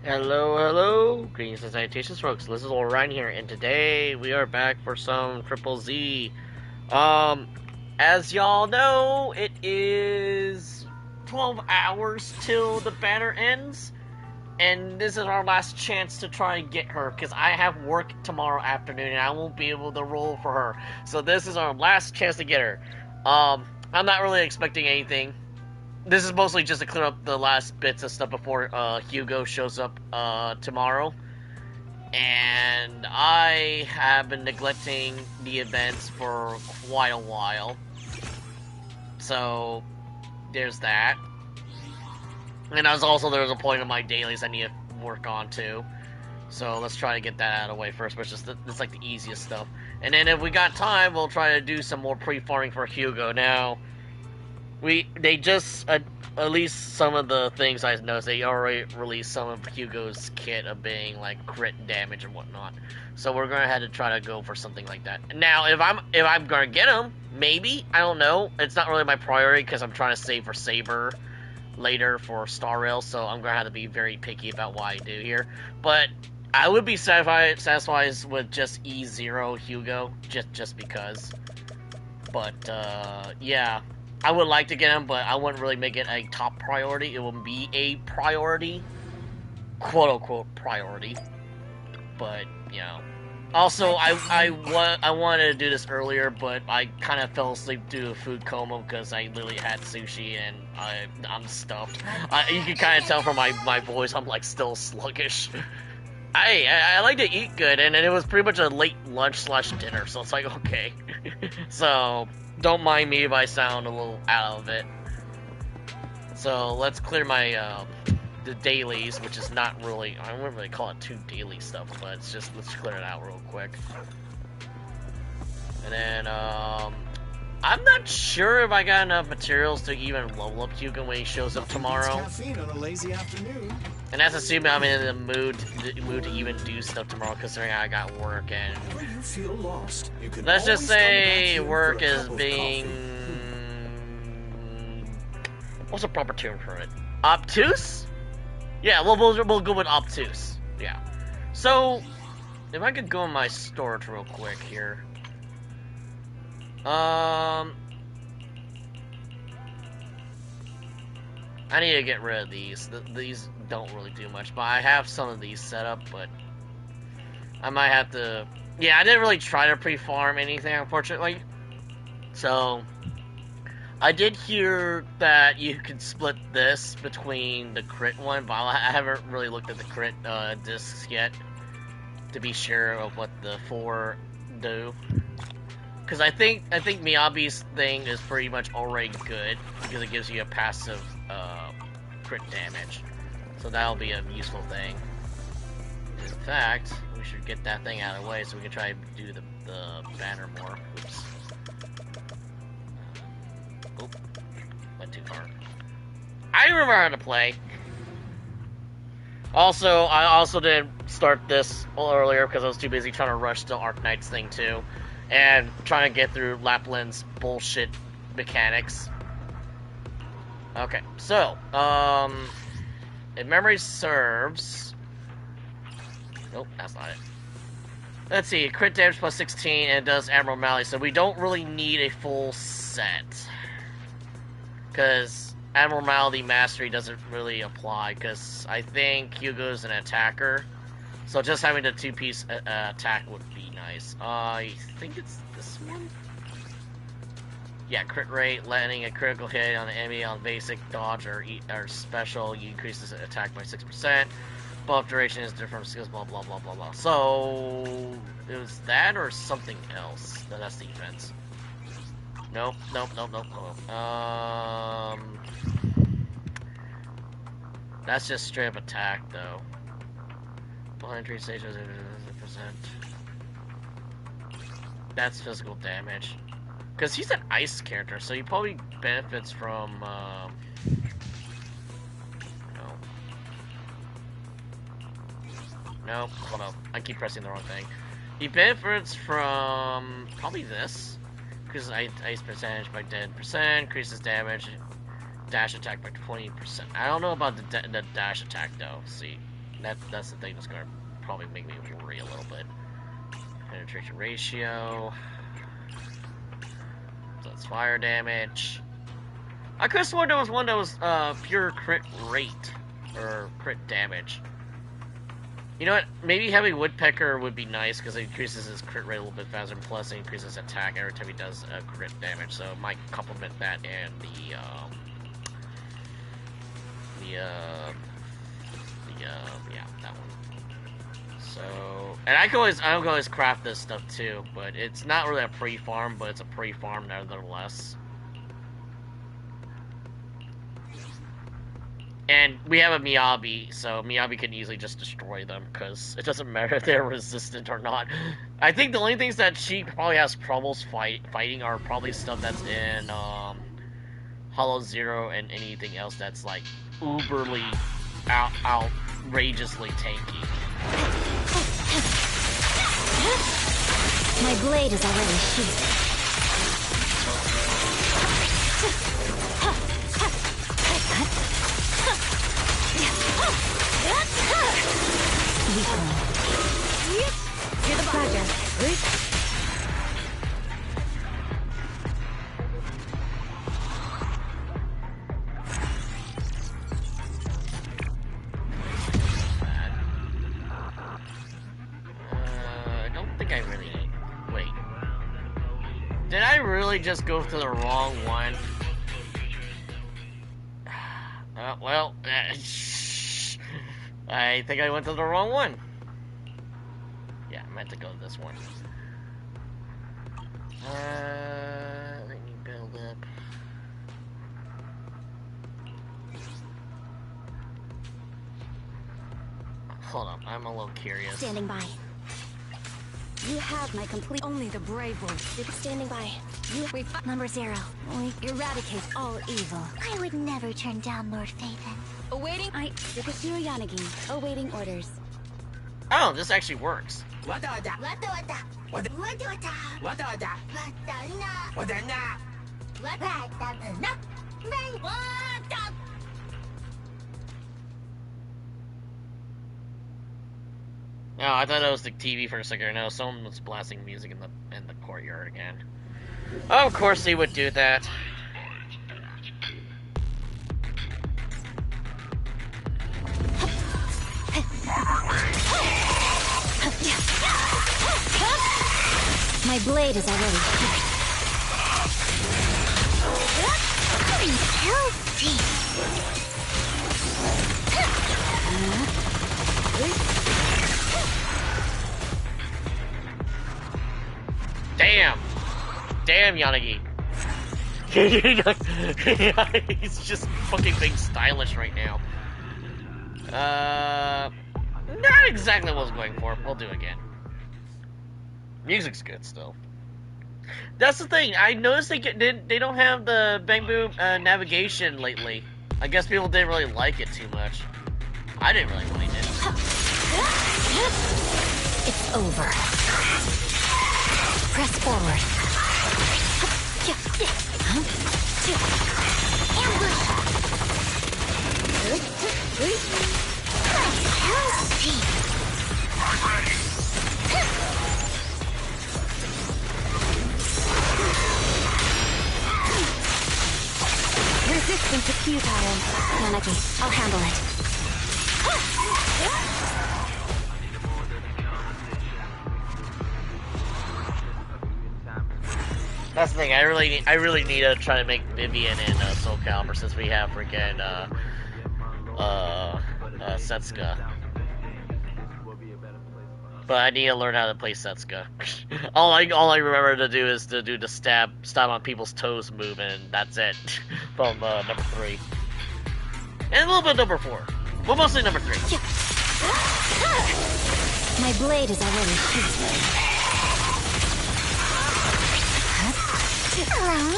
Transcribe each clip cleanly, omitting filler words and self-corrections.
Hello, hello, greetings and salutations, folks. This is Ryan here, and today we are back for some Triple Z. Um, as y'all know, it is 12 hours till the banner ends, and this is our last chance to try and get her, because I have work tomorrow afternoon, and I won't be able to roll for her. So this is our last chance to get her. I'm not really expecting anything. This is mostly just to clear up the last bits of stuff before Hugo shows up tomorrow. And I have been neglecting the events for quite a while. So, there's that. And there's a point of my dailies I need to work on too. So let's try to get that out of the way first, but it's like the easiest stuff. And then if we got time, we'll try to do some more pre-farming for Hugo. Now, they just at least some of the things I noticed, they already released some of Hugo's kit of being like crit damage and whatnot. So we're gonna have to try to go for something like that. Now, if I'm gonna get him, maybe, I don't know. It's not really my priority because I'm trying to save for Saber later for Star Rail, so I'm gonna have to be very picky about what I do here. But I would be satisfied with just E0 Hugo, just because. But yeah. I would like to get him, but I wouldn't really make it a top priority. It will be a priority, quote-unquote priority. But, you know. Also, I wanted to do this earlier, but I kind of fell asleep due to food coma because I literally had sushi and I'm stuffed. You can kind of tell from my voice, I'm like still sluggish. I like to eat good, and it was pretty much a late lunch / dinner, so it's like, okay. So, don't mind me if I sound a little out of it. So, let's clear my, the dailies, which is not really, I wouldn't really call it two daily stuff, but it's just, let's clear it out real quick. And then, I'm not sure if I got enough materials to even level up Hugo when he shows up tomorrow. Caffeine on a lazy afternoon. And that's assuming I'm in the mood to even do stuff tomorrow, considering I got work and. Whenever you feel lost, you can Let's just say work is of being. What's a proper term for it? Obtuse? Yeah, we'll go with obtuse. Yeah. So, if I could go in my storage real quick here. I need to get rid of these. These don't really do much, but I have some of these set up, but I might have to. Yeah, I didn't really try to pre-farm anything, unfortunately. So, I did hear that you could split this between the crit one, but I haven't really looked at the crit discs yet to be sure of what the 4 do. Because I think Miyabi's thing is pretty much already good because it gives you a passive crit damage, so that'll be a useful thing. In fact, we should get that thing out of the way so we can try to do the banner more. Oops. Oop. Went too far. I remember how to play. Also, I also didn't start this earlier because I was too busy trying to rush the Arknights thing too, and trying to get through Lapland's bullshit mechanics. Okay, so, if memory serves... Nope, that's not it. Let's see, crit damage plus 16, and it does abnormality, so we don't really need a full set. Because abnormality mastery doesn't really apply, because I think Hugo's an attacker. So just having the 2-piece attack would be nice. I think it's this one? Yeah, crit rate, landing a critical hit on an enemy on basic, dodge, or special, you increase the attack by 6%. Buff duration is different skills, blah, blah, blah, blah, blah. So, it was that or something else? No, that's defense. Nope. That's just straight up attack, though. Behind 3 stages, 50%. That's physical damage. Because he's an ice character, so he probably benefits from, no, hold up. I keep pressing the wrong thing. He benefits from probably this. Increases ice percentage by 10%, increases damage, dash attack by 20%. I don't know about the dash attack, though. Let's see. That's the thing that's gonna probably make me worry a little bit. Penetration ratio. So that's fire damage. I could have sworn there was one that was pure crit rate or crit damage. You know what? Maybe having Woodpecker would be nice because it increases his crit rate a little bit faster, and plus it increases attack every time he does crit damage. So it might complement that and yeah, that one. So, and I can always craft this stuff too, but it's not really a pre-farm, but it's a pre-farm nevertheless. And we have a Miyabi, so Miyabi can easily just destroy them, because it doesn't matter if they're resistant or not. I think the only things that she probably has troubles fighting are probably stuff that's in Hollow Zero and anything else that's like uberly outrageously tanky. My blade is already sheathed. You're the bagger. I don't think I really... Wait. Did I really just go to the wrong one? Well... I think I went to the wrong one. Yeah, I meant to go to this one. Let me build up. Hold up, I'm a little curious. Standing by. You have my complete... Only the brave will. Standing by. We... Number 0. We eradicate all evil. I would never turn down Lord Phaethon. Awaiting... Yukasura Yanagi. Awaiting orders. Oh, this actually works. No, I thought that was the TV for a second. No, someone was blasting music in the courtyard again. Of course they would do that. My blade is already here. Healthy. Damn, Yanagi. He's just fucking being stylish right now. Not exactly what I was going for. We'll do it again. Music's good still. That's the thing. I noticed they don't have the Bang Boom navigation lately. I guess people didn't really like it too much. I didn't really mind it. It's over. Press forward. Resistance to futile. Yanagi, I'll handle it. That's the thing. I really need to try to make Vivian and Soul Calibur since we have freaking Setsuka. But I need to learn how to play Setsuka. all I remember to do is to do the stab on people's toes move, and that's it from number 3, and a little bit of number 4, but mostly number 3. My blade is already sheathed. Allow me.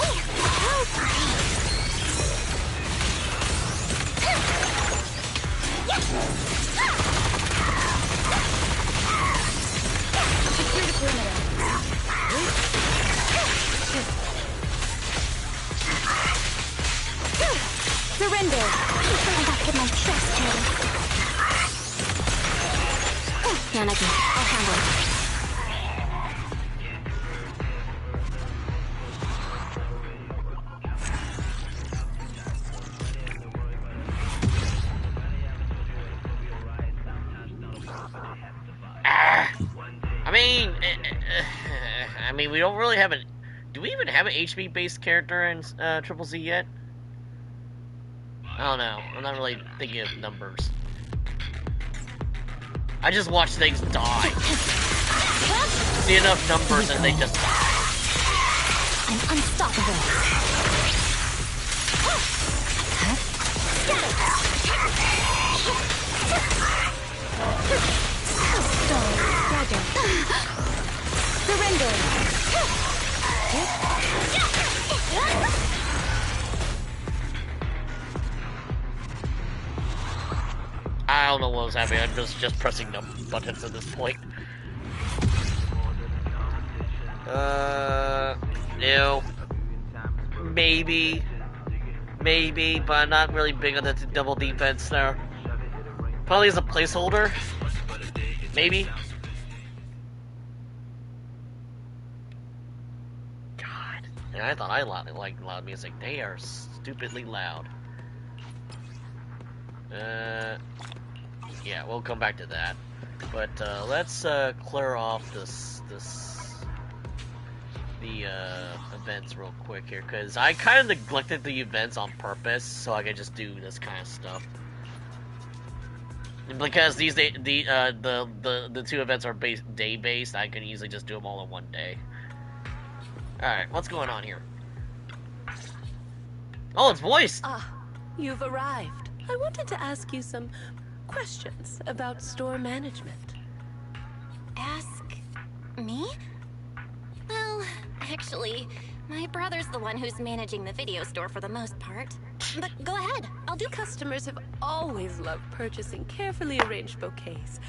Secure the perimeter. Surrender. Back in my chest, panicking. I'll handle it. I mean, we don't really have a... Do we even have an HP-based character in Triple Z yet? I don't know. I'm not really thinking of numbers. I just watch things die. See enough numbers and they just die. I'm unstoppable. Surrender. I don't know what was happening. I'm just pressing the buttons at this point. No. Maybe, but I'm not really big on the double defense there. Probably as a placeholder. Maybe. God. Yeah, I thought I liked loud music. They are stupidly loud. Yeah, we'll come back to that. But let's clear off the events real quick here, because I kind of neglected the events on purpose so I could just do this kind of stuff. Because the two events are day based, I can easily just do them all in one day. All right, what's going on here? Oh, it's voiced. Ah, you've arrived. I wanted to ask you some questions about store management. Ask me? Well, actually, my brother's the one who's managing the video store for the most part. But go ahead, I'll do. Customers have always loved purchasing carefully arranged bouquets.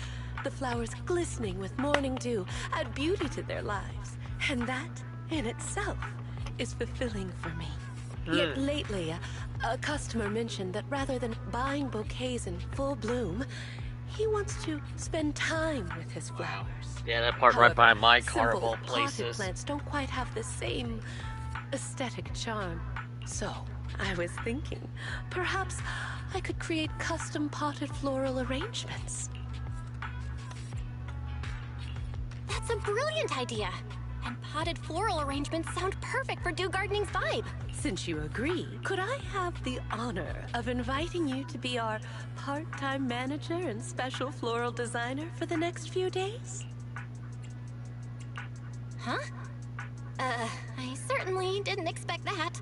The flowers glistening with morning dew add beauty to their lives. And that, in itself, is fulfilling for me. Yet lately, a customer mentioned that rather than buying bouquets in full bloom, he wants to spend time with his flowers. Yeah, that part right by my car of all Simple places. potted plants don't quite have the same aesthetic charm. So, I was thinking, perhaps I could create custom potted floral arrangements. That's a brilliant idea. And potted floral arrangements sound perfect for Dew Gardening's vibe. Since you agree, could I have the honor of inviting you to be our part-time manager and special floral designer for the next few days? Huh? I certainly didn't expect that.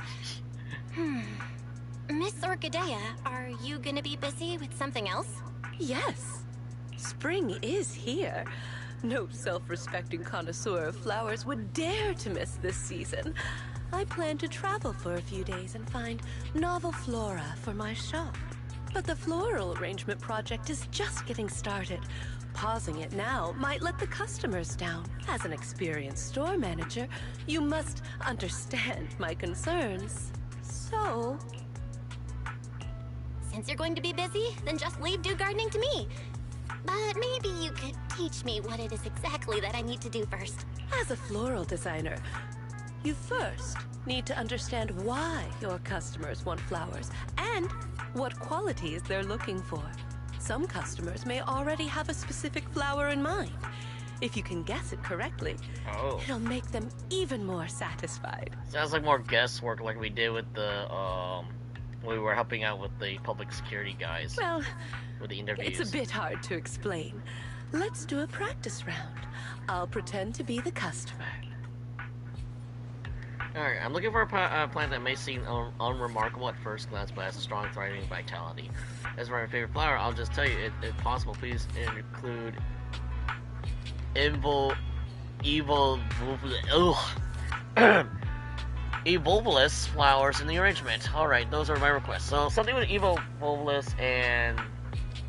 Miss Orchidea, are you gonna be busy with something else? Yes. Spring is here. No self-respecting connoisseur of flowers would dare to miss this season. I plan to travel for a few days and find novel flora for my shop. But the floral arrangement project is just getting started. Pausing it now might let the customers down. As an experienced store manager, you must understand my concerns. So... Since you're going to be busy, then just leave Dew Gardening to me. But maybe you could teach me what it is exactly that I need to do first. As a floral designer, you first need to understand why your customers want flowers and what qualities they're looking for. Some customers may already have a specific flower in mind. If you can guess it correctly, it'll make them even more satisfied. Sounds like more guesswork like we did with the, we were helping out with the public security guys. Well, with the interviews. it's a bit hard to explain. Let's do a practice round. I'll pretend to be the customer. Alright, I'm looking for a plant that may seem unremarkable at first glance, but has a strong, thriving vitality. As for my favorite flower, I'll just tell you, if possible, please include Evolvulus flowers in the arrangement. Alright, those are my requests. So, something with Evolvulus and...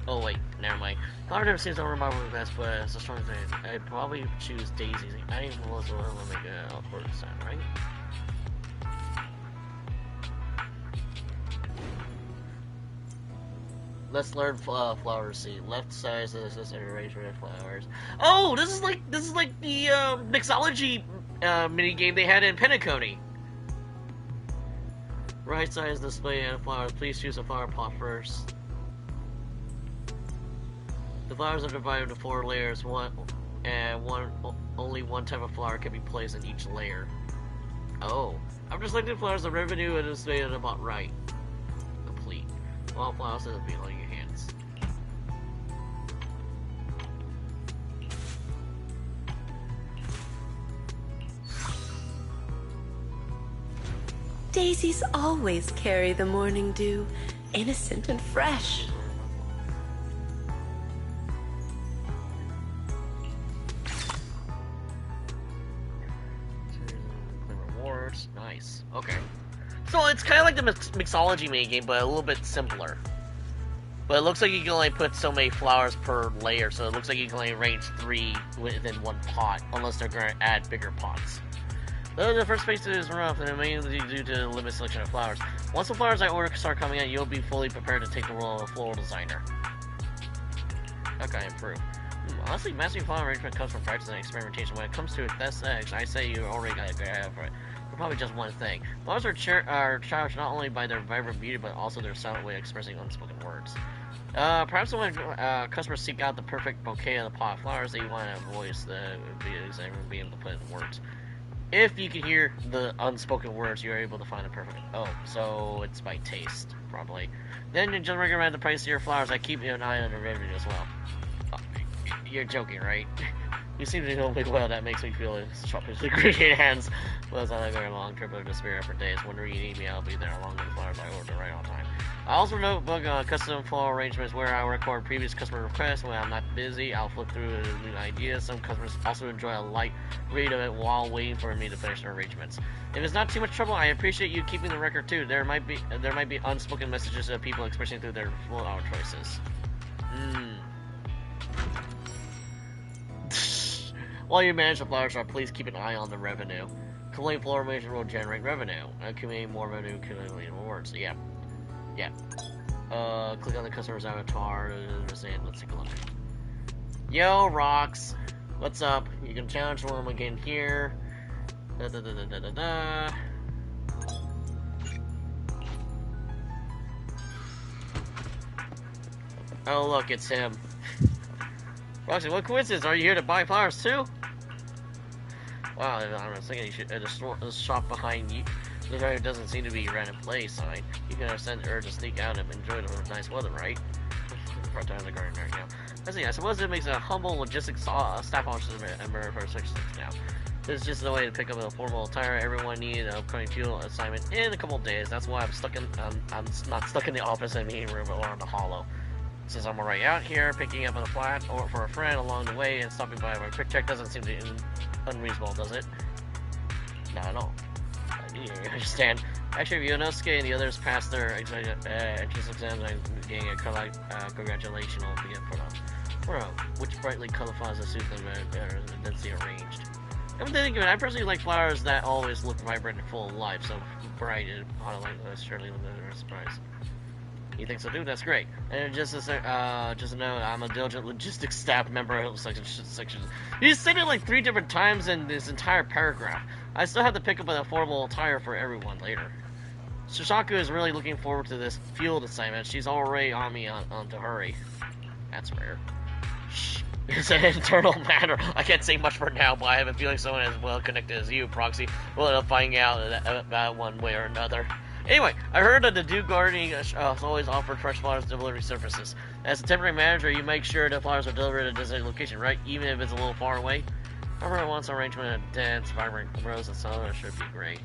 Oh, wait, never mind. Flower never seems unremarkable best, but it's a strong thing. I'd probably choose daisies. I think Evolvulus will make an outward design, right? Let's learn flower seed. Left side is this arrangement of flowers. Oh, this is like the mixology mini game they had in Pentacony. Right side is display of flowers. Please choose a flower pot first. The flowers are divided into 4 layers. Only one type of flower can be placed in each layer. Oh, after selecting flowers, the revenue is displayed at about right. Complete. All flowers will be on your hands. Daisies always carry the morning dew, innocent and fresh. Rewards, nice. Okay. So it's kind of like the mixology mini game, but a little bit simpler. But it looks like you can only put so many flowers per layer, so it looks like you can only arrange 3 within one pot, unless they're going to add bigger pots. Though the first phase is rough, and mainly due to the limited selection of flowers. Once the flowers I order start coming in, you'll be fully prepared to take the role of a floral designer. Okay, improve. Honestly, mastering flower arrangement comes from practice and experimentation. When it comes to aesthetics, I say you already got a good eye for it. For probably just one thing. Flowers are charged not only by their vibrant beauty, but also their silent way of expressing unspoken words. Perhaps when customers seek out the perfect bouquet of the pot of flowers, they want to voice be able to put in words. If you can hear the unspoken words, you're able to find the perfect. Oh, so it's by taste, probably. Then you just recommend the price of your flowers. I keep an eye on the revenue as well. Oh, you're joking, right? You seem to know me well. That makes me feel it's great hands. Well, it's not a very long trip of despair for days. Whenever you need me, I'll be there along with the flowers I order right on time. I also notebook custom floral arrangements where I record previous customer requests. When I'm not busy, I'll flip through new ideas. Some customers also enjoy a light read of it while waiting for me to finish their arrangements. If it's not too much trouble, I appreciate you keeping the record too. There might be unspoken messages of people expressing through their flower choices. While you manage the flower shop, please keep an eye on the revenue. Completing floral arrangement will generate revenue. Accumulating more revenue, accumulating rewards. Yeah. Yeah. Click on the customer's avatar. Let's take a look. Yo, Rocks. What's up? You can challenge one again here. Oh, look, it's him. Roxy, what coincidence? Are you here to buy flowers too? Wow, I was thinking you should the shop behind you. There doesn't seem to be a random play sign. You can understand the urge to sneak out and enjoy the nice weather, right? Part time in the garden right now. I suppose it makes a humble logistics staff officer member for 6 now. This is just a way to pick up a formal attire. Everyone needs an upcoming field assignment in a couple of days. That's why I'm not stuck in the office and meeting room or on the hollow. Since I'm already out here, picking up on a flat or for a friend along the way and stopping by for a quick check doesn't seem to be unreasonable, does it? Not at all. You understand. Actually, if Yonosuke and the others passed their entrance exams, I'm getting a congratulational for them. Which brightly colorfies the suit than see arranged. I'm thinking of it. I personally like flowers that always look vibrant and full of life, so bright and surely a surprise. You think so, dude? That's great. And just a note, I'm a diligent logistics staff member of section. He said it like 3 different times in this entire paragraph. I still have to pick up an affordable attire for everyone later. Shishaku is really looking forward to this field assignment. She's already on me on to hurry. That's rare. Shh. It's an internal matter. I can't say much for now, but I have a feeling someone as well connected as you, Proxy, will end up finding out about one way or another. Anyway, I heard that the Dew Gardening has always offered fresh flowers delivery services. As a temporary manager, you make sure the flowers are delivered at a designated location, right? Even if it's a little far away? Everyone wants an arrangement of dense, vibrant rose and sun. It should be great.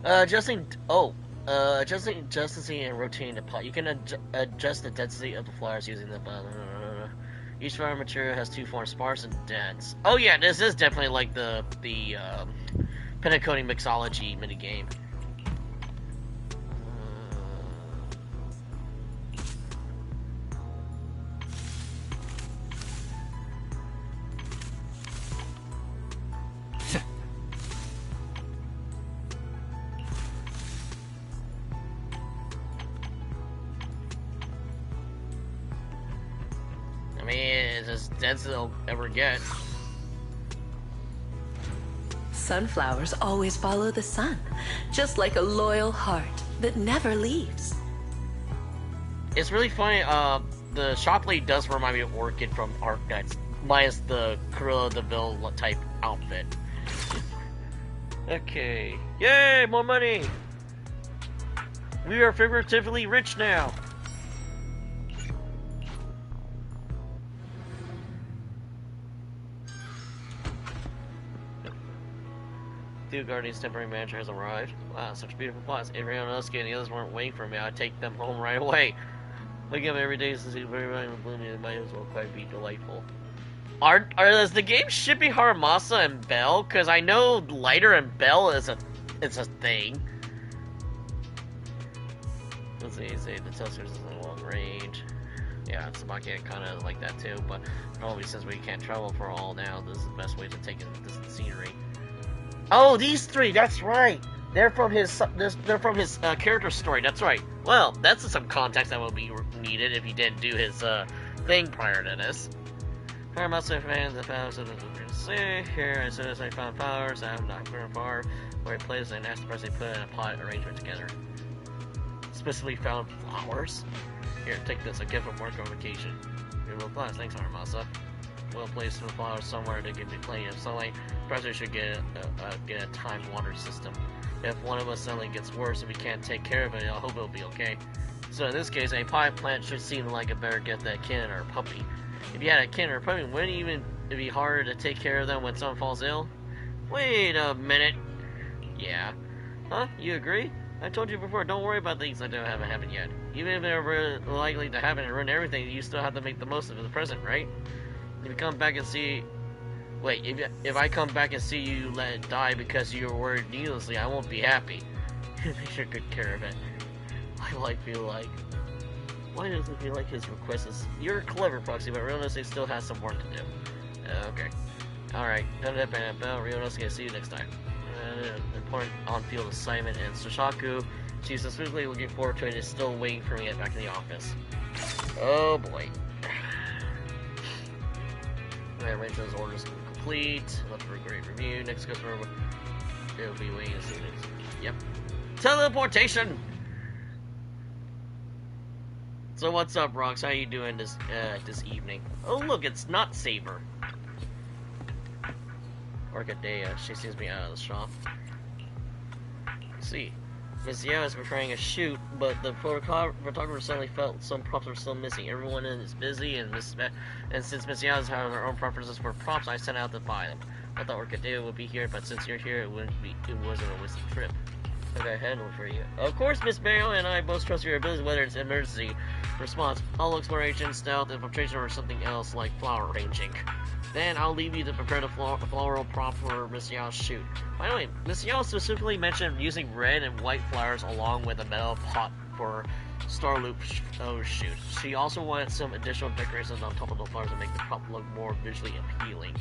Adjusting and rotating the pot. You can adjust the density of the flowers using the each flower material has 2 forms, sparse and dense. Oh yeah, this is definitely like the Pentacony mixology minigame. it's as dense as it'll ever get. Sunflowers always follow the sun, just like a loyal heart that never leaves. It's really funny, the shop lady does remind me of Orchid from Arknights, minus the Cruella de Vil type outfit. Okay. Yay, more money! We are figuratively rich now! The Guardian's temporary manager has arrived. Wow, such beautiful plots. Everyone else and the others weren't waiting for me. I'd take them home right away. Waking up every day to see very bright and gloomy, it might as well quite be delightful. Is the game shipping Haramasa and Belle? Because I know Lighter and Belle is a thing. Let's see, the Telsters is in long range. Yeah, Tsubaki kind of like that too, but probably since we can't travel for all now, this is the best way to take in this scenery. Oh, these three, that's right! They're from his character story, that's right. Well, that's some context that will be needed if he didn't do his thing prior to this. Haramasa fans the powers of the here, as soon as I found powers, I'm not very far where it plays and asked the person to put in a pot arrangement together. Specifically found flowers? Here, take this, a gift from work on vacation. Your little class, thanks Haramasa. Well placed with flowers somewhere to give me plenty of sunlight. Perhaps we should get a timed water system. If one of us suddenly gets worse and we can't take care of it, I hope it'll be okay. So in this case, a pot plant should seem like a better gift than a kitten or a puppy. If you had a kitten or a puppy, wouldn't it even be harder to take care of them when someone falls ill? Wait a minute. Yeah. Huh? You agree? I told you before, don't worry about things that haven't happened yet. Even if they're really likely to happen and ruin everything, you still have to make the most of the present, right? If you come back and see... Wait, if I come back and see you let it die because you were worried needlessly, I won't be happy. Make sure good care of it. Why will I feel like... Why does it feel like his request is... You're clever, Proxy, but Ryunosuke still has some work to do. Okay. Alright, done that, Bell. Ryunosuke, see you next time. Important on-field assignment, and Sashaku, she's specifically looking forward to it, is still waiting for me to get back in the office. Oh boy. Alright, Rachel's orders complete. Left for a great review. Next customer will be waiting as soon as... Yep. Teleportation! So what's up, Rox? How you doing this evening? Oh look, it's not Saber. Orchidea, she sees me out of the shop. Let's see. Miss Yao is preparing a shoot, but the photographer suddenly felt some props are still missing. Everyone is busy, and since Miss Yao has her own preferences for props, I sent out to buy them. I thought Orchidea would be here, but since you're here, it wasn't a wasted trip. I got a handle for you. Of course, Miss Mayo and I both trust your abilities, whether it's emergency response, hollow exploration, stealth, infiltration, or something else like flower arranging. Then I'll leave you to prepare the floral prop for Miss Yao's shoot. By the way, Miss Yao specifically mentioned using red and white flowers along with a metal pot for Starloop shoot. She also wanted some additional decorations on top of the flowers to make the prop look more visually appealing.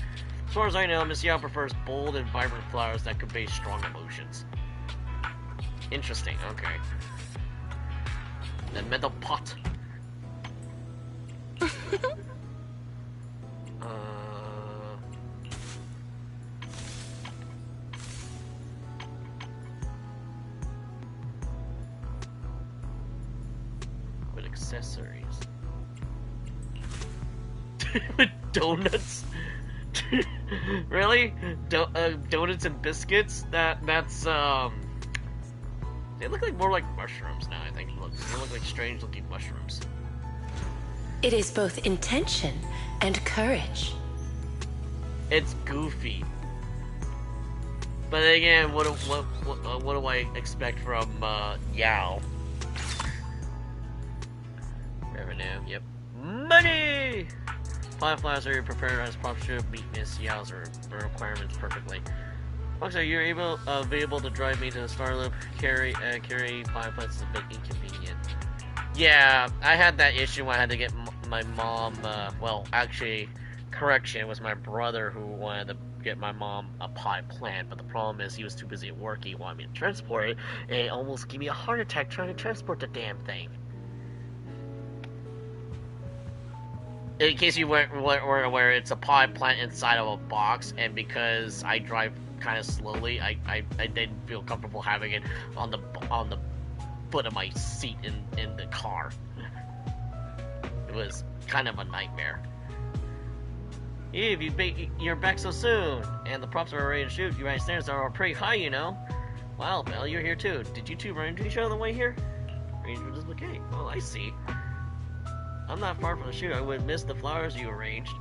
As far as I know, Miss Yao prefers bold and vibrant flowers that convey strong emotions. Interesting, okay. The metal pot. With accessories. With donuts? Really? Donuts and biscuits? That's they look like more like mushrooms now, I think. They look like strange looking mushrooms. It is both intention and courage. It's goofy. But again, what do I expect from Yao? Revenue, yep. Money! 5 flowers are prepared as props to meet Miss Yao's requirements perfectly. Fox, are you available to drive me to the Starloop? Carry 5 plants is a bit inconvenient. Yeah, I had that issue when I had to get my mom, well, actually, correction, it was my brother who wanted to get my mom a pot plant, but the problem is he was too busy at work, he wanted me to transport it, and it almost gave me a heart attack trying to transport the damn thing. in case you weren't aware, it's a pot plant inside of a box, and because I drive kind of slowly, I didn't feel comfortable having it on the foot of my seat in the car. It was kind of a nightmare. Eve, you're back so soon, and the props are ready to shoot. Your standards are pretty high, you know. Wow, Belle, you're here too. Did you two run into each other on the way here? Arranged for this bouquet. Oh, I see. I'm not far from the shoot. I would miss the flowers you arranged.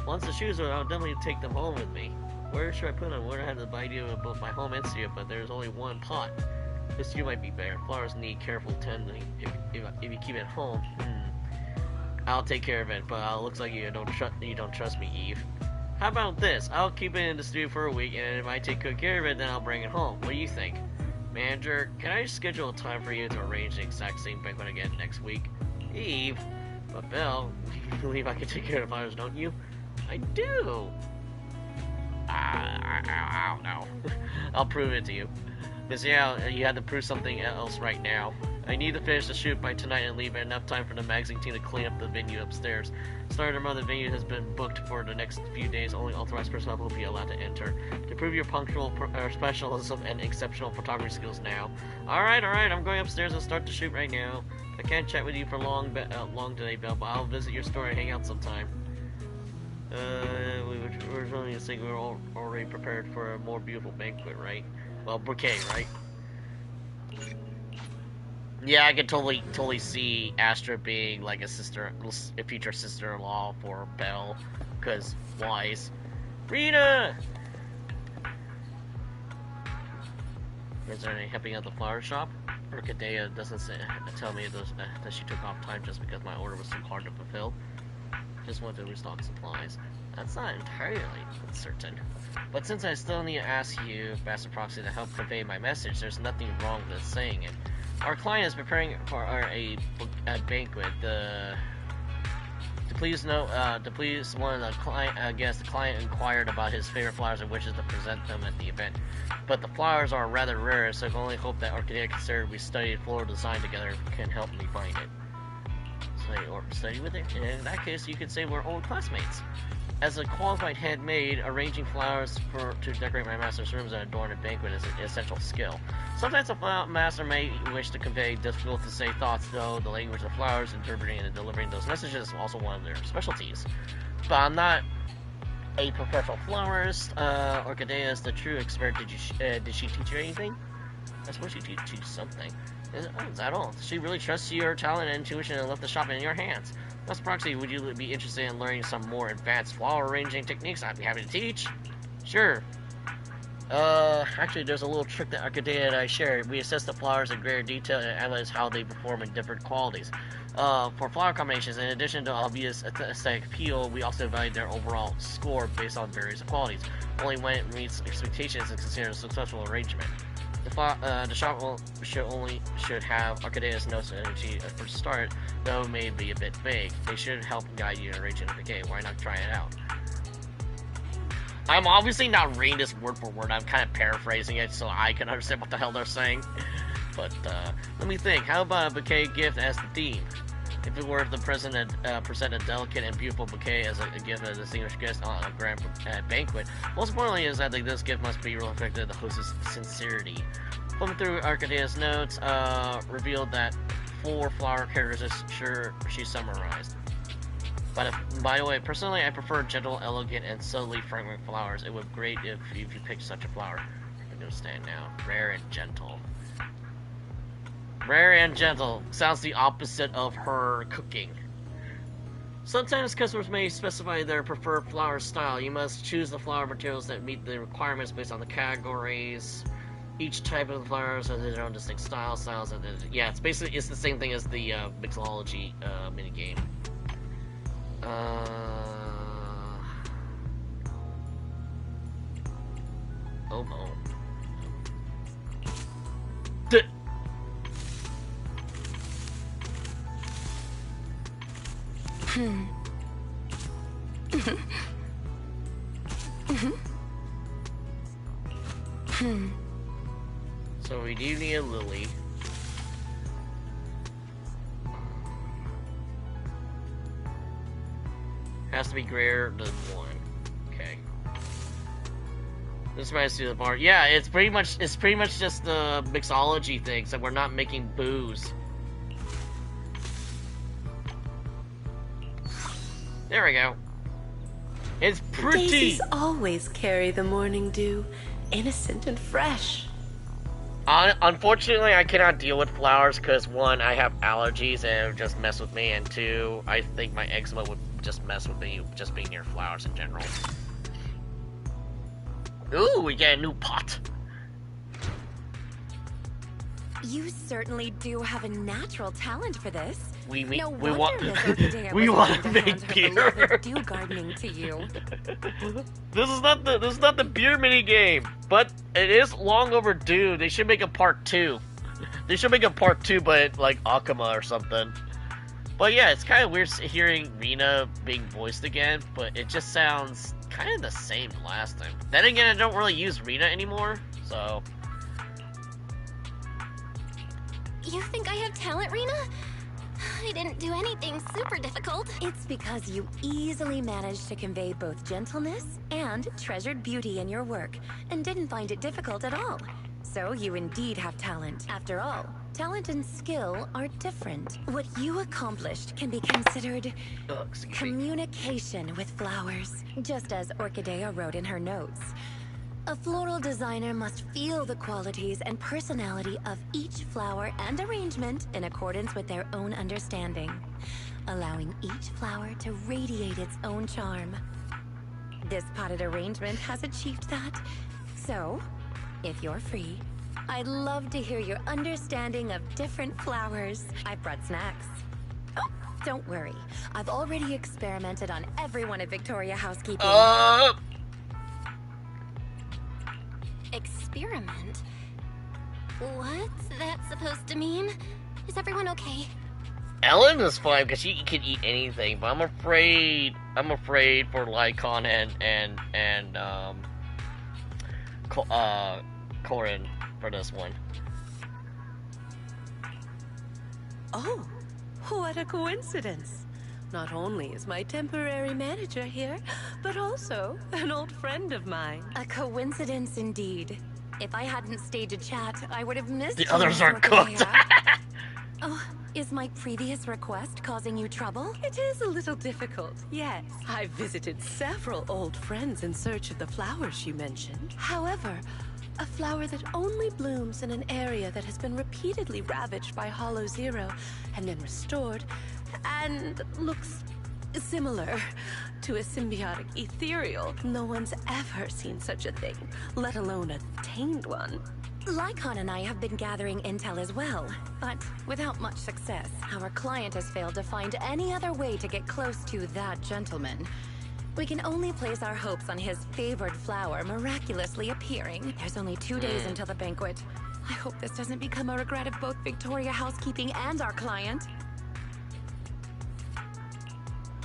Once the shoes are, I'll definitely take them home with me. Where should I put them? Where I had the idea of both my home and studio, but there's only one pot. This studio might be better. Flowers need careful tending. If you keep it at home, I'll take care of it. But it looks like you don't trust me, Eve. How about this? I'll keep it in the studio for a week, and if I take good care of it, then I'll bring it home. What do you think? Manager, can I schedule a time for you to arrange the exact same banquet again next week? Eve? But Belle, you believe I can take care of the flowers, don't you? I do! I don't know. I'll prove it to you. Miss Yao, you had to prove something else right now. I need to finish the shoot by tonight and leave enough time for the magazine team to clean up the venue upstairs. Starter mother venue has been booked for the next few days. Only authorized personnel will be allowed to enter. To prove your punctual professionalism and exceptional photography skills now. Alright, I'm going upstairs and start the shoot right now. I can't chat with you for long today, Belle, but I'll visit your store and hang out sometime. We were really saying we were already prepared for a more beautiful banquet, right? Well, bouquet, right? Yeah, I could totally see Astra being like a future sister-in-law for Belle, because wise. Rita! Is there any helping at the flower shop? Orchidea doesn't tell me that she took off time just because my order was too hard to fulfill. Just wanted to restock supplies. That's not entirely certain. But since I still need to ask you, Master Proxy, to help convey my message, there's nothing wrong with saying it. Our client is preparing for a banquet. To please one of the client, the client inquired about his favorite flowers and wishes to present them at the event. But the flowers are rather rare, so I can only hope that Orchidea considered we studied floral design together can help me find it. Study with it? In that case, you could say we're old classmates. As a qualified handmaid, arranging flowers to decorate my master's rooms and adorn a banquet is an essential skill. Sometimes a master may wish to convey difficult to say thoughts, though the language of flowers, interpreting and delivering those messages is also one of their specialties. But I'm not a professional florist. Orchidea is the true expert. Did she teach you anything? I suppose she teach something. Is that all? She really trusts your talent and intuition and left the shop in your hands. Master Proxy, would you be interested in learning some more advanced flower arranging techniques? I'd be happy to teach. Sure. Actually, there's a little trick that Orchidea and I shared. We assess the flowers in greater detail and analyze how they perform in different qualities. For flower combinations, in addition to obvious aesthetic appeal, we also evaluate their overall score based on various qualities. Only when it meets expectations is considered a successful arrangement. The shop should have Orchidea's notes and energy for the start, though it may be a bit vague. They should help guide you in arranging the bouquet. Why not try it out? I'm obviously not reading this word for word. I'm kind of paraphrasing it so I can understand what the hell they're saying. But let me think. How about a bouquet gift as the theme? If it were to present a delicate and beautiful bouquet as a gift to a distinguished guest on a grand banquet, most importantly is that this gift must be reflected in the host's sincerity. Flipping through Orchidea's notes, revealed that 4 flower characteristics she summarized. But by the way, personally, I prefer gentle, elegant, and subtly fragrant flowers. It would be great if you picked such a flower. I understand now. Rare and gentle. Rare and gentle sounds the opposite of her cooking. Sometimes customers may specify their preferred flower style. You must choose the flower materials that meet the requirements based on the categories. Each type of flowers has their own distinct styles. Yeah, it's the same thing as the mixology minigame. Oh no. So we do need a lily. Has to be greater than 1. Okay. This reminds me of the bar. Yeah, it's pretty much just the mixology things that we're not making booze. There we go. It's pretty. Daisies always carry the morning dew, innocent and fresh. Unfortunately, I cannot deal with flowers because 1, I have allergies and it would just mess with me, and 2, I think my eczema would just mess with me just being near flowers in general. Ooh, we get a new pot. You certainly do have a natural talent for this. We No want wonder Miss Orchidea we was want to willing hand make her beer. beloved dew gardening to you. This is not the beer mini game, but it is long overdue. They should make a part 2. They should make a part 2, but like Akuma or something. But yeah, it's kind of weird hearing Rina being voiced again, but it just sounds kind of the same last time. Then again, I don't really use Rina anymore, so. You think I have talent, Rina? I didn't do anything super difficult. It's because you easily managed to convey both gentleness and treasured beauty in your work, and didn't find it difficult at all. So you indeed have talent. After all, talent and skill are different. What you accomplished can be considered communication with flowers, just as Orchidea wrote in her notes. A floral designer must feel the qualities and personality of each flower and arrangement in accordance with their own understanding, allowing each flower to radiate its own charm. This potted arrangement has achieved that. So, if you're free, I'd love to hear your understanding of different flowers. I've brought snacks. Oh, don't worry. I've already experimented on everyone at Victoria Housekeeping. Experiment? What's that supposed to mean? Is everyone okay? Ellen is fine because she can eat anything, but I'm afraid for Lycon and Corin for this one. Oh, what a coincidence. Not only is my temporary manager here, but also an old friend of mine. A coincidence indeed. If I hadn't staged a chat, I would have missed The others aren't cooked. Oh, is my previous request causing you trouble? It is a little difficult, yes. I've visited several old friends in search of the flowers you mentioned. However, a flower that only blooms in an area that has been repeatedly ravaged by Hollow Zero and then restored, and looks similar to a symbiotic ethereal. No one's ever seen such a thing, let alone a tamed one. Lycon and I have been gathering intel as well, but without much success. Our client has failed to find any other way to get close to that gentleman. We can only place our hopes on his favored flower miraculously appearing. There's only 2 days until the banquet. I hope this doesn't become a regret of both Victoria Housekeeping and our client.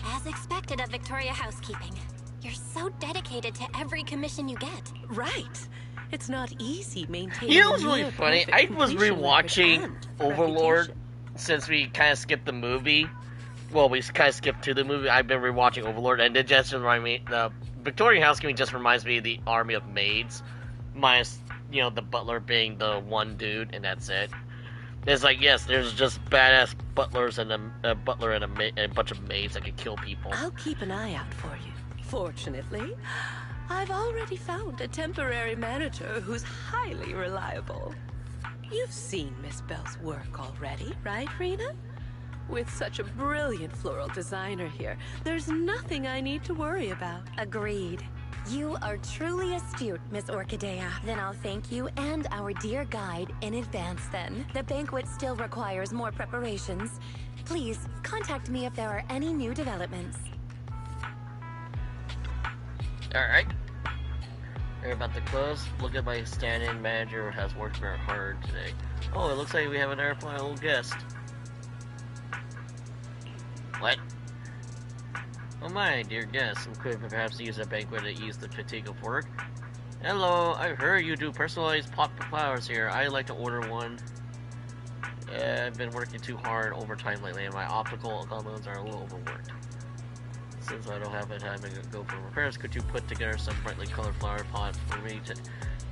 As expected of Victoria Housekeeping, you're so dedicated to every commission you get. Right. It's not easy maintaining. You know what's really funny? I was rewatching reputation. Overlord since we kind of skipped the movie. Well, we kind of skipped to the movie. I've been rewatching Overlord, and it just reminds me. The Victorian Housekeeping just reminds me of the army of maids, minus the butler being the one dude, and that's it. It's like, yes, there's just badass butlers and a butler and a bunch of maids that can kill people. I'll keep an eye out for you. Fortunately, I've already found a temporary manager who's highly reliable. You've seen Miss Bell's work already, right, Rena? With such a brilliant floral designer here, there's nothing I need to worry about. Agreed. You are truly astute, Miss Orchidea. Then I'll thank you and our dear guide in advance then. The banquet still requires more preparations. Please, contact me if there are any new developments. Alright. We're about to close. Look at my stand-in manager has worked very hard today. Oh, it looks like we have an airplane guest. What? Oh my dear guest, I'm could perhaps use a banquet to ease the fatigue of work. Hello, I heard you do personalized pot for flowers here. I'd like to order one. I've been working too hard overtime lately and my optical gobelins are a little overworked. Since I don't have time to go for repairs, could you put together some brightly colored flower pots for me to...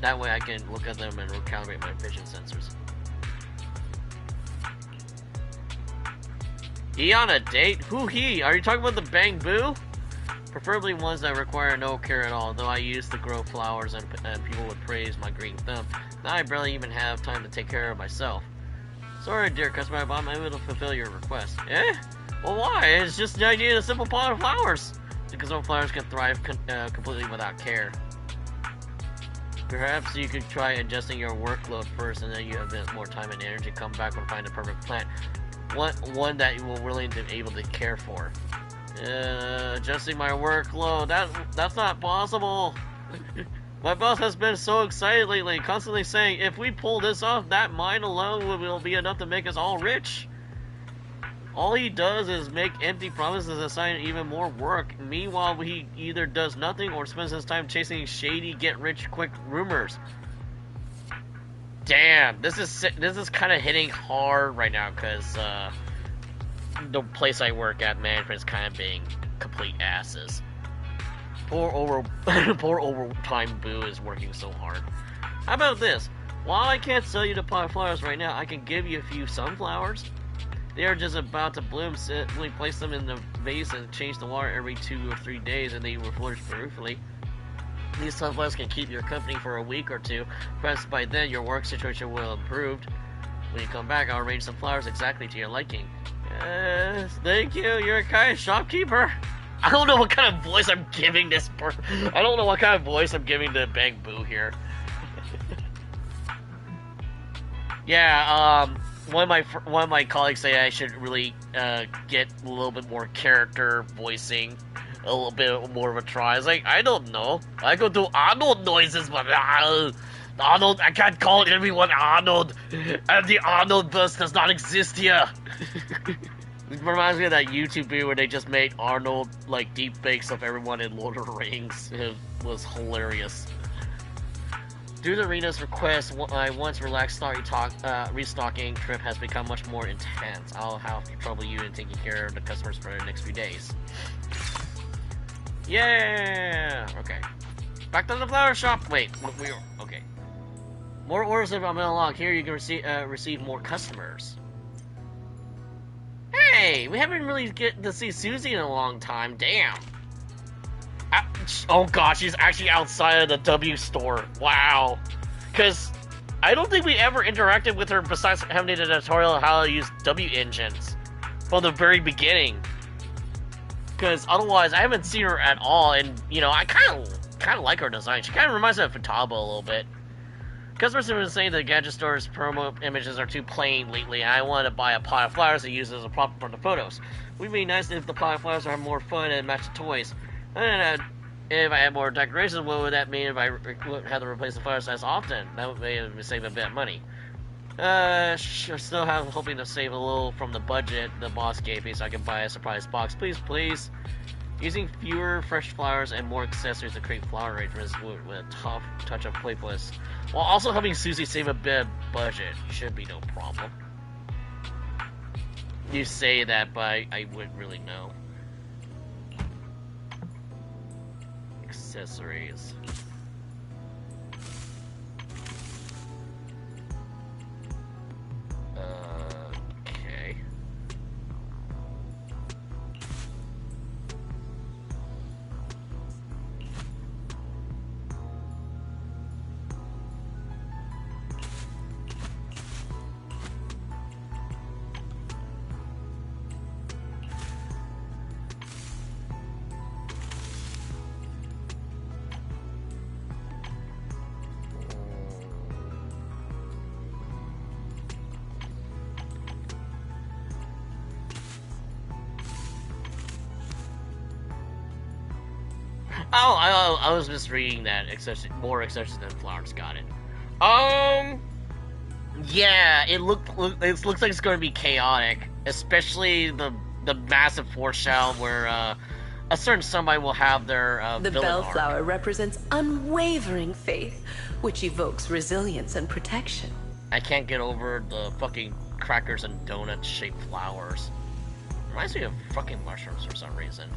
That way I can look at them and recalibrate my vision sensors. He on a date? Who he? Are you talking about the Bang Boo? Preferably ones that require no care at all, though I used to grow flowers and people would praise my green thumb. Now I barely even have time to take care of myself. Sorry, dear customer, but I'm able to fulfill your request. Eh? Well, why? It's just I need a simple pot of flowers. Because no flowers can thrive completely without care. Perhaps you could try adjusting your workload first, and then you have a bit more time and energy. Come back and find a perfect plant. One that you will really be able to care for. Adjusting my workload. That's not possible. My boss has been so excited lately, constantly saying, if we pull this off, that mine alone will be enough to make us all rich. All he does is make empty promises and assign even more work. Meanwhile, he either does nothing or spends his time chasing shady get-rich-quick rumors. Damn, this is kind of hitting hard right now, because the place I work at, management is kind of being complete asses. Poor overtime Boo is working so hard. How about this? While I can't sell you the pot of flowers right now, I can give you a few sunflowers. They are just about to bloom. Simply place them in the vase and change the water every 2 or 3 days, and they will flourish beautifully. These sunflowers can keep your company for a week or two. Perhaps by then your work situation will have improved. When you come back, I'll arrange some flowers exactly to your liking. Yes, thank you. You're a kind shopkeeper. I don't know what kind of voice I'm giving this person. I don't know what kind of voice I'm giving to Bang Boo here. Yeah, one of my colleagues say I should really get a little bit more character voicing, a little bit more of a try. It's like, I don't know. I go do Arnold noises, but Arnold, I can't call everyone Arnold. And the Arnold bus does not exist here. It reminds me of that YouTube video where they just made Arnold, like, deep fakes of everyone in Lord of the Rings. It was hilarious. Due to Rena's request, my once relaxed restocking trip has become much more intense. I'll have to trouble you in taking care of the customers for the next few days. Yeah! Okay. Back to the flower shop! Wait, okay. More orders have been unlocked. Here you can receive more customers. Hey, we haven't really get to see Susie in a long time. Damn. Oh god, she's actually outside of the W store. Wow. Because I don't think we ever interacted with her besides having a tutorial on how to use W engines from the very beginning. Because otherwise, I haven't seen her at all, and you know, I kind of like her design. She kind of reminds me of Futaba a little bit. Customers have been saying the gadget store's promo images are too plain lately, and I want to buy a pot of flowers to use as a prop for the photos. Would be nice if the pot of flowers are more fun and match the toys. And if I had more decorations, what would that mean if I wouldn't have to replace the flowers as often? That would maybe save a bit of money. Still hoping to save a little from the budget the boss gave me so I can buy a surprise box. Please. Using fewer fresh flowers and more accessories to create flower arrangements with a tough touch of playfulness, while also helping Susie save a bit of budget. Should be no problem. You say that, but I wouldn't really know. Accessories. Okay. Oh, I was misreading that. More accessories than flowers. Got it. Yeah, it looks like it's going to be chaotic, especially the massive foreshadow where a certain somebody will have their The villain arc. bellflower represents unwavering faith, which evokes resilience and protection. I can't get over the fucking crackers and donut shaped flowers. Reminds me of fucking mushrooms for some reason.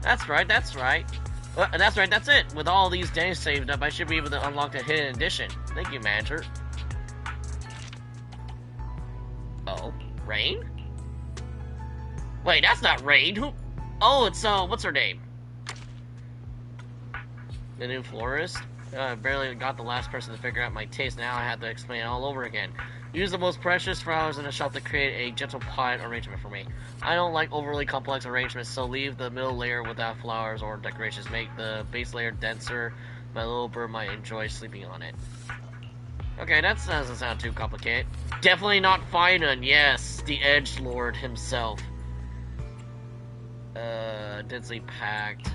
That's right, that's right. That's right, that's it. With all these days saved up, I should be able to unlock the hidden edition. Thank you, manager. Oh, Rain? Wait, that's not Rain. Who? Oh, it's, what's her name? The new florist? I barely got the last person to figure out my taste. Now I have to explain it all over again. Use the most precious flowers in the shop to create a gentle pot arrangement for me. I don't like overly complex arrangements, so leave the middle layer without flowers or decorations. Make the base layer denser. My little bird might enjoy sleeping on it. Okay, that doesn't sound too complicated. Definitely not Finan, yes, the edgelord himself. Densely packed.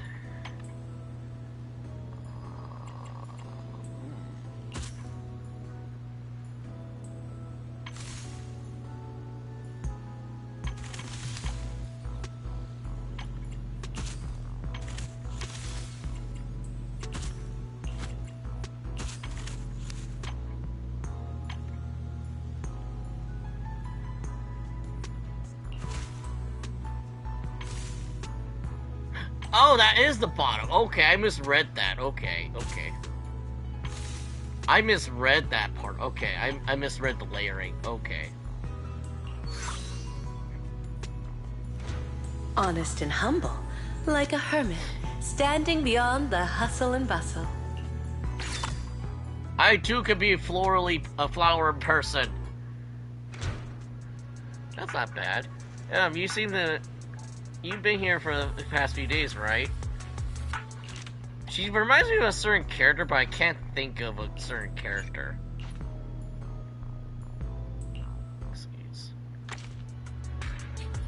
Oh, that is the bottom. Okay, I misread that. Okay. I misread that part. Okay, I misread the layering. Okay. Honest and humble, like a hermit, standing beyond the hustle and bustle. I too could be a flower person. That's not bad. You've been here for the past few days, right? She reminds me of a certain character, but I can't think of a certain character. Excuse.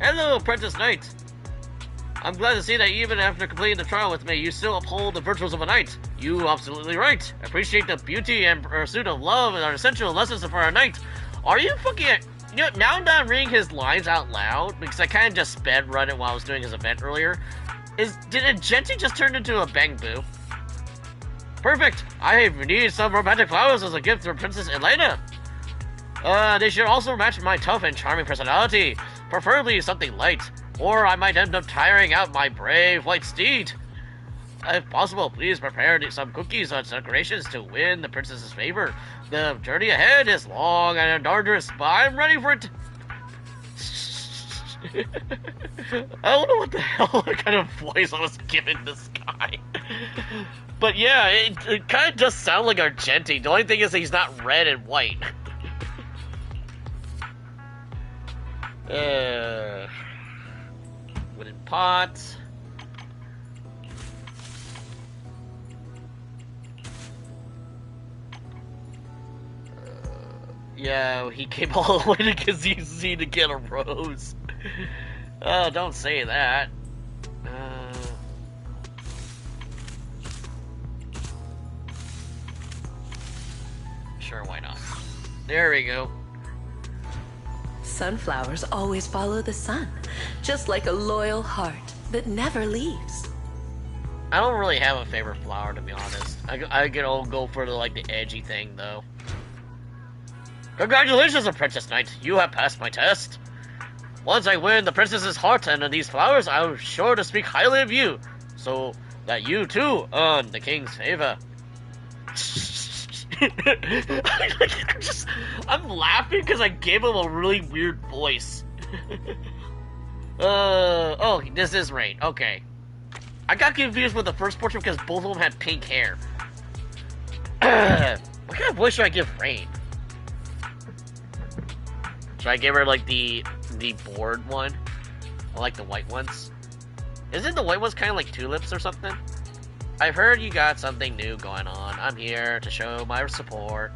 Hello, Apprentice Knight! I'm glad to see that even after completing the trial with me, you still uphold the virtues of a knight. You absolutely right. Appreciate the beauty and pursuit of love and our essential lessons for our knight. Are you fucking... You know, now I'm not reading his lines out loud, because I kind of just sped run it while I was doing his event earlier. Did a Genti just turn into a Bang Boo? Perfect! I need some romantic flowers as a gift for Princess Elena. They should also match my tough and charming personality. Preferably something light, or I might end up tiring out my brave white steed. If possible, please prepare some cookies and decorations to win the princess's favor. The journey ahead is long and arduous, but I'm ready for it. I don't know what the hell kind of voice I was giving this guy. But yeah, it kind of does sound like Argenti. The only thing is that he's not red and white. Wooden pot. Yeah, he came all the way to Kazisi to get a rose. Oh, don't say that. Sure, why not? There we go. Sunflowers always follow the sun, just like a loyal heart that never leaves. I don't really have a favorite flower, to be honest. I could all go for the edgy thing, though. Congratulations, Apprentice Knight. You have passed my test. Once I win the princess's heart and these flowers, I'm sure to speak highly of you, so that you too earn the king's favor. I'm laughing because I gave him a really weird voice. Oh, this is Rain. Okay. I got confused with the first portrait because both of them had pink hair. What kind of voice should I give Rain? Should I give her the bored one? I like the white ones. Isn't the white ones kind of like tulips or something? I've heard you got something new going on. I'm here to show my support.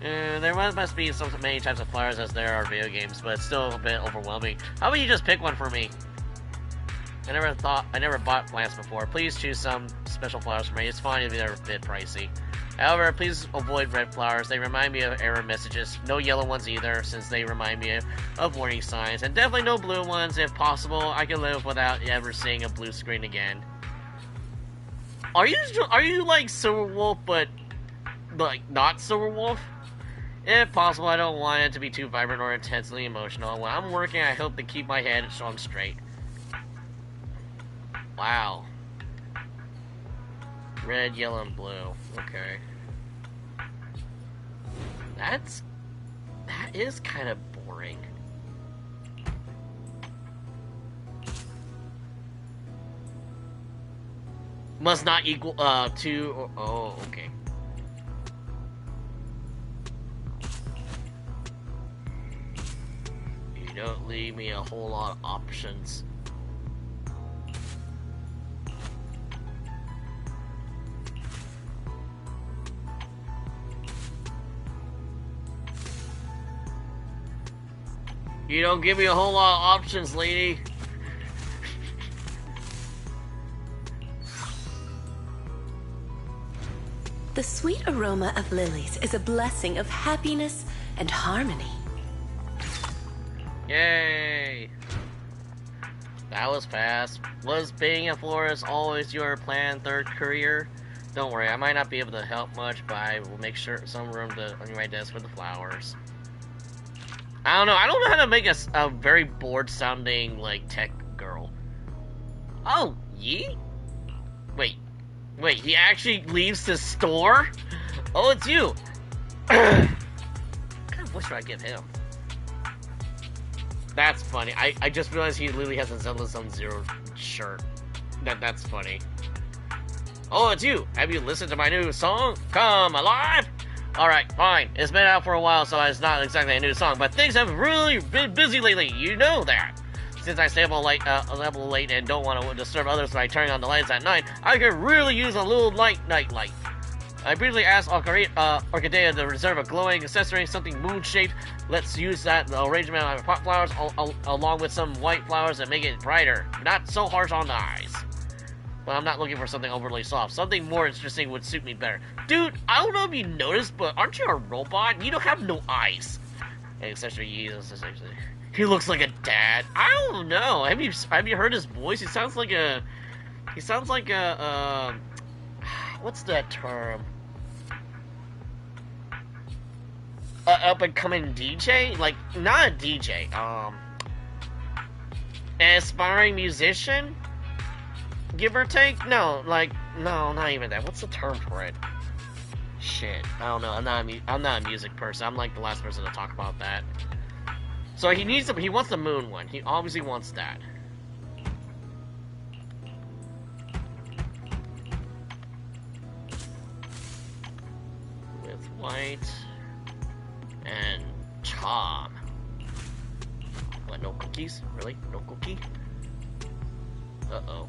There must be so many types of flowers as there are video games, but it's still a bit overwhelming. How about you just pick one for me? I never bought plants before. Please choose some special flowers for me. It's fine if they're a bit pricey. However, please avoid red flowers. They remind me of error messages. No yellow ones either, since they remind me of warning signs. And definitely no blue ones. If possible, I can live without ever seeing a blue screen again. Are you like Silverwolf, but not Silverwolf? If possible, I don't want it to be too vibrant or intensely emotional. When I'm working, I hope to keep my head on straight. Wow. Red, yellow, and blue. Okay. That is kind of boring. Must not equal, 2, oh, okay. You don't leave me a whole lot of options. You don't give me a whole lot of options, lady. The sweet aroma of lilies is a blessing of happiness and harmony. Yay! That was fast. Was being a florist always your planned third career? Don't worry, I might not be able to help much, but I will make sure some room on my desk for the flowers. I don't know how to make a very bored-sounding, like, tech girl. Oh, Yi? Wait, he actually leaves the store? Oh, it's you! What kind of voice should I give him? That's funny. I just realized he literally has a Zenless on Zero shirt. That's funny. Oh, it's you! Have you listened to my new song? Come Alive? Alright, fine. It's been out for a while, so it's not exactly a new song, but things have really been busy lately, you know that. Since I stay up late and don't want to disturb others by turning on the lights at night, I could really use a little night light. I briefly asked Orchidea to reserve a glowing accessory, something moon-shaped. Let's use that arrangement of pot flowers along with some white flowers and make it brighter. Not so harsh on the eyes. But I'm not looking for something overly soft. Something more interesting would suit me better. Dude, I don't know if you noticed, but aren't you a robot? You don't have no eyes. And accessory he looks like a dad. I don't know. Have you heard his voice? He sounds like a what's that term? Up and coming DJ? Like, not a DJ. An aspiring musician? Give or take? No, not even that. What's the term for it? Shit, I don't know. I'm not a music person. I'm like the last person to talk about that. So he wants the moon one. He obviously wants that. With white and charm. What, no cookies? Really? No cookie? Uh-oh.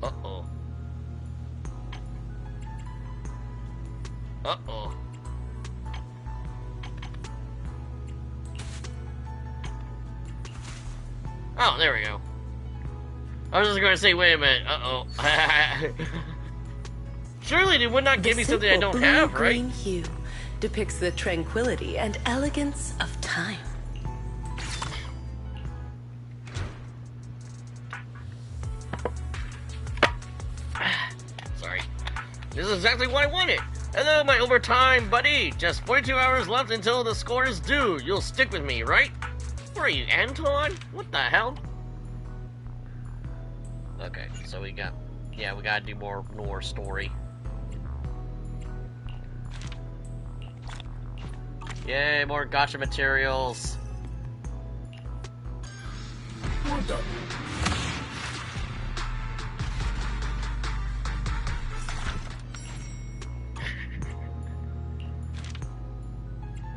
Uh-oh. Uh-oh. Oh, there we go. I was just going to say, wait a minute. Uh-oh. Surely they would not give me something I don't have, right? Green hue depicts the tranquility and elegance of time. Sorry. This is exactly what I wanted. Hello, my overtime buddy. Just 42 hours left until the score is due. You'll stick with me, right? What are you, Anton? What the hell? Okay, so we gotta do more story. Yay, more gacha materials. What the?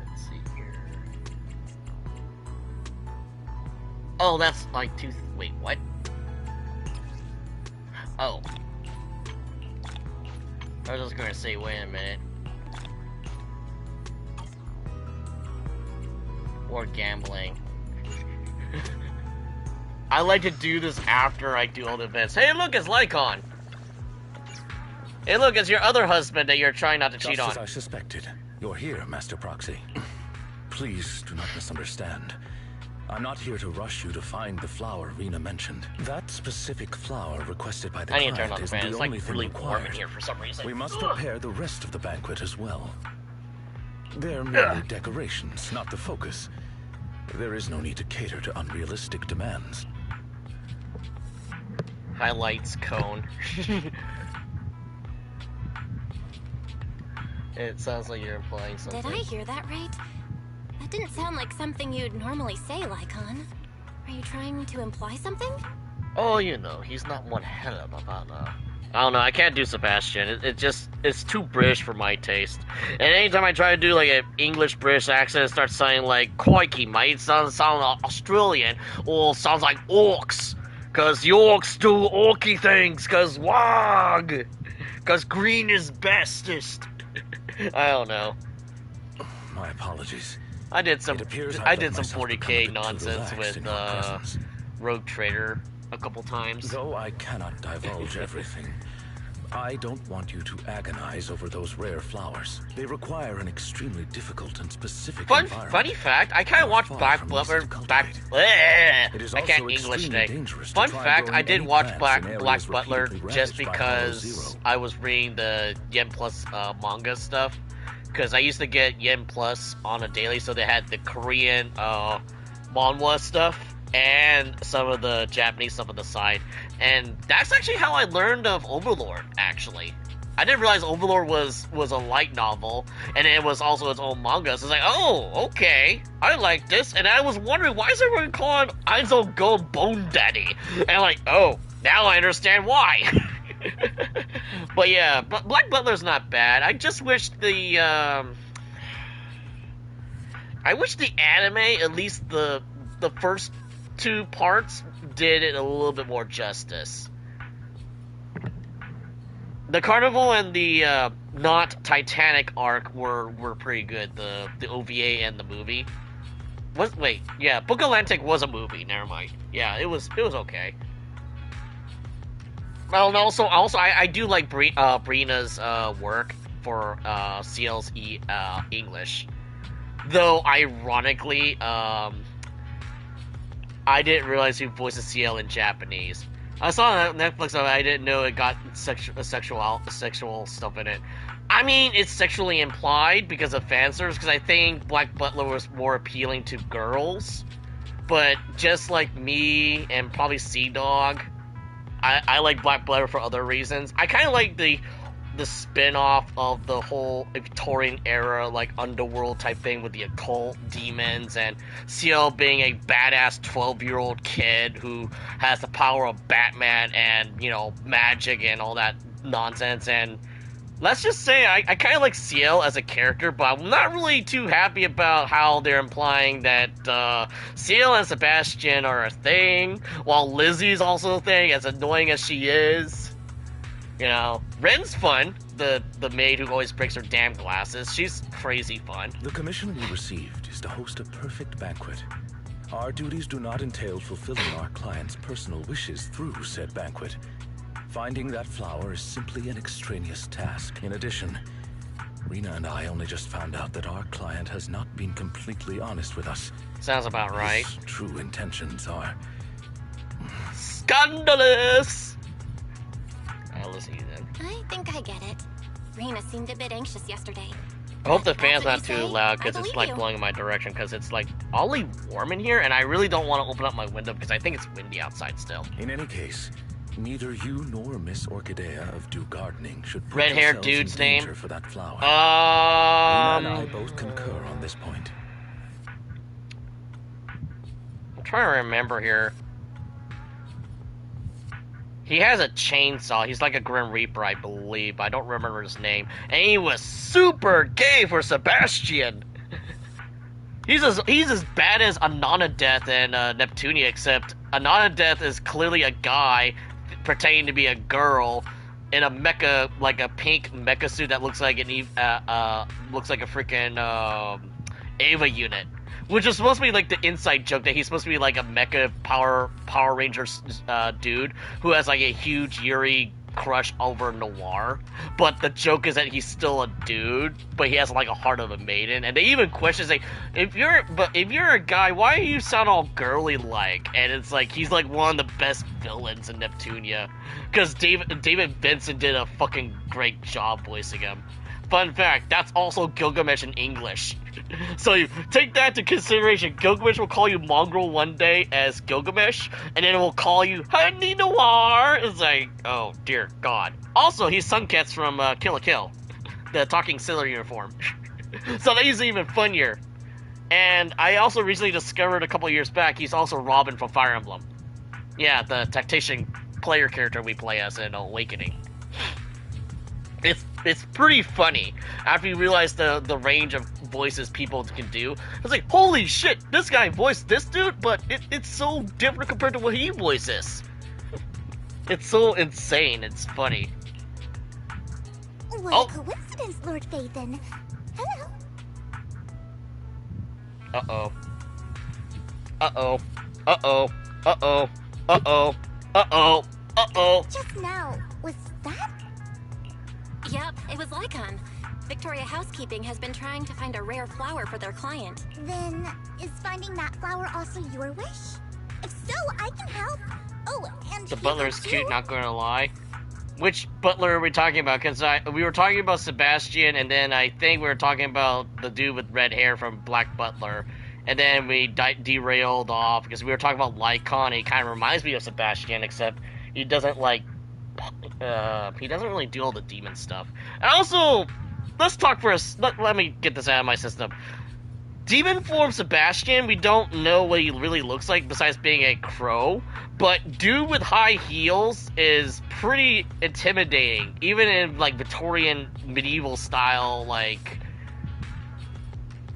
Let's see here. Oh, that's like wait, what? Oh. I was just gonna say, wait a minute. Or gambling. I like to do this after I do all the events. Hey, look, it's Lycon. Hey, look, it's your other husband that you're trying not to cheat on. Just as I suspected. You're here, Master Proxy. Please do not misunderstand. I'm not here to rush you to find the flower Rena mentioned. That specific flower requested by the I need to turn client on the is fan. the It's only like thing really warm in required. here for some reason. We must prepare the rest of the banquet as well. They're merely decorations, not the focus. There is no need to cater to unrealistic demands. Highlights cone. It sounds like you're implying something. Did I hear that right? That didn't sound like something you'd normally say, Lycon. Are you trying to imply something? Oh, you know, he's not one hell of a I don't know, I can't do Sebastian. It's too British for my taste. And anytime I try to do like an English British accent, it starts sounding like crikey, mate. It sounds Australian, or sounds like orcs. Cause the orcs do orky things, cause wog! Cause green is bestest. I don't know. My apologies. I did some It appears I I've did let some myself become a 40k bit too nonsense relaxed with in your presence. Rogue Trader a couple times. Though I cannot divulge everything, I don't want you to agonize over those rare flowers. They require an extremely difficult and specific environment. Funny fact, I kind of Are watched far Black from Butler. easy to Black. cultivate. It is I can't also English extremely today. dangerous to Fun try fact, growing I did any watch plants in Black areas Butler repeatedly just ravaged by Hollow because Zero. I was reading the Yen Plus manga stuff. Because I used to get Yen Plus on a daily, so they had the Korean manhwa stuff and some of the Japanese stuff on the side. And that's actually how I learned of Overlord, actually. I didn't realize Overlord was a light novel, and it was also its own manga. So it's like, oh, okay, I like this. And I was wondering, why is everyone calling Aizo Go Bone Daddy? And I'm like, oh, now I understand why. But yeah, Black Butler's not bad. I just wish the anime, at least the first two parts, did it a little bit more justice. The Carnival and the not Titanic arc were pretty good. The OVA and the movie. Book Atlantic was a movie. Never mind. Yeah, it was okay. Well, and also I do like Brina's work for CL's English. Though ironically, I didn't realize who voices CL in Japanese. I saw it on Netflix, but I didn't know it got sexual stuff in it. I mean, it's sexually implied because of fan service, because I think Black Butler was more appealing to girls. But just like me and probably Sea Dog, I like Black Butler for other reasons. I kind of like the spin-off of the whole Victorian era, like, underworld type thing with the occult demons, and CL being a badass 12-year-old kid who has the power of Batman and, you know, magic and all that nonsense. And let's just say I kind of like CL as a character, but I'm not really too happy about how they're implying that CL and Sebastian are a thing, while Lizzie's also a thing, as annoying as she is. You know, Ren's fun, the maid who always breaks her damn glasses. She's crazy fun. The commission we received is to host a perfect banquet. Our duties do not entail fulfilling our client's personal wishes through said banquet. Finding that flower is simply an extraneous task. In addition, Rena and I only just found out that our client has not been completely honest with us. Sounds about right. His true intentions are scandalous! I'll listen to you then. I think I get it. Rena seemed a bit anxious yesterday. I hope the That's fan's what not you too say? loud, I because it's believe like you. blowing in my direction, because it's like oddly warm in here, and I really don't want to open up my window because I think it's windy outside still. In any case, neither you nor Miss Orchidea of Do Gardening should put Red-haired yourselves in dude's danger name? for that flower. Rena and I I'm both concur on this point. trying to remember here. He has a chainsaw. He's like a Grim Reaper, I believe. I don't remember his name. And he was super gay for Sebastian. He's as bad as Anonadeth and Neptunia, except Anonadeth is clearly a guy pretending to be a girl in a mecha, like a pink mecha suit that looks like looks like a freaking Ava unit. Which is supposed to be like the inside joke that he's supposed to be like a mecha Power Rangers dude who has like a huge Yuri crush over Noir. But the joke is that he's still a dude, but he has like a heart of a maiden. And they even question, like, if you're a guy, why do you sound all girly like? And it's like he's like one of the best villains in Neptunia, because David Vincent did a fucking great job voicing him. fun fact, that's also Gilgamesh in English. So you take that into consideration. Gilgamesh will call you mongrel one day as Gilgamesh, and then it will call you Honey Noir. It's like, oh dear God. Also, he's Sunkets from Kill la Kill, the talking sailor uniform. So that is even funnier. And I also recently discovered a couple years back, he's also Robin from Fire Emblem. Yeah, the tactician player character we play as in Awakening. It's pretty funny after you realize the range of voices people can do. It's like, holy shit, this guy voiced this dude, but it's so different compared to what he voices. It's so insane, it's funny. What a coincidence, Lord Phaethon. Hello. Uh-oh. Uh-oh. Uh-oh. Uh-oh. Uh-oh. Uh-oh. Uh-oh. Just now, was that? Yep, it was Lycon. Victoria Housekeeping has been trying to find a rare flower for their client. Then, is finding that flower also your wish? If so, I can help. Oh, and The Hugo, butler's cute, too. not gonna lie. Which butler are we talking about? Because we were talking about Sebastian, and then I think we were talking about the dude with red hair from Black Butler. And then we derailed off because we were talking about Lycon. He kind of reminds me of Sebastian, except he doesn't he doesn't really do all the demon stuff. And also, let's talk for let me get this out of my system. Demon form Sebastian, we don't know what he really looks like besides being a crow, but dude with high heels is pretty intimidating, even in like Victorian medieval style, like,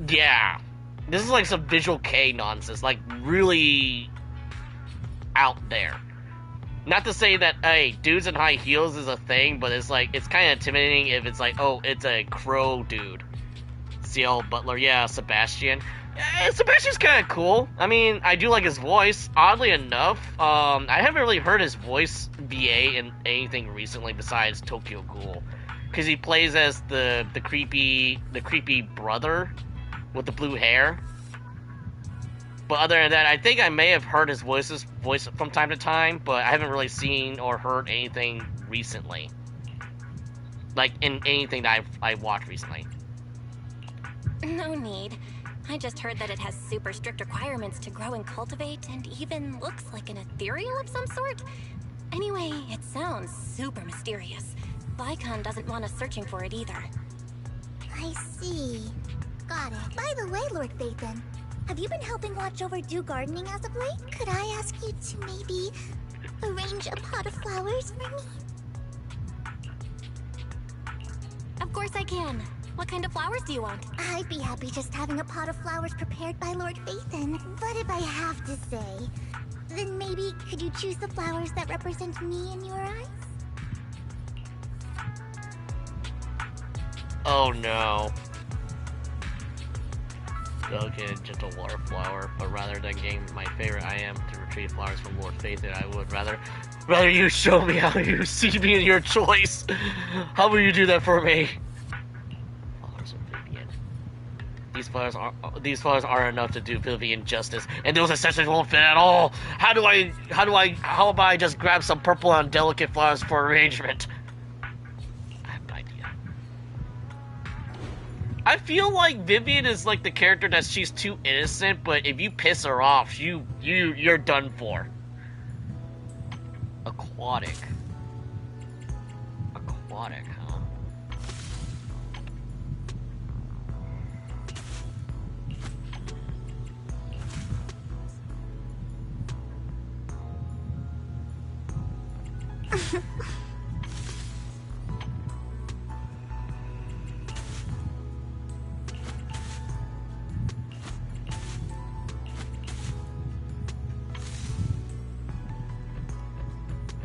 yeah. This is like some visual K nonsense, like really out there. Not to say that, hey, dudes in high heels is a thing, but it's like, it's kind of intimidating if it's like, oh, it's a crow dude. CL Butler, yeah, Sebastian. Sebastian's kind of cool. I mean, I do like his voice. Oddly enough, I haven't really heard his voice VA in anything recently besides Tokyo Ghoul, because he plays as the creepy brother with the blue hair. But other than that, I think I may have heard his voice from time to time, but I haven't really seen or heard anything recently, like in anything that I watched recently. No need. I just heard that it has super strict requirements to grow and cultivate, and even looks like an ethereal of some sort. Anyway, it sounds super mysterious. Lycon doesn't want us searching for it either. I see. Got it. By the way, Lord Phaethon, have you been helping watch over Dew Gardening as of late? Could I ask you to maybe arrange a pot of flowers for me? Of course I can. What kind of flowers do you want? I'd be happy just having a pot of flowers prepared by Lord Phaethon. But if I have to say, then maybe could you choose the flowers that represent me in your eyes? Oh no. Delicate and gentle water flower, but rather than getting my favorite I am to retrieve flowers from Lord Phaethon, I would rather you show me how you see me in your choice. How will you do that for me? Flowers of Vivian. These flowers aren't enough to do Vivian justice, and those accessories won't fit at all. How about I just grab some purple and delicate flowers for arrangement? I have no idea. I feel like Vivian is like the character that she's too innocent, but if you piss her off, you're done for. Aquatic, huh?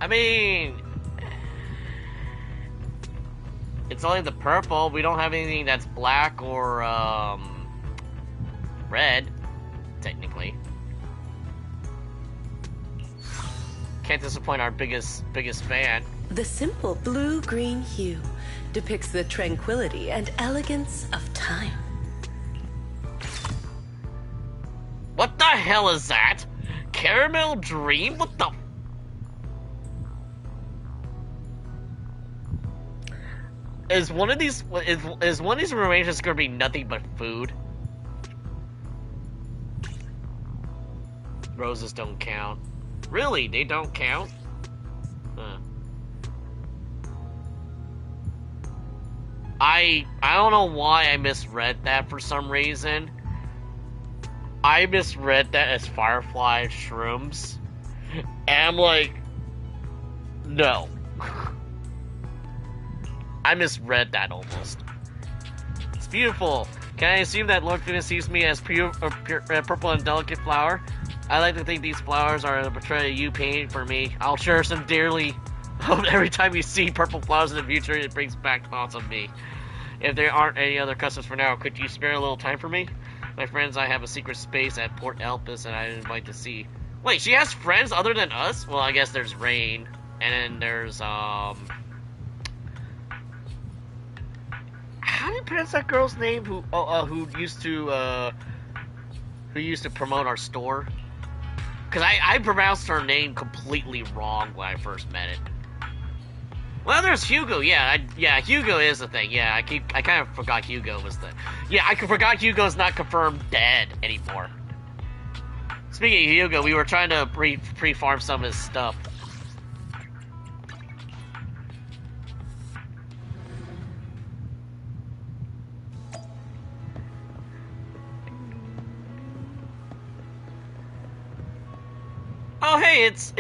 I mean, it's only the purple. We don't have anything that's black or red, technically. Can't disappoint our biggest fan. The simple blue-green hue depicts the tranquility and elegance of time. What the hell is that? Caramel Dream? What the? is one of these arrangements gonna be nothing but food? Roses don't count. Really? They don't count? Huh. I don't know why I misread that for some reason. I misread that as firefly shrooms. And I'm like, no. I misread that almost. It's beautiful. Can I assume that Lord Venus sees me as pure, purple and delicate flower? I like to think these flowers are a portrait you painted for me. I'll cherish them dearly. Every time you see purple flowers in the future, it brings back thoughts of me. If there aren't any other customers for now, could you spare a little time for me? My friends, I have a secret space at Port Elpis and I'd invite to see. Wait, she has friends other than us? Well, I guess there's Rain, and then there's, how do you pronounce that girl's name who used to promote our store? Because I pronounced her name completely wrong when I first met it. Well, there's Hugo. Yeah, Hugo is the thing. Yeah, I kind of forgot Hugo was the. Yeah, I forgot Hugo's not confirmed dead anymore. Speaking of Hugo, we were trying to pre-farm some of his stuff. Oh, hey, it's,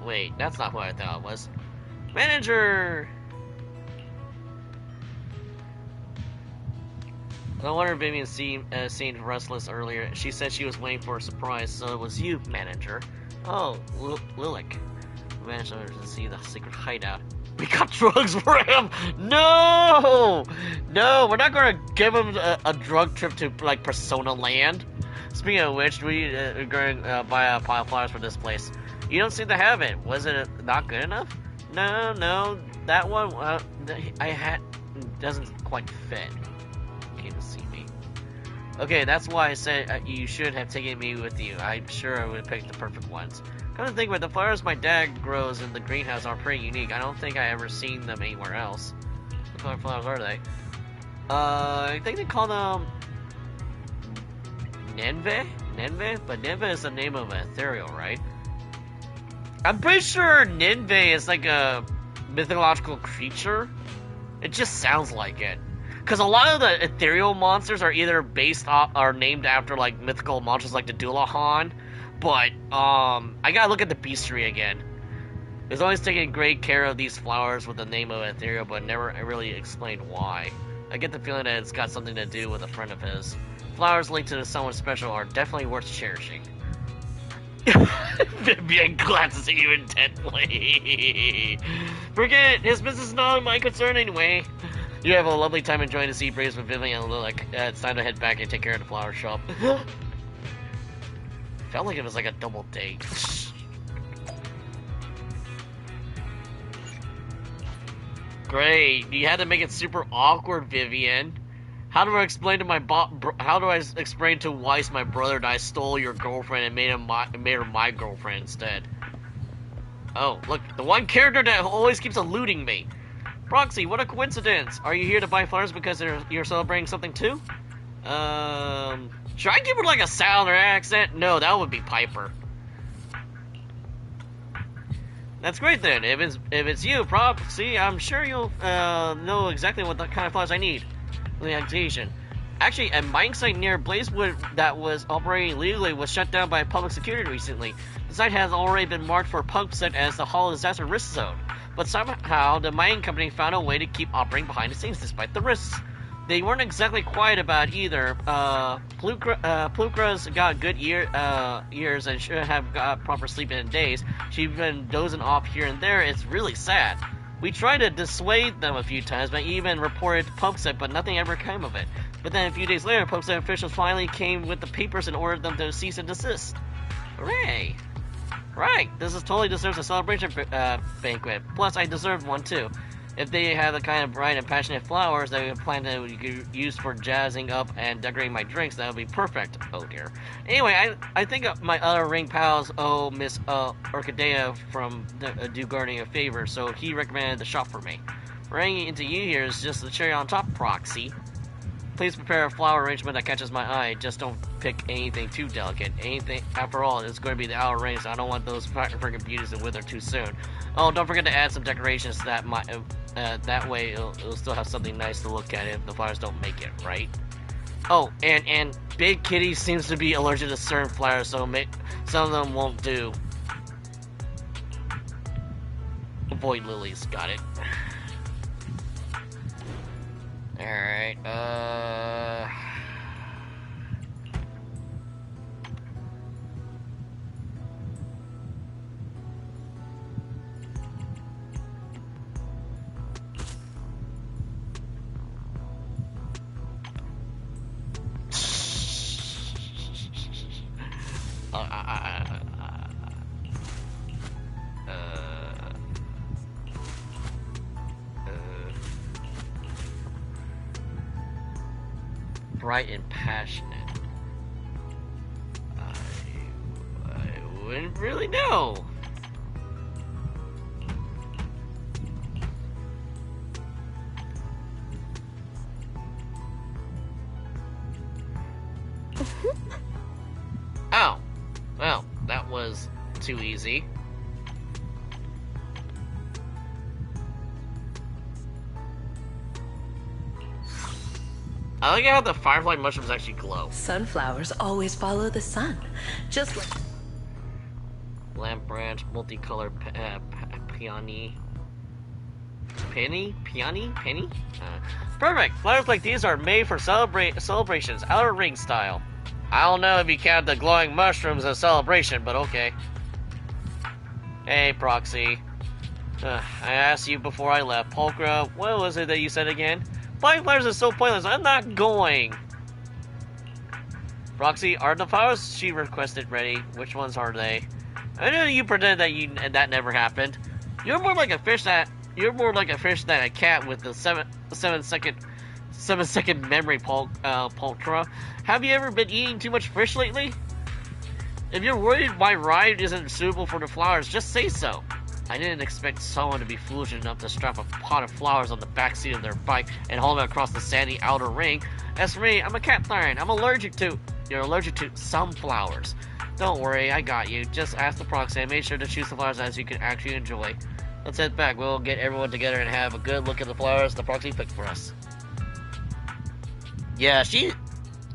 wait, that's not who I thought it was. Manager! No wonder Vivian seemed restless earlier. She said she was waiting for a surprise, so it was you, manager. Oh, Lilac. Manager to see the secret hideout. We got drugs for him! No! No, we're not gonna give him a drug trip to, like, Persona Land. Speaking of which, we are going to buy a pile of flowers for this place. You don't seem to have it. Was it not good enough? No, that one, doesn't quite fit. Came to see me. Okay, that's why I said you should have taken me with you. I'm sure I would have picked the perfect ones. Come to think of it, the flowers my dad grows in the greenhouse are pretty unique. I don't think I ever seen them anywhere else. What kind of flowers are they? I think they call them Nenve? But Nenve is the name of an ethereal, right? I'm pretty sure Nenve is like a mythological creature. It just sounds like it. Because a lot of the ethereal monsters are either based off, or named after like mythical monsters like the Dullahan. But, I gotta look at the bestiary again. It's always taking great care of these flowers with the name of ethereal, but never really explained why. I get the feeling that it's got something to do with a friend of his. Flowers linked to someone special are definitely worth cherishing. Vivian glances at you intently. Forget it, his business is not my concern anyway. You have a lovely time enjoying the sea breeze with Vivian and Lilac. It's time to head back and take care of the flower shop. Felt like it was like a double date. Great, you had to make it super awkward, Vivian. How do I explain to explain to Weiss, my brother, that I stole your girlfriend and made her my girlfriend instead? Oh, look, the one character that always keeps eluding me. Proxy, what a coincidence. Are you here to buy flowers because you're celebrating something too? Should I give her like a southern accent? No, that would be Piper. That's great then. If it's you, Proxy, I'm sure you'll know exactly what the kind of flowers I need. Legalization. Actually, a mine site near Blazewood that was operating illegally was shut down by public security recently. The site has already been marked for pump set as the Hall of Disaster Risk Zone, but somehow the mining company found a way to keep operating behind the scenes despite the risks. They weren't exactly quiet about it either. Plukra's got good ears and should have got proper sleep in days. She's been dozing off here and there. It's really sad. We tried to dissuade them a few times, but even reported Pumpset, but nothing ever came of it. But then a few days later, Pumpset officials finally came with the papers and ordered them to cease and desist. Hooray! Right, this totally deserves a celebration banquet. Plus, I deserve one too. If they have the kind of bright and passionate flowers that we plan to use for jazzing up and decorating my drinks, that would be perfect. Oh dear. Anyway, I think my other ring pals owe Miss Orchidea from Dew Gardening a favor, so he recommended the shop for me. Running into you here is just the cherry on top, Proxy. Please prepare a flower arrangement that catches my eye. Just don't pick anything too delicate. Anything, after all, it's going to be the outer ring, so I don't want those freaking beauties to wither too soon. Oh, don't forget to add some decorations to that way it'll still have something nice to look at if the flowers don't make it, right? Oh, and Big Kitty seems to be allergic to certain flowers, so some of them won't do. Avoid lilies, got it. Alright, bright and passionate. I wouldn't really know. Oh, well, that was too easy. I like how the firefly mushrooms actually glow. Sunflowers always follow the sun, just like Lamp branch, multicolored peony. Penny? Perfect! Flowers like these are made for celebrations, outer ring style. I don't know if you count the glowing mushrooms as celebration, but okay. Hey, Proxy. I asked you before I left. Polka, what was it that you said again? Buying flowers is so pointless. I'm not going. Proxy, are the flowers she requested ready? Which ones are they? I know you pretend that that never happened. You're more like a fish than a cat with the seven second memory, Poltra. Have you ever been eating too much fish lately? If you're worried my ride isn't suitable for the flowers, just say so. I didn't expect someone to be foolish enough to strap a pot of flowers on the back seat of their bike and haul them across the sandy outer ring. As for me, I'm a cat lion. You're allergic to some flowers. Don't worry, I got you. Just ask the Proxy and make sure to choose the flowers as you can actually enjoy. Let's head back. We'll get everyone together and have a good look at the flowers the Proxy picked for us. Yeah,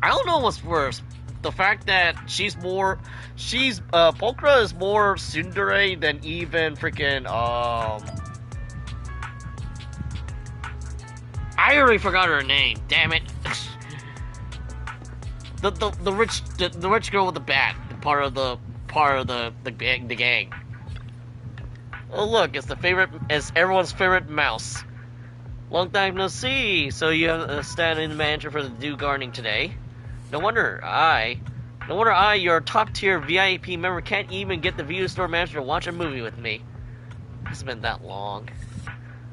I don't know what's worse. The fact that Polka is more tsundere than even freaking, I already forgot her name, damn it. the rich girl with the bat, part of the gang. Oh look, it's everyone's favorite mouse. Long time no see. So you have a stand-in manager for the Dew Gardening today. No wonder I, your top-tier VIP member, can't even get the video store manager to watch a movie with me. It's been that long.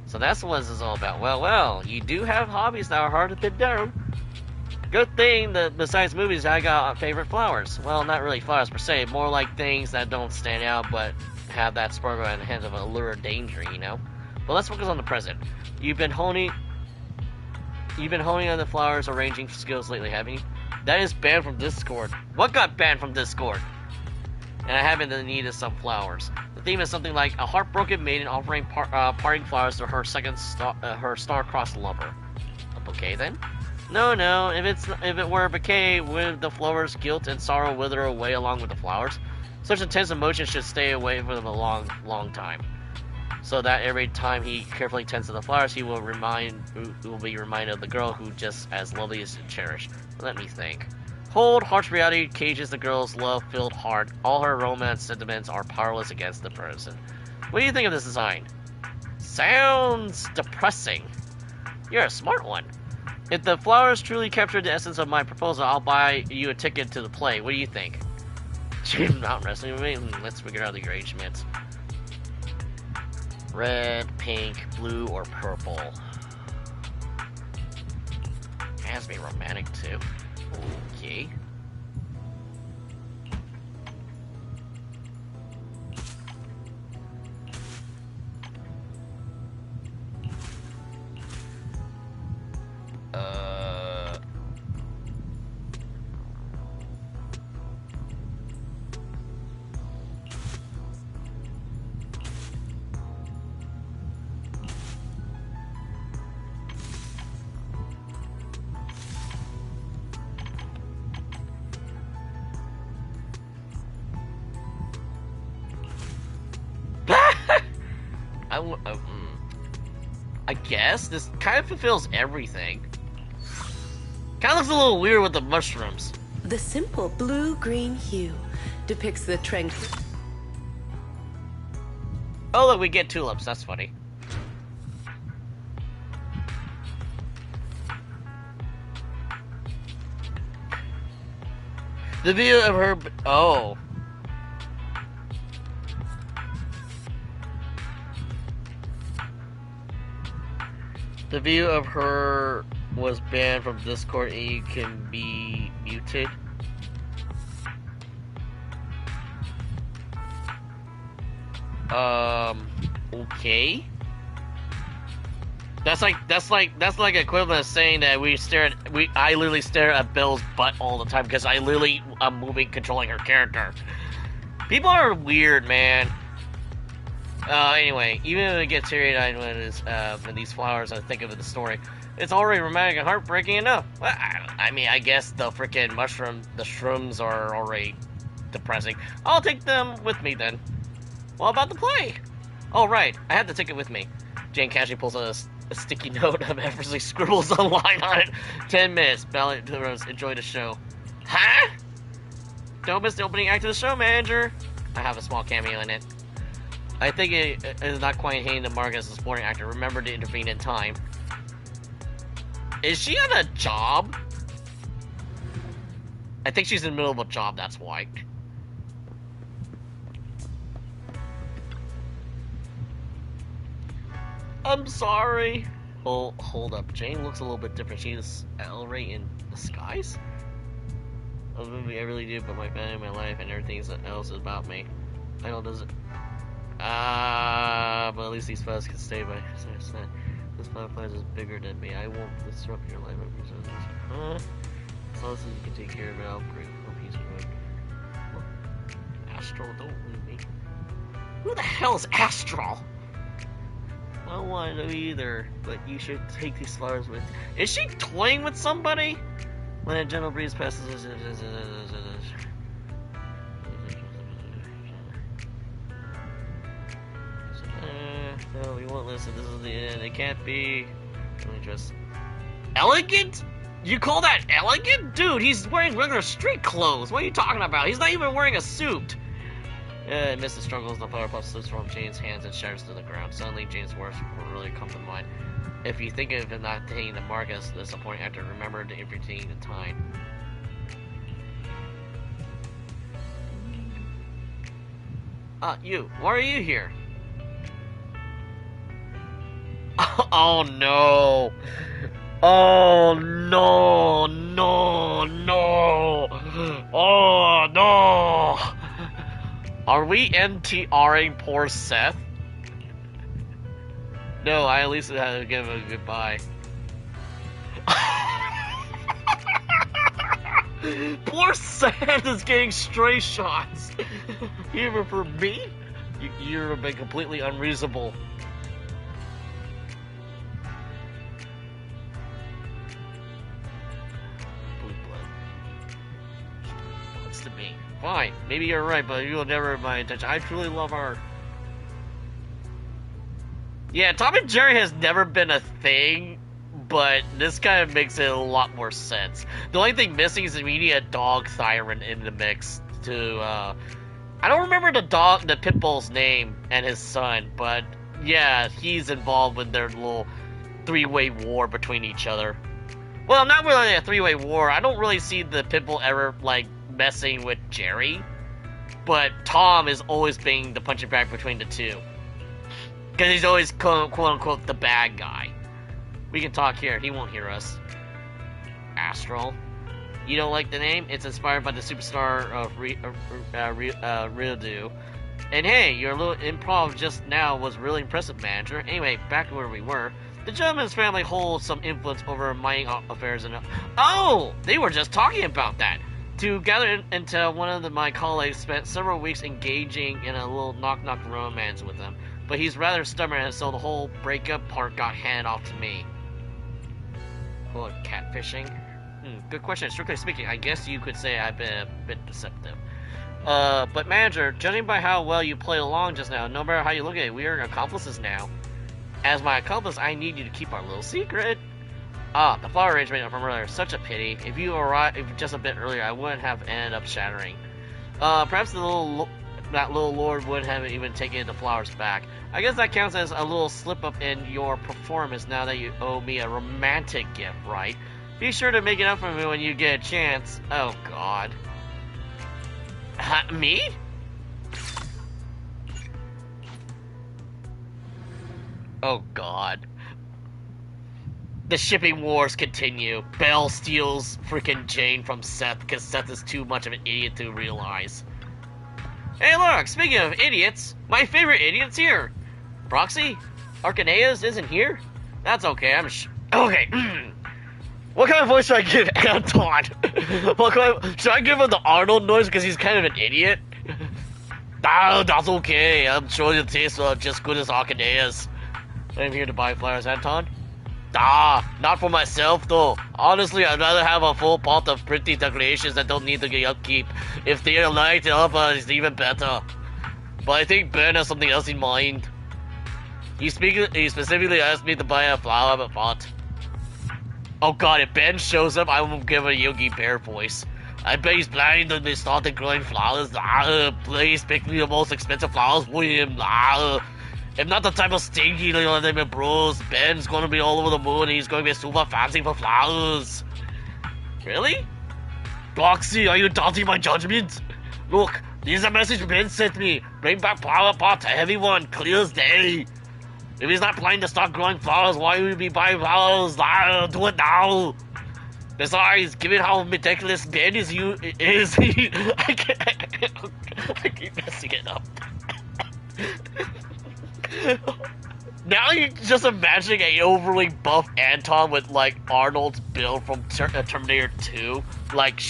So that's what this is all about. Well, you do have hobbies that are hard to pin down. Good thing that besides movies, I got favorite flowers. Well, not really flowers per se, more like things that don't stand out but have that sparkle and hint of allure of danger, you know? But let's focus on the present. You've been honing on the flowers arranging skills lately, haven't you? That is banned from Discord. What got banned from Discord? And I happen to need some flowers. The theme is something like a heartbroken maiden offering parting flowers to her her star-crossed lover. A bouquet then? No. If it were a bouquet, would the flowers' guilt and sorrow wither away along with the flowers? Such intense emotion should stay away from them a long time. So that every time he carefully tends to the flowers, he will be reminded of the girl who just as lovely as cherished. Let me think. Cold, harsh reality cages the girl's love-filled heart. All her romance sentiments are powerless against the person. What do you think of this design? Sounds depressing. You're a smart one. If the flowers truly captured the essence of my proposal, I'll buy you a ticket to the play. What do you think? Mountain wrestling with me? Let's figure out the arrangements. Red, pink, blue, or purple. It has to be romantic too. Okay. I guess this kind of fulfills everything. Kind of looks a little weird with the mushrooms. The simple blue-green hue depicts the tranquil. Oh look, we get tulips. That's funny. The view of her. Oh. The view of her was banned from Discord and you can be muted. Okay. That's like equivalent of saying that I literally stare at Bill's butt all the time because I'm moving, controlling her character. People are weird, man. Anyway, even if it gets teary-eyed when these flowers, I think of the story. It's already romantic and heartbreaking enough. Well, I mean, I guess the freaking the shrooms are already depressing. I'll take them with me then. What about the play? Oh, right, I had the ticket with me. Jane casually pulls out a sticky note of effortlessly scribbles a line on it. 10 minutes. Ballot enjoy the show. Huh? Don't miss the opening act of the show, manager. I have a small cameo in it. I think it is not quite hitting the mark as a supporting actor. Remember to intervene in time. Is she on a job? I think she's in the middle of a job, that's why. I'm sorry. Oh, hold up. Jane looks a little bit different. She's already in disguise? I really do, but my family, my life, and everything else is about me. I know does it. But at least these fellas can stay by. This firefly is bigger than me. I won't disrupt your life. Huh? As long as you can take care of it, I'll bring a piece of it. Astral, don't leave me. Who the hell is Astral? I don't want to either, but you should take these flowers with. Is she toying with somebody? When a gentle breeze passes. No, we won't listen. This is the end. It can't be. Really just elegant? You call that elegant? Dude, he's wearing regular street clothes. What are you talking about? He's not even wearing a suit. Amidst the struggles, the flower puff slips from Jane's hands and shatters to the ground. Suddenly, Jane's words will really come to mind. If you think of it not hitting the mark as the disappointing actor, remember to intervene in time. You. Why are you here? Oh no! Oh no! No! No! Oh no! Are we MTRing poor Seth? No, I at least had to give him a goodbye. Poor Seth is getting stray shots. Even for me? You've been completely unreasonable. Blue blood. What's to be? Fine, maybe you're right, but you'll never have my attention. I truly love art. Yeah, Tom and Jerry has never been a thing, but this kind of makes it a lot more sense. The only thing missing is we need a dog siren in the mix to, I don't remember the pit bull's name and his son, but yeah, he's involved with their little three-way war between each other. Well, not really a three-way war. I don't really see the pit bull ever, like, messing with Jerry, but Tom is always being the punching bag between the two. Because he's always quote-unquote the bad guy. We can talk here. He won't hear us. Astral. You don't like the name? It's inspired by the superstar of Ryudu. And hey, your little improv just now was really impressive, manager. Anyway, back where we were. The gentleman's family holds some influence over mining affairs and... Oh! They were just talking about that! Together until one of my colleagues spent several weeks engaging in a little knock-knock romance with him. But he's rather stubborn, and so the whole breakup part got handed off to me. What, catfishing? Good question. Strictly speaking, I guess you could say I've been a bit deceptive. But manager, judging by how well you played along just now, no matter how you look at it, we are accomplices now. As my accomplice, I need you to keep our little secret. Ah, the flower arrangement from earlier, such a pity. If you arrived just a bit earlier, I wouldn't have ended up shattering. Perhaps that little lord wouldn't have even taken the flowers back. I guess that counts as a little slip-up in your performance now that you owe me a romantic gift, right? Be sure to make it up for me when you get a chance. Oh, God. Me? Oh, God. The shipping wars continue. Belle steals freaking Jane from Seth because Seth is too much of an idiot to realize. Hey, look, speaking of idiots, my favorite idiot's here. Proxy? Arcaneas isn't here? That's okay, okay. What kind of voice should I give Anton? Should I give him the Arnold noise because he's kind of an idiot? Ah, that's okay. I'm sure it tastes just good as Arcaneas. I'm here to buy flowers, Anton. Ah, not for myself though. Honestly, I'd rather have a full pot of pretty decorations that don't need to get upkeep. If they light it up, it's even better. But I think Ben has something else in mind. He specifically asked me to buy a flower pot. Oh God, if Ben shows up, I will give a Yogi Bear voice. I bet he's planning to start growing flowers. Please pick me the most expensive flowers for him. I'm not the type of stinky little bros. Ben's gonna be all over the moon and he's gonna be super fancy for flowers. Really? Roxy, are you doubting my judgment? Look, this is a message Ben sent me. Bring back flower pot, a heavy one, clear as day. If he's not planning to start growing flowers, why would he be buying flowers? Do it now. Besides, given how meticulous Ben is, I keep messing it up. Now you're just imagining a overly buff Anton with like Arnold's build from Terminator 2, like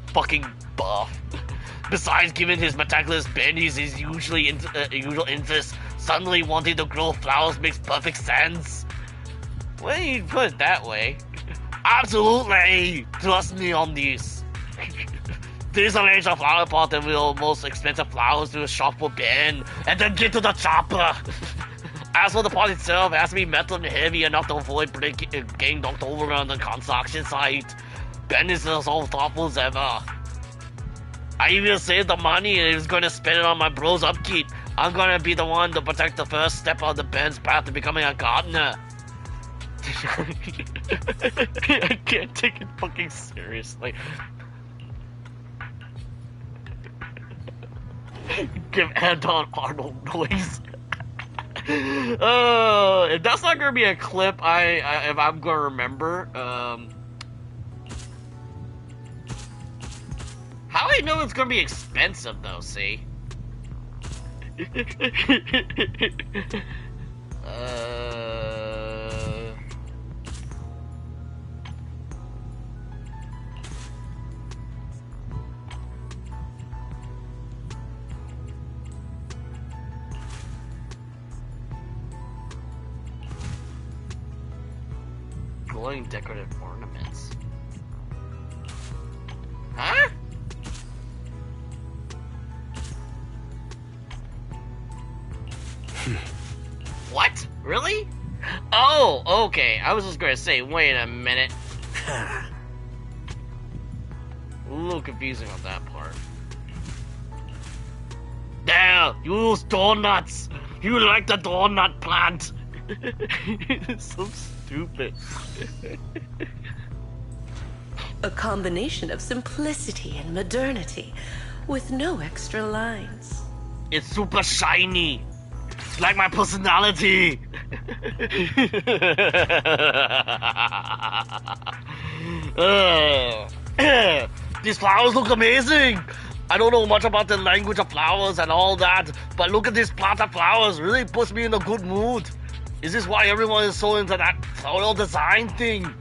fucking buff. Besides, given his meticulous Ben, his usual interest, suddenly wanting to grow flowers makes perfect sense. Well, you put it that way. Absolutely! Trust me on this. Please arrange a flower pot and the most expensive flowers to a shop for Ben, and then get to the chopper. As for the pot itself, it has to be metal and heavy enough to avoid getting knocked over on the construction site. Ben is as all thoughtful as ever. I even saved the money and he's going to spend it on my bro's upkeep. I'm going to be the one to protect the first step on the Ben's path to becoming a gardener. I can't take it fucking seriously. Give Anton Arnold noise. If that's not gonna be a clip, if I'm gonna remember, how do I know it's gonna be expensive though? See. Glowing decorative ornaments. Huh? What? Really? Oh, okay. I was just gonna say, wait a minute. A little confusing on that part. There! You use donuts! You like the donut plant! It's so stupid. A combination of simplicity and modernity, with no extra lines. It's super shiny! Like my personality! These flowers look amazing! I don't know much about the language of flowers and all that, but look at this plant of flowers, really puts me in a good mood. Is this why everyone is so into that floral design thing?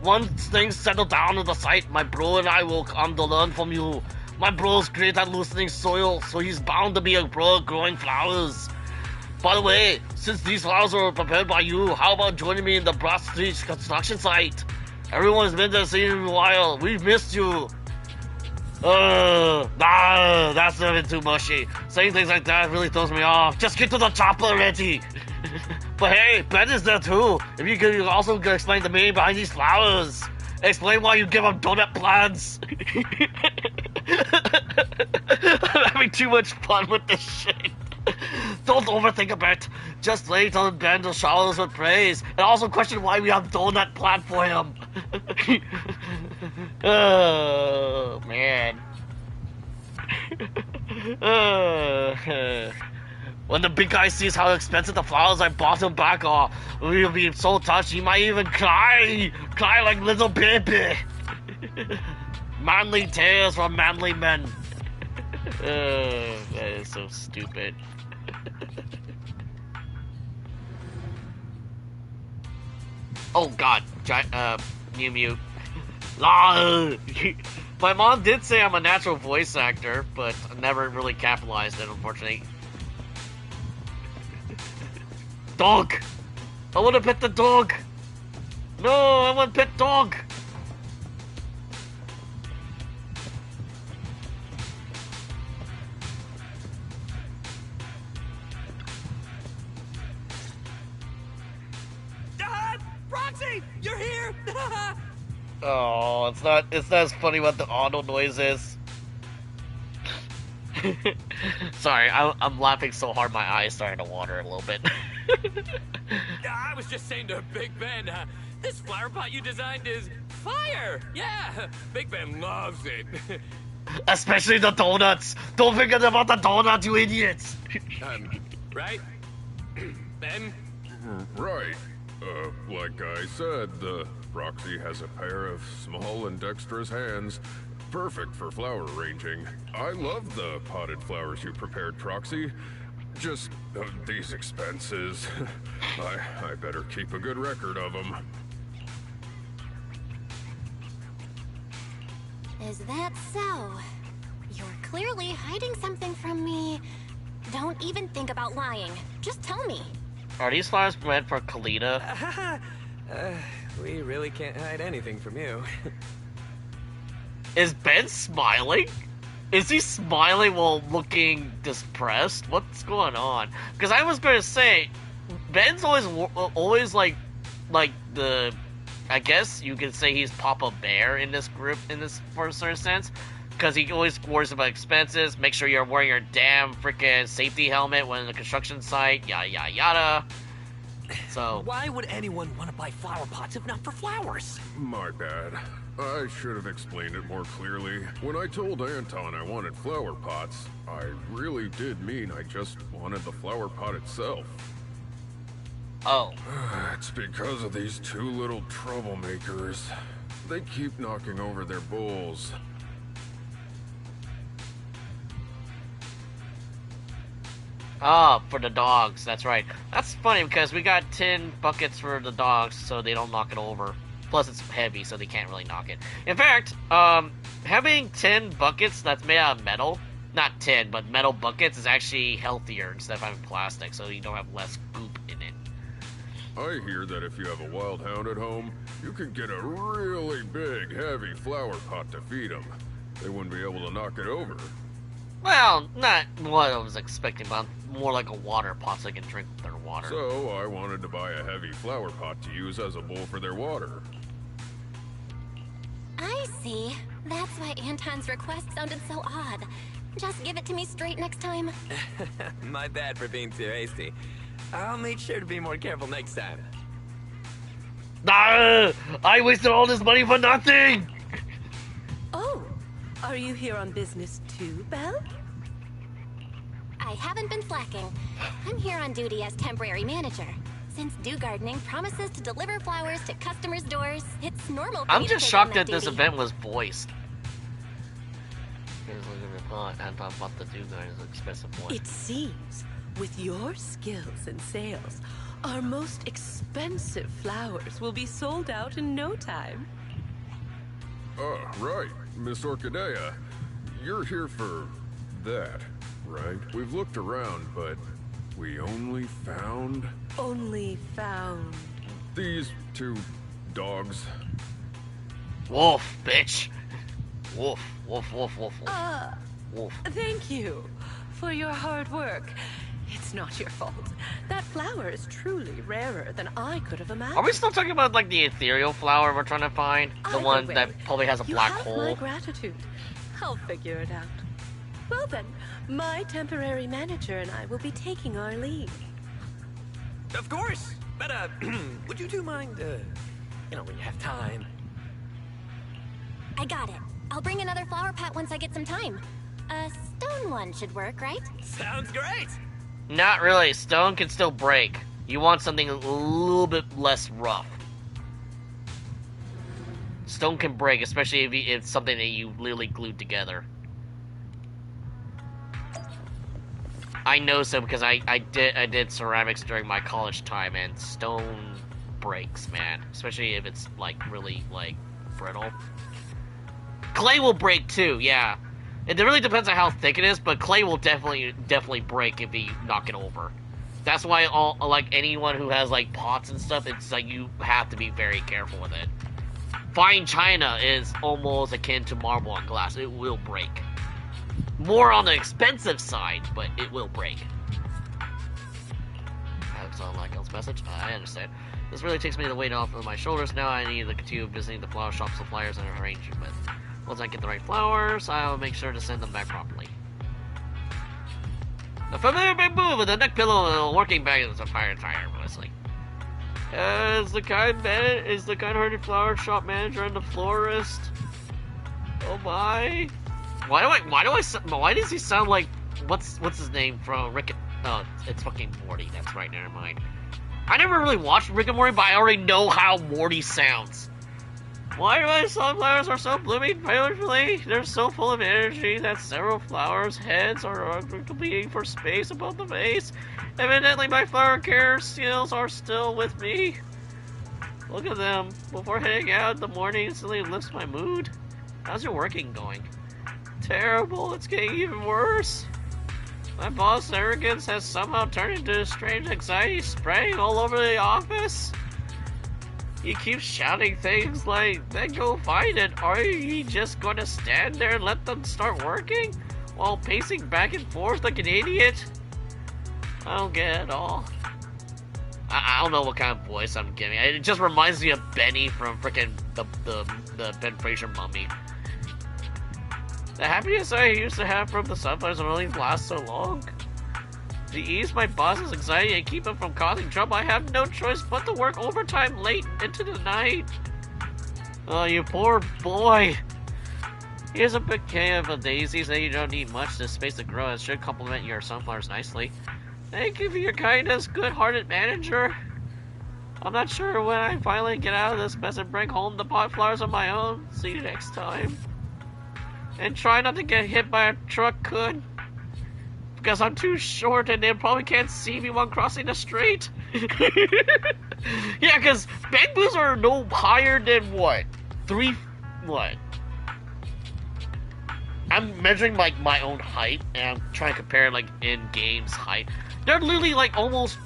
Once things settle down on the site, my bro and I will come to learn from you. My bro's great at loosening soil, so he's bound to be a pro at growing flowers. By the way, since these flowers were prepared by you, how about joining me in the Broad Street construction site? Everyone's been there seeing you a while. We've missed you. Nah, that's a bit too mushy. Saying things like that really throws me off. Just get to the chopper already. But hey, Ben is there too. If you could also explain the meaning behind these flowers. Explain why you give up donut plans. I'm having too much fun with this shit. Don't overthink a bit. Just lay on Ben to shower us with praise. And also question why we have donut plan for him. Oh, man. When the big guy sees how expensive the flowers I bought him back are, we'll be so touched he might even cry. Cry like little baby. Manly tales from manly men. That is so stupid. Oh god, Mew. My mom did say I'm a natural voice actor, but I never really capitalized it, unfortunately. Dog! I want to pet the dog! No, I want to pet dog! Roxy, you're here! Oh, it's not as funny what the auto noise is. Sorry, I'm laughing so hard my eyes starting to water a little bit. I was just saying to Big Ben, this flower pot you designed is fire! Yeah, Big Ben loves it. Especially the donuts! Don't forget about the donuts, you idiots! Right? Ben? Right. Like I said, the Roxy has a pair of small and dexterous hands, perfect for flower arranging. I love the potted flowers you prepared, Proxy. Just these expenses. I better keep a good record of them. Is that so? You're clearly hiding something from me. Don't even think about lying. Just tell me. Are these flowers meant for Kalita? We really can't hide anything from you. Is Ben smiling? Is he smiling while looking depressed? What's going on? Because I was going to say, Ben's always like the, I guess you could say he's Papa Bear in this group, for a certain sense. Because he always worries about expenses, make sure you're wearing your damn freaking safety helmet when in the construction site, yada yada yada. So why would anyone want to buy flower pots if not for flowers? My bad. I should have explained it more clearly. When I told Anton I wanted flower pots, I really did mean I just wanted the flower pot itself. oh. It's because of these two little troublemakers. They keep knocking over their bowls. Ah, for the dogs, that's right. That's funny because we got 10 buckets for the dogs so they don't knock it over. Plus it's heavy so they can't really knock it. In fact, having 10 buckets that's made out of metal, not 10, but metal buckets is actually healthier instead of having plastic so you don't have less goop in it. I hear that if you have a wild hound at home, you can get a really big, heavy flower pot to feed them. They wouldn't be able to knock it over. Well, not what I was expecting, but more like a water pot so they can drink their water. So I wanted to buy a heavy flower pot to use as a bowl for their water. I see. That's why Anton's request sounded so odd. Just give it to me straight next time. My bad for being too hasty. I'll make sure to be more careful next time. Nah, I wasted all this money for nothing! Oh, are you here on business too, Belle? I haven't been slacking. I'm here on duty as temporary manager. Since Dew Gardening promises to deliver flowers to customers' doors, it's normal for I'm me to just take shocked on that that this duty. event was voiced. Here's a look at the pot, and I'm about to do guys expensive one. It seems, with your skills and sales, our most expensive flowers will be sold out in no time. Right. Miss Orchidea. You're here for that, right? We've looked around, but we only found Only found. these two dogs. Wolf, bitch! Woof, woof, woof, woof, woof. Woof. Thank you for your hard work. It's not your fault. That flower is truly rarer than I could have imagined. Are we still talking about like the ethereal flower we're trying to find? The Either one way, that probably has a black you have hole? my gratitude. I'll figure it out. Well then, my temporary manager and I will be taking our leave. Of course. But, would you two mind, when you have time? I got it. I'll bring another flower pot once I get some time. A stone one should work, right? Sounds great! Not really. Stone can still break. You want something a little bit less rough. Stone can break, especially if it's something that you literally glued together. I know so because I did ceramics during my college time, and stone breaks, man. Especially if it's like really like brittle. Clay will break too, yeah. It really depends on how thick it is, but clay will definitely break if you knock it over. That's why anyone who has like pots and stuff, it's like you have to be very careful with it. Fine china is almost akin to marble and glass. It will break. More on the expensive side, but it will break. That's on like else message. I understand. This really takes me the weight off of my shoulders. Now I need to continue visiting the flower shop suppliers and arranging with. Once I get the right flowers, I'll make sure to send them back properly. The familiar bamboo with a neck pillow and a working bag is a fire tire, mostly. Is the kind-hearted flower shop manager and the florist? Oh my! Why does he sound like what's his name from Rick? Oh, it's fucking Morty. That's right. Never mind. I never really watched Rick and Morty, but I already know how Morty sounds. Why do my sunflowers are so blooming beautifully? They're so full of energy that several flowers' heads are competing for space above the vase. Evidently, my flower care skills are still with me. Look at them. Before heading out in the morning, instantly lifts my mood. How's your working going? Terrible. It's getting even worse. My boss' arrogance has somehow turned into a strange anxiety spreading all over the office. He keeps shouting things like, then go find it. Are you just going to stand there and let them start working? While pacing back and forth like an idiot? I don't get it at all. I don't know what kind of voice I'm giving. It just reminds me of Benny from frickin' the Ben Fraser Mummy. The happiness I used to have from the sunflowers will only last so long. To ease my boss's anxiety and keep him from causing trouble, I have no choice but to work overtime late into the night. Oh, you poor boy. Here's a bouquet of daisies that you don't need much to space to grow. It should complement your sunflowers nicely. Thank you for your kindness, good-hearted manager. I'm not sure when I finally get out of this mess and bring home the pot flowers on my own. See you next time. And try not to get hit by a truck, could? Because I'm too short and they probably can't see me while crossing the street. Yeah, because bamboos are no higher than what? What? I'm measuring like my own height and I'm trying to compare like in game's height. They're literally like almost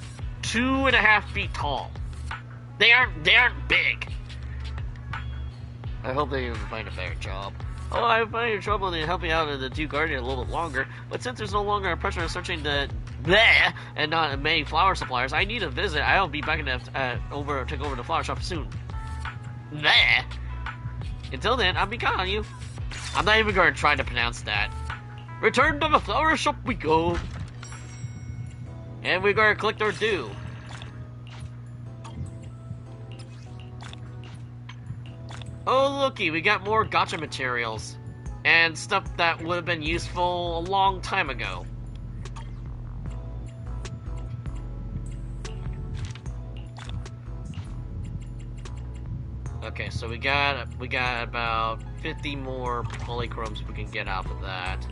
2.5 feet tall. They aren't big. I hope they even find a better job. Oh, I'm finding trouble in helping out in the Dew Garden a little bit longer, but since there's no longer a pressure of searching the bleh and not many flower suppliers, I need a visit. I'll be back in take over the flower shop soon. Bleh. Until then, I'll be counting on you. I'm not even going to try to pronounce that. Return to the flower shop we go. And we're going to collect our dew. Oh, looky, we got more gacha materials. And stuff that would have been useful a long time ago. Okay, so we got about 50 more polychromes we can get out of that.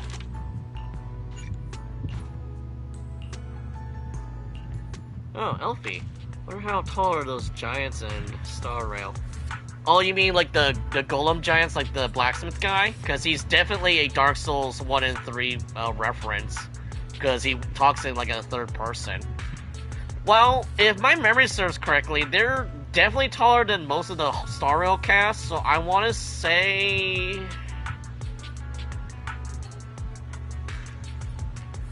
Oh, Elfie. Wonder how tall are those giants in Star Rail? Oh, you mean like the golem giants, like the blacksmith guy? Because he's definitely a Dark Souls 1 and 3 reference. Because he talks in like a third person. Well, if my memory serves correctly, they're definitely taller than most of the Star Rail cast. So I want to say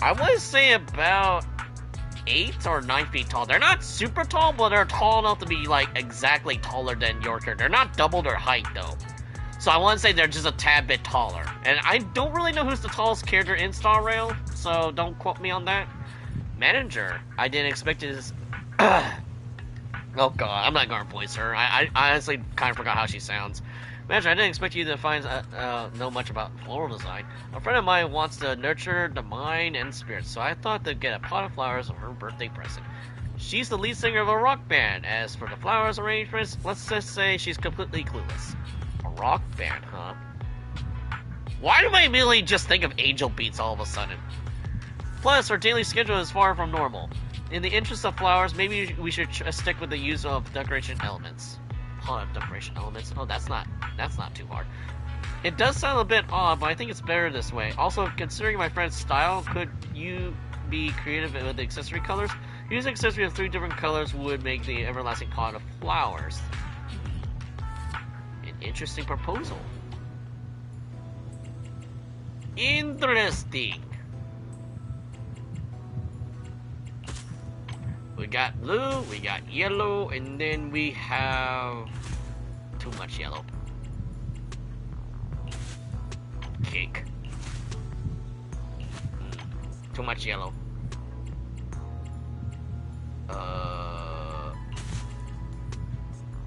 I would say about 8 or 9 feet tall. They're not super tall, but they're tall enough to be like exactly taller than your character. They're not double their height though. So I want to say they're just a tad bit taller. And I don't really know who's the tallest character in Star Rail, so don't quote me on that. Manager. I didn't expect his... Oh god, I'm not gonna voice her. I honestly kind of forgot how she sounds. Manager, I didn't expect you to know much about floral design. A friend of mine wants to nurture the mind and spirit, so I thought to get a pot of flowers for her birthday present. She's the lead singer of a rock band. As for the flowers arrangements, let's just say she's completely clueless. A rock band, huh? Why do I immediately just think of Angel Beats all of a sudden? Plus, her daily schedule is far from normal. In the interest of flowers, maybe we should stick with the use of decoration elements. Pot of decoration elements? Oh, that's not too hard. It does sound a bit odd, but I think it's better this way. Also, considering my friend's style, could you be creative with the accessory colors? Using accessory of 3 different colors would make the everlasting pot of flowers. An interesting proposal. Interesting. We got blue, we got yellow, and then we have too much yellow. Cake. Too much yellow.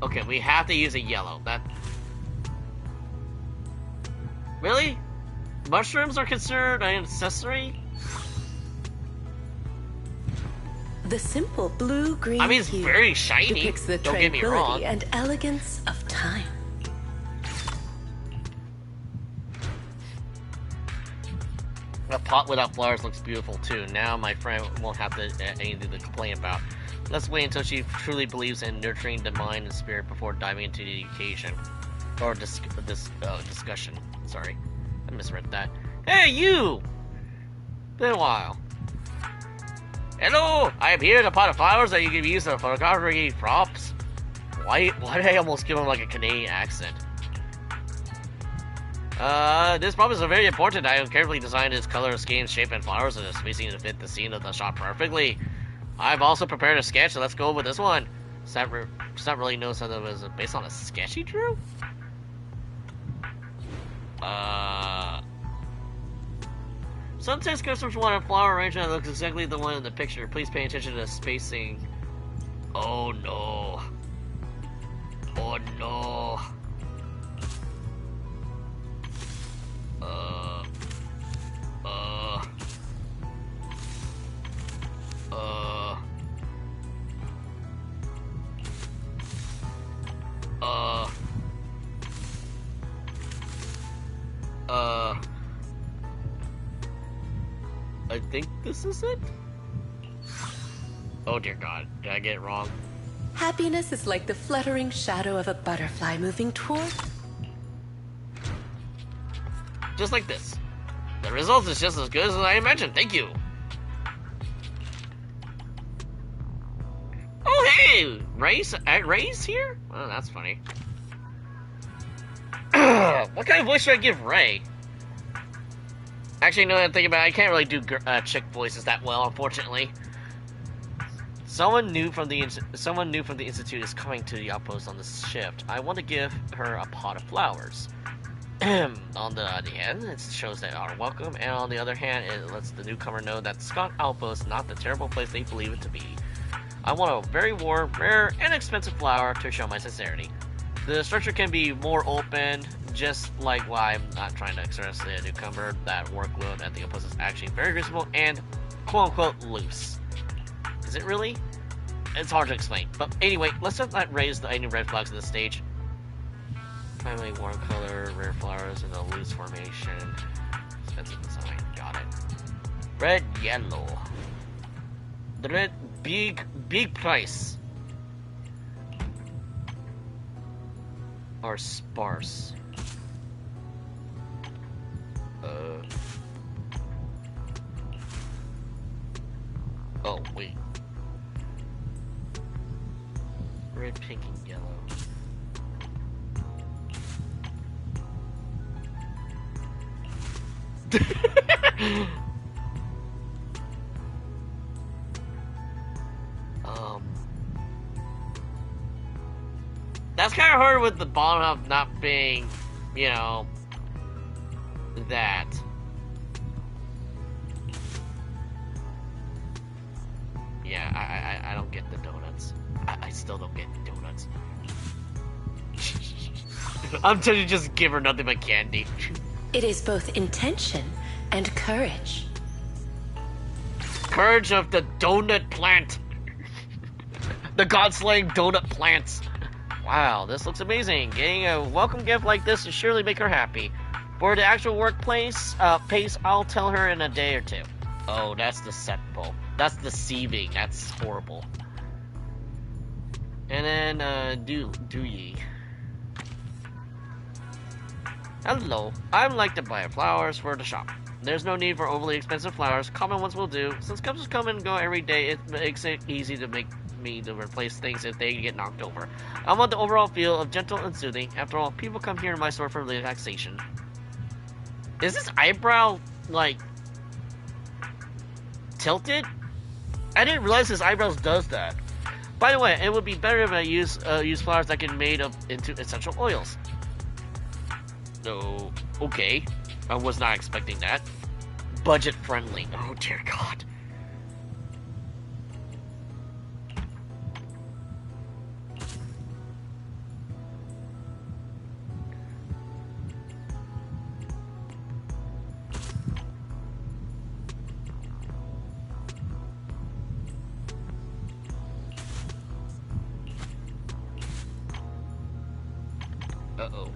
Okay, we have to use a yellow. That... Really? Mushrooms are considered an accessory? The simple blue-green I mean, it's hue very shiny. depicts the Don't get me tranquility wrong. and elegance of time. A pot without flowers looks beautiful too. Now my friend won't have anything to complain about. Let's wait until she truly believes in nurturing the mind and spirit before diving into the occasion. Or discussion. Sorry. I misread that. Hey, you! Been a while. Hello! I am here in a pot of flowers that you can use for photography props. Why did I almost give him like a Canadian accent? This prop is a very important. I have carefully designed its color, scheme, shape, and flowers and its spacing to fit the scene of the shot perfectly. I've also prepared a sketch, so let's go with this one. It's not really known that it was based on a sketch he drew? Sometimes customers want a flower arrangement that looks exactly the one in the picture. Please pay attention to the spacing. Oh no. Oh no. I think this is it? Oh dear God, did I get it wrong? Happiness is like the fluttering shadow of a butterfly moving toward... Just like this. The result is just as good as I imagined, thank you! Oh hey! Ray's here? Oh, that's funny. What kind of voice should I give Ray? Actually, no, I'm thinking about it, I can't really do chick voices that well, unfortunately. Someone new from the institute is coming to the outpost on this shift. I want to give her a pot of flowers. On the hand, it shows they are welcome, and on the other hand, it lets the newcomer know that Scott Outpost is not the terrible place they believe it to be. I want a very warm, rare, and expensive flower to show my sincerity. The structure can be more open, just like why I'm not trying to express the newcomer that workload at the outpost is actually very reasonable and quote-unquote loose. Is it really? It's hard to explain. But anyway, let's not raise any red flags on the stage. Primary warm color, rare flowers in a loose formation. Expensive design. Got it. Red, yellow. The red, big price. Or sparse. Oh, wait. Red, pink, and yellow. That's kind of hard with the bottom half not being, you know, that. Yeah, I don't get the donuts. I still don't get the donuts. I'm tempted to just give her nothing but candy. It is both intention and courage. Courage of the donut plant. The god-slaying donut plants. Wow, this looks amazing. Getting a welcome gift like this will surely make her happy. For the actual workplace pace, I'll tell her in a day or two. Oh, that's deceitful. That's deceiving. That's horrible. And then, do ye. Hello. I'd like to buy flowers for the shop. There's no need for overly expensive flowers. Common ones will do. Since customers come and go every day, it makes it easy to make me to replace things if they get knocked over. I want the overall feel of gentle and soothing. After all, people come here in my store for relaxation. Is this eyebrow, like, tilted? I didn't realize his eyebrows does that. By the way, it would be better if I use flowers that get made up into essential oils. So, okay. I was not expecting that. Budget friendly. Oh dear God. Uh-oh.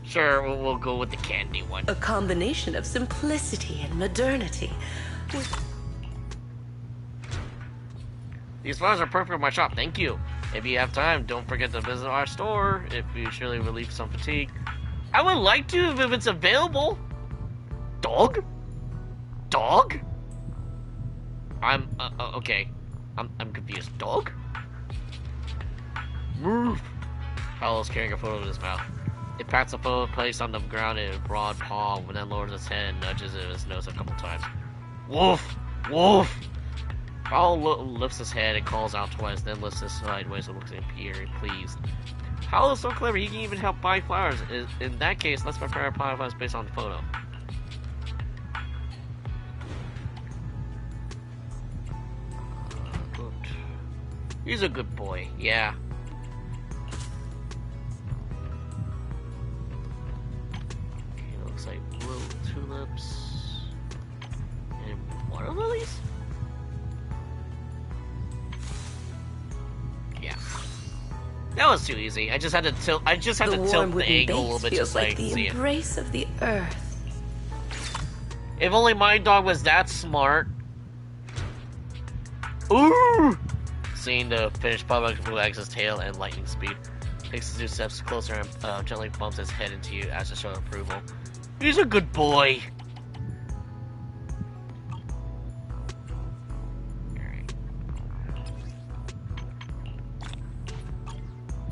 Sure, we'll go with the candy one. A combination of simplicity and modernity. These flowers are perfect for my shop, thank you. If you have time, don't forget to visit our store if you surely relieve some fatigue. I would like to if it's available. Dog? Dog? I'm, okay. I'm confused. Dog? Move! Paolo's carrying a photo in his mouth. It pats the photo placed on the ground in a broad palm, and then lowers its head and nudges it in his nose a couple times. Wolf! Wolf! Paolo lifts his head and calls out twice, then lifts his sideways and looks at Pierre, pleased. Paolo's so clever, he can even help buy flowers. In that case, let's prepare a pile of flowers based on the photo. Good. He's a good boy, yeah. Like little tulips and water lilies. Yeah, that was too easy. I just had to tilt. I just had to tilt the angle a little bit, just like the see embrace it. of the earth. If only my dog was that smart. Ooh! Seeing the finished product wags his tail and lightning speed, takes a few steps closer and gently bumps his head into you as a show of approval. He's a good boy. Alright.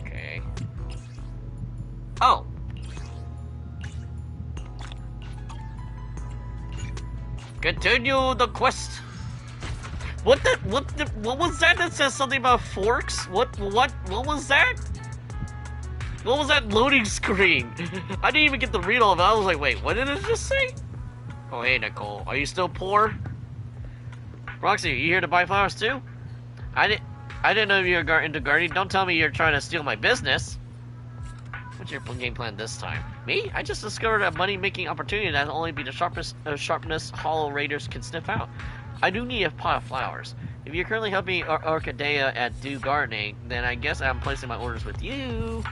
Okay. Oh. Continue the quest. What was that that says something about forks? What was that? What was that loading screen? I didn't even get to read all of it. I was like, wait, what did it just say? Oh, hey, Nicole. Are you still poor? Roxy, you here to buy flowers too? I didn't know you were into gardening. Don't tell me you're trying to steal my business. What's your game plan this time? Me? I just discovered a money-making opportunity that'll only be the sharpness hollow raiders can sniff out. I do need a pot of flowers. If you're currently helping Orchidea at Do Gardening, then I guess I'm placing my orders with you.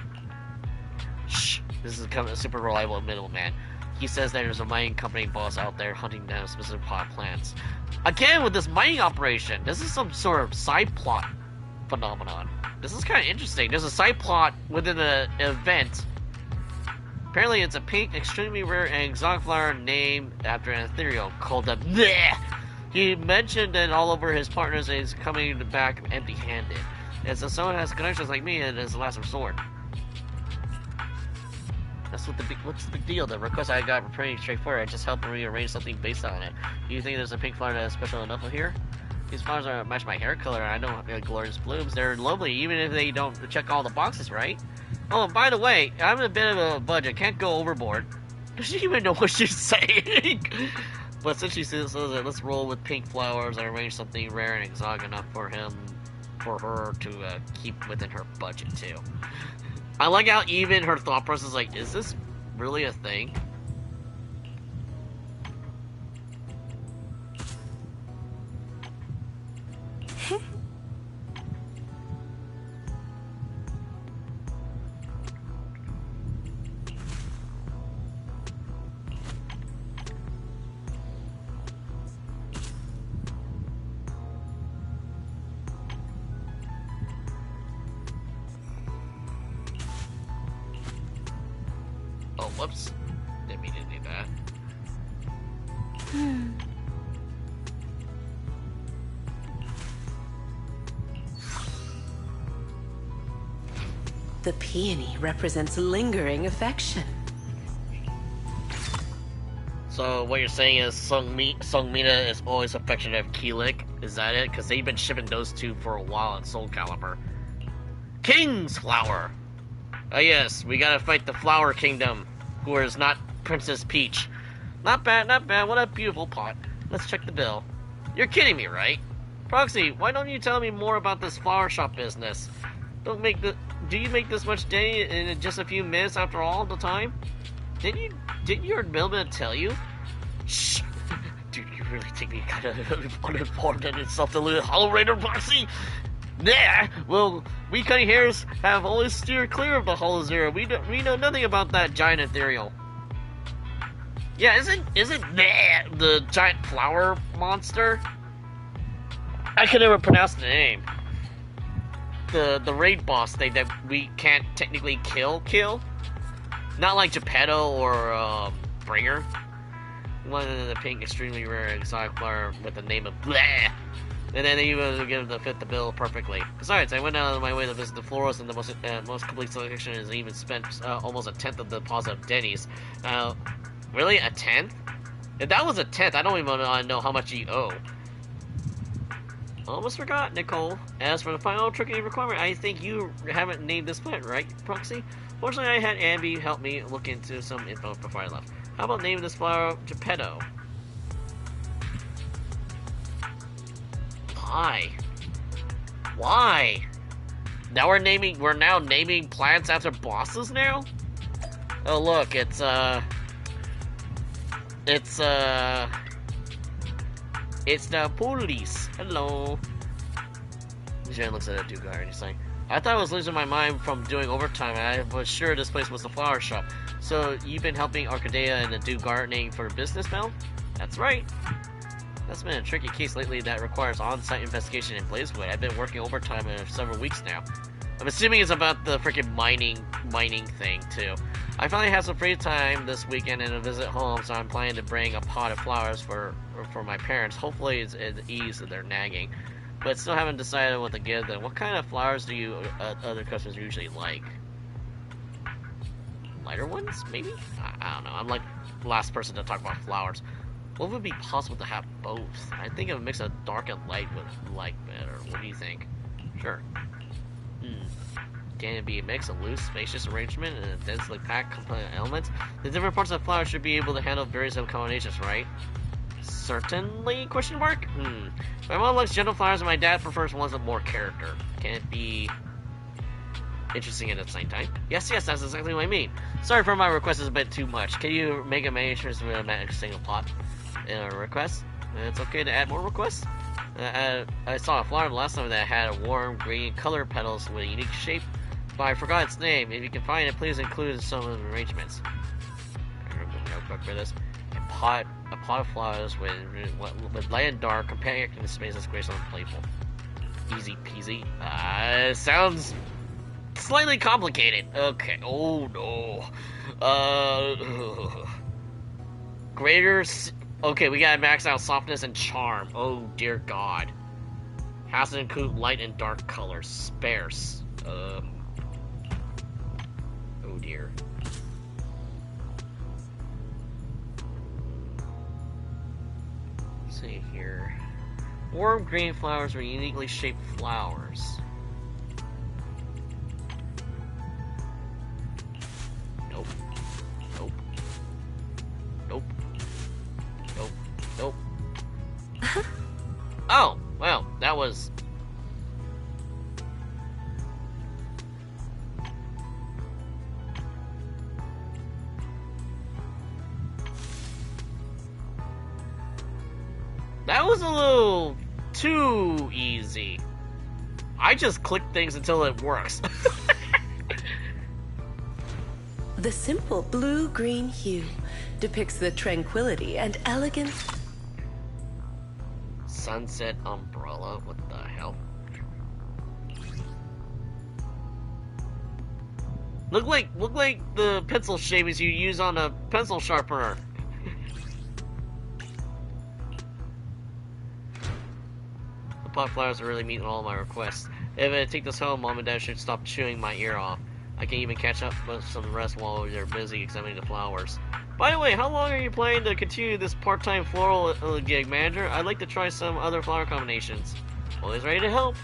Shh, this is a super reliable middleman. He says there's a mining company boss out there hunting down specific pot plants. Again, with this mining operation, this is some sort of side plot phenomenon. This is kind of interesting. There's a side plot within the event. Apparently, it's a pink, extremely rare and exotic flower named after an ethereal called the bleh, He mentioned that all over his partners is coming back empty-handed. And so someone has connections like me and is the last resort. That's what's the big deal? The request I got were pretty straightforward. I just helped rearrange something based on it. Do you think there's a pink flower that is special enough here? These flowers are match my hair color. I know glorious blooms. They're lovely, even if they don't check all the boxes, right? Oh, by the way, I'm in a bit of a budget. Can't go overboard. Does she even know what she's saying? But since she says that, let's roll with pink flowers and arrange something rare and exotic enough for her to keep within her budget too. I like how even her thought process is like, is this really a thing? Oh, whoops. Didn't mean to do that. The peony represents lingering affection. So what you're saying is Songmina is always affectionate of Keelik? Is that it? Because they've been shipping those two for a while in Soul Calibur. King's Flower! Oh yes, we gotta fight the Flower Kingdom, who is not Princess Peach. Not bad, not bad. What a beautiful pot. Let's check the bill. You're kidding me, right? Proxy, why don't you tell me more about this flower shop business? Do you make this much day in just a few minutes after all the time? Didn't your middleman tell you? Shh! Dude, you really think me kind of uninformed and self-deluded Hollow Raider, Proxy? Nah! Well, we cutting hairs have always steered clear of the Hollow Zero. We know nothing about that giant ethereal. Yeah, isn't that the giant flower monster? I can never pronounce the name. The raid boss that we can't technically kill. Not like Geppetto or Bringer. One of the pink, extremely rare exotic flower with the name of Blah. And then they even give the bill perfectly. Besides, I went out of my way to visit the florist, and the most complete selection is even spent almost a tenth of the deposit of Denny's. Really? A tenth? If that was a tenth, I don't even want to know how much you owe. Almost forgot, Nicole. As for the final tricky requirement, I think you haven't named this plant, right, Proxy? Fortunately, I had Ambi help me look into some info before I left. How about naming this flower Geppetto? Why? Now we're now naming plants after bosses now? Oh look, it's the police. Hello. Jen looks at a Dugar and he's like, I thought I was losing my mind from doing overtime, and I was sure this place was the flower shop. So you've been helping Arcadia and do gardening for business now? That's right. That's been a tricky case lately that requires on-site investigation in Blazewood. I've been working overtime for several weeks now. I'm assuming it's about the freaking mining thing too. I finally have some free time this weekend and a visit home, so I'm planning to bring a pot of flowers for my parents. Hopefully it's ease of their nagging. But still haven't decided what to give them. What kind of flowers do you other customers usually like? Lighter ones, maybe? I don't know. I'm like the last person to talk about flowers. What would be possible to have both? I think a mix of dark and light would like better. What do you think? Sure. Can it be a mix of loose, spacious arrangement and a densely packed component elements? The different parts of the flower should be able to handle various combinations, right? Certainly? Question mark? My mom likes gentle flowers and my dad prefers ones with more character. Can it be interesting at the same time? Yes, that's exactly what I mean. Sorry for my request is a bit too much. Can you make a miniatures with a single pot in a request? It's okay to add more requests? I saw a flower last time that had a warm green color petals with a unique shape, but I forgot its name. If you can find it, please include some of the arrangements. Notebook for this. A pot of flowers with light and dark, compact in spaces, graceful and playful. Easy peasy. Sounds slightly complicated. Okay. Oh no. Okay, we gotta max out softness and charm. Oh dear God. Has to include light and dark colors. Sparse. Oh dear. Let's see here. Warm green flowers are uniquely shaped flowers. Nope. Nope. Nope. Nope. Nope. Oh, well, that was... That was a little too easy. I just click things until it works. The simple blue-green hue depicts the tranquility and elegance. Sunset umbrella, what the hell? Look like the pencil shavings you use on a pencil sharpener. The pot flowers are really meeting all my requests. If I take this home, Mom and Dad should stop chewing my ear off. I can even catch up with some rest while they're busy examining the flowers. By the way, how long are you planning to continue this part-time floral gig, manager? I'd like to try some other flower combinations. Always ready to help.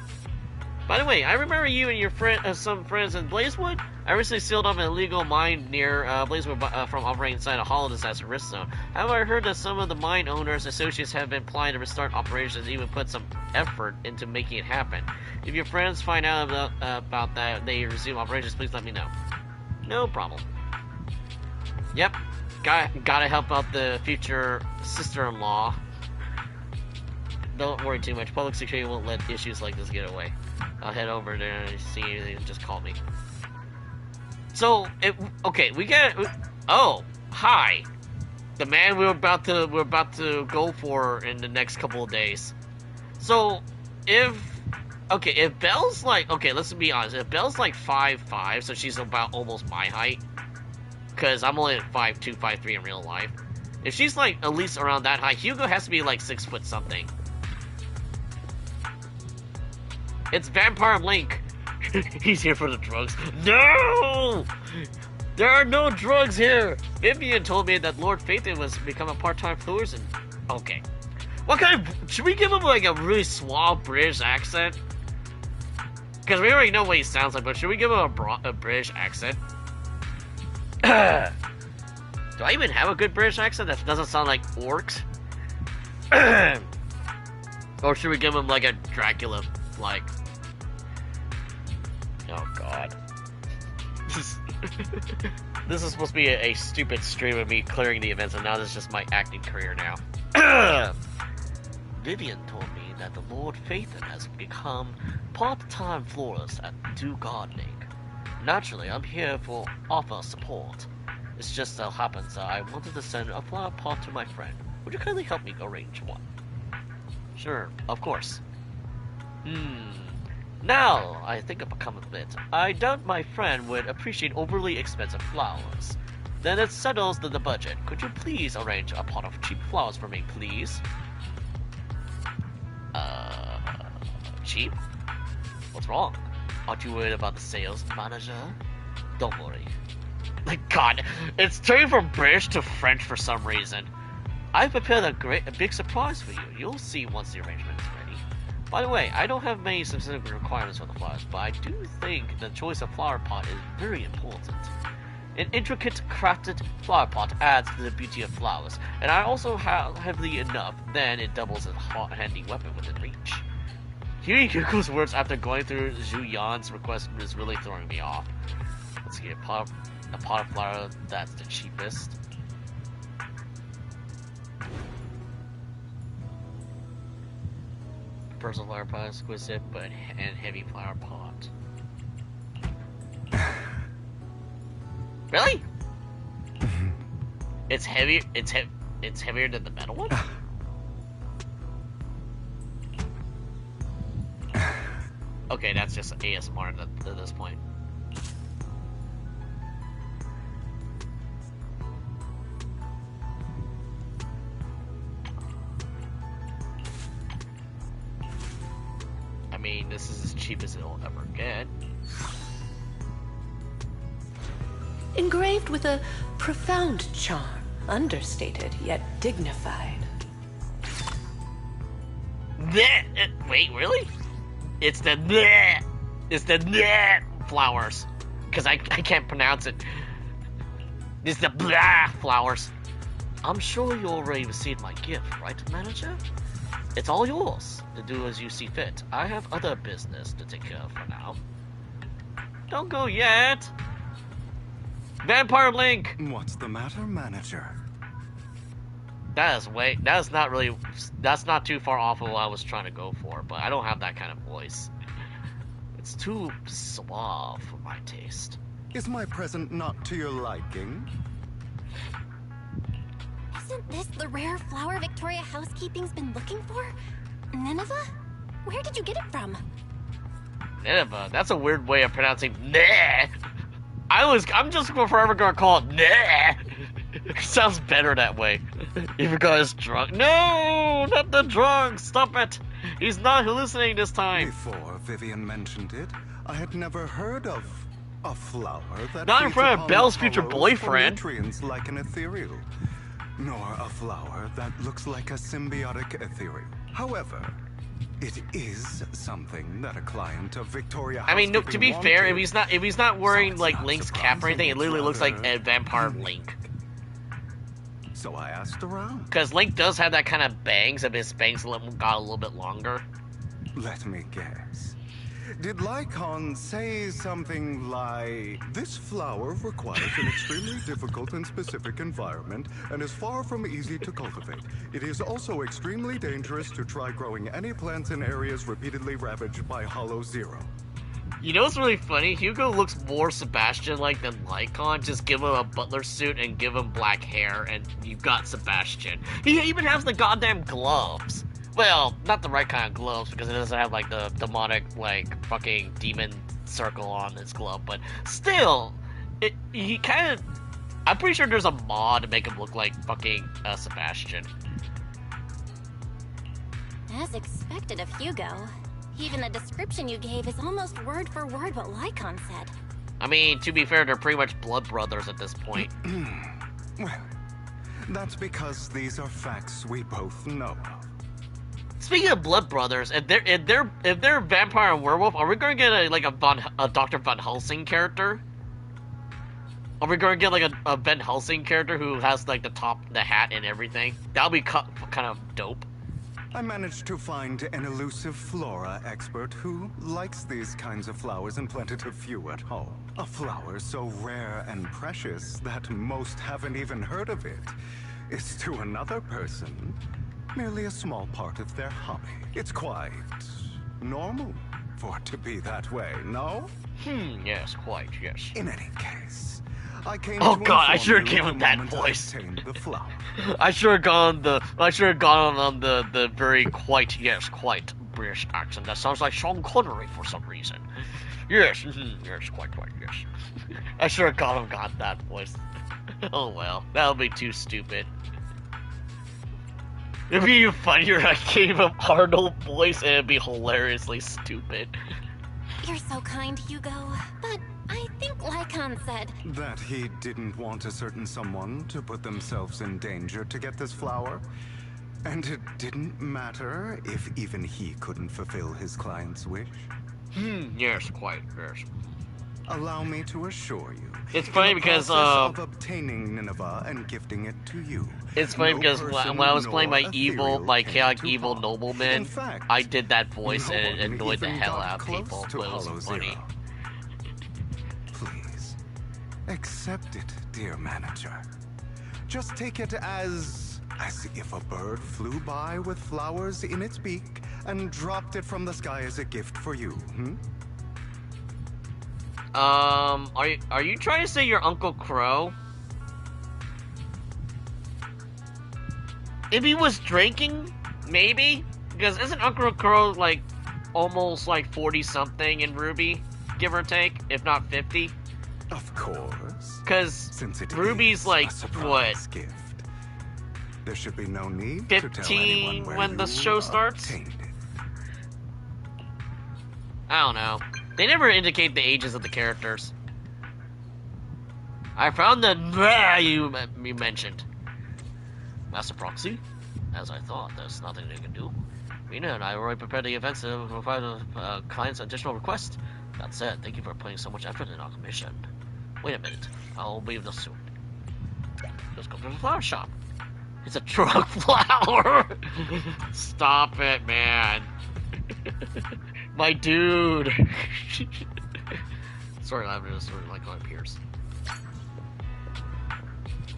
By the way, I remember you and your some friends in Blazewood. I recently sealed up an illegal mine near Blazewood from operating inside a hollow disaster risk zone. However, I heard that some of the mine owners' associates have been planning to restart operations and even put some effort into making it happen. If your friends find out about that, they resume operations, please let me know. No problem. Yep, gotta help out the future sister-in-law. Don't worry too much. Public security won't let issues like this get away. I'll head over there and see anything. Just call me. So, okay, we get. Oh, hi. The man we're about to go for in the next couple of days. So, if Belle's like, okay, let's be honest. If Belle's like 5'5", so she's about almost my height, because I'm only at 5'2", 5'3" in real life. If she's like at least around that high, Hugo has to be like 6 foot something. It's Vampire Link. He's here for the drugs. No! There are no drugs here. Vivian told me that Lord Phaethon was become a part-time fluorescent. Okay. What kind of... Should we give him like a really suave British accent? Because we already know what he sounds like, but should we give him a British accent? Do I even have a good British accent that doesn't sound like orcs? Or should we give him like a Dracula, like... Oh god. This is supposed to be a stupid stream of me clearing the events, and now this is just my acting career now. Vivian told me that the Lord Phaethon has become part-time florist at Do Gardening. Naturally, I'm here for offer support. It's just so happens that I wanted to send a flower pot to my friend. Would you kindly help me arrange one? Sure, of course. Now, I think I've become a bit. I doubt my friend would appreciate overly expensive flowers. Then it settles the budget. Could you please arrange a pot of cheap flowers for me, please? Cheap? What's wrong? Aren't you worried about the sales manager? Don't worry. My god, it's turning from British to French for some reason. I've prepared a big surprise for you. You'll see once the arrangement is ready. By the way, I don't have many specific requirements for the flowers, but I do think the choice of flower pot is very important. An intricate crafted flower pot adds to the beauty of flowers, and I also have heavily enough, then it doubles as a handy weapon within reach. Hearing Hugo's words after going through Zhu Yan's request is really throwing me off. Let's get a pot of flower that's the cheapest. Personal flower pot, exquisite, and heavy flower pot. Really? It's heavier. It's heavier than the metal one. Okay, that's just ASMR at this point. mean, this is as cheap as it'll ever get. Engraved with a profound charm, understated yet dignified. Wait, really? It's the flowers. Because I can't pronounce it. It's the flowers. I'm sure you already received my gift, right, manager? It's all yours to do as you see fit. I have other business to take care of for now. Don't go yet. Vampire Link. What's the matter, manager? That's not too far off of what I was trying to go for, but I don't have that kind of voice. It's too suave for my taste. Is my present not to your liking? Isn't this the rare flower Victoria Housekeeping's been looking for? Nineveh? Where did you get it from? Nineveh? That's a weird way of pronouncing nah. I'm just forever gonna call it nah. It sounds better that way. Even guys drunk. No, not the drunk. Stop it. He's not hallucinating this time. Before Vivian mentioned it, I had never heard of a flower that not in feeds front of upon Belle's the future hollows for boyfriend. Nutrients like an ethereal, nor a flower that looks like a symbiotic ethereal. However, it is something that a client of Victoria I mean, no, to be fair, if wanted. he's not wearing So it's like not Link's cap or anything, it surprising, literally looks like rather a vampire unique. Link. So I asked around. Because Link does have that kind of bangs, if his bangs got a little bit longer. Let me guess. Did Lycon say something like, "This flower requires an extremely difficult and specific environment and is far from easy to cultivate. It is also extremely dangerous to try growing any plants in areas repeatedly ravaged by Hollow Zero"? You know what's really funny? Hugo looks more Sebastian-like than Lycon. Just give him a butler suit and give him black hair, and you've got Sebastian. He even has the goddamn gloves. Well, not the right kind of gloves, because it doesn't have, like, the demonic, like, fucking demon circle on his glove, but still, he kind of... I'm pretty sure there's a mod to make him look like fucking Sebastian. As expected of Hugo. Even the description you gave is almost word for word what Lycon said. I mean, to be fair, they're pretty much blood brothers at this point. Well, that's because these are facts we both know of. Speaking of blood brothers, if they're vampire and werewolf, are we going to get a Dr. Van Helsing character? Are we going to get like a Van Helsing character who has like the hat and everything? That'll be kind of dope. I managed to find an elusive flora expert who likes these kinds of flowers and planted a few at home. A flower so rare and precious that most haven't even heard of it is to another person merely a small part of their hobby. It's quite normal for it to be that way, no? Yes, quite, yes. In any case, I came Oh to god, I inform should have you given the him that moment I voice. obtained the flower. I should have gone on the very quite British accent. That sounds like Sean Connery for some reason. Yes, yes, quite, yes. I should have got that voice. Oh well, that'll be too stupid. It'd be even funnier if I gave him Arnold voice and it'd be hilariously stupid. You're so kind, Hugo. But I think Lycon said... That he didn't want a certain someone to put themselves in danger to get this flower. And it didn't matter if even he couldn't fulfill his client's wish. Yes, quite, yes. Allow me to assure you. It's funny in the because, process of obtaining Nineveh and gifting it to you. It's funny because when I was playing my chaotic came evil to nobleman, In fact, I did that voice no and it one annoyed the even hell got out of close people, to but it Hollow was funny. Zero. Please, accept it, dear manager. Just take it as if a bird flew by with flowers in its beak and dropped it from the sky as a gift for you, Are you trying to say you're Uncle Crow? If he was drinking, maybe? Because isn't Uncle Crow like almost like 40-something in Ruby, give or take, if not 50? Of course. Because Since it Ruby's is like a surprise what? gift, there should be no need to tell 15 anyone where when the you show starts? obtained it. I don't know. They never indicate the ages of the characters. I found the you mentioned. Master Proxy? As I thought, there's nothing they can do. Rena and I were already prepared the events to provide the client's additional request. That said, thank you for putting so much effort in our mission. Wait a minute. I'll be this soon. Let's go to the flower shop. It's a drug flower! Stop it, man. My dude. Sorry, I'm just sort of like on Pierce.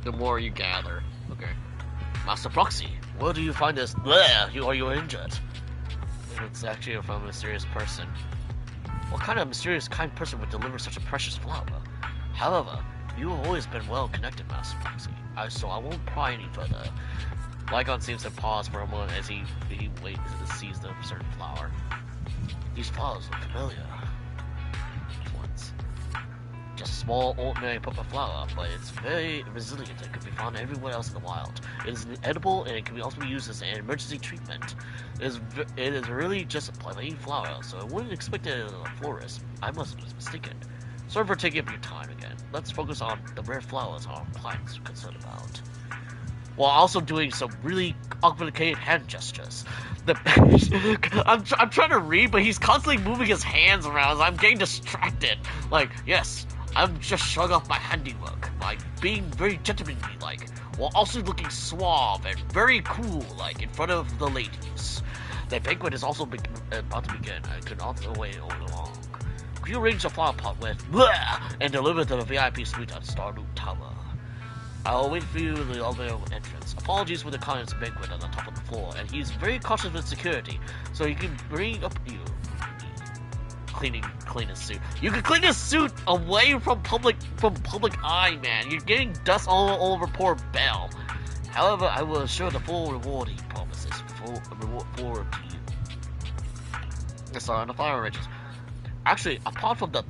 The more you gather. Okay. Master Proxy, where do you find this? Are you injured? It's actually from a mysterious person. What kind of mysterious kind person would deliver such a precious flower? However, you have always been well connected, Master Proxy. So I won't pry any further. Lycon seems to pause for a moment as he waits and sees the certain flower. These flowers look familiar. Once. Just a small, ordinary purple flower, but it's very resilient and can be found everywhere else in the wild. It is edible and it can also be used as an emergency treatment. It is really just a plain flower, so I wouldn't expect it in a florist. I must be mistaken. Sorry for taking up your time again. Let's focus on the rare flowers our clients are concerned about. While also doing some really complicated hand gestures. I'm trying to read, but he's constantly moving his hands around, so I'm getting distracted. Like, yes, I'm just showing off my handiwork by being very gentlemanly-like, while also looking suave and very cool-like in front of the ladies. The banquet is also about to begin. I could not wait long. Could you arrange the flower pot with and deliver to the VIP suite at Starloop Tower? I'll wait for you in the elevator entrance. Apologies for the client's banquet on the top of the floor, and he's very cautious with security, so you can bring up you. Clean his suit. You can clean his suit away from public eye, man. You're getting dust all over poor Belle. However, I will assure the full reward he promises. Full reward forward to you. Sorry, on the flower arrangements. Actually, apart from the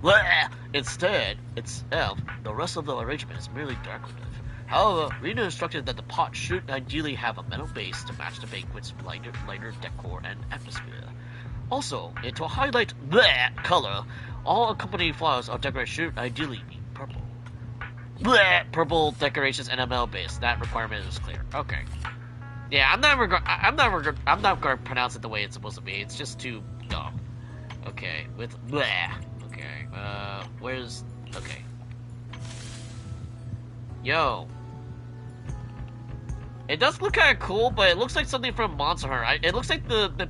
itself, the rest of the arrangement is merely decorative. However, Rena instructed that the pot should ideally have a metal base to match the banquet's lighter decor and atmosphere. Also, and to highlight color, all accompanying flowers or decorations should ideally be purple. Purple decorations and a metal base. That requirement is clear. Okay. Yeah, I'm not gonna pronounce it the way it's supposed to be. It's just too dumb. Okay, with okay. Where's okay? Yo. It does look kind of cool, but it looks like something from Monster Hunter. It looks like it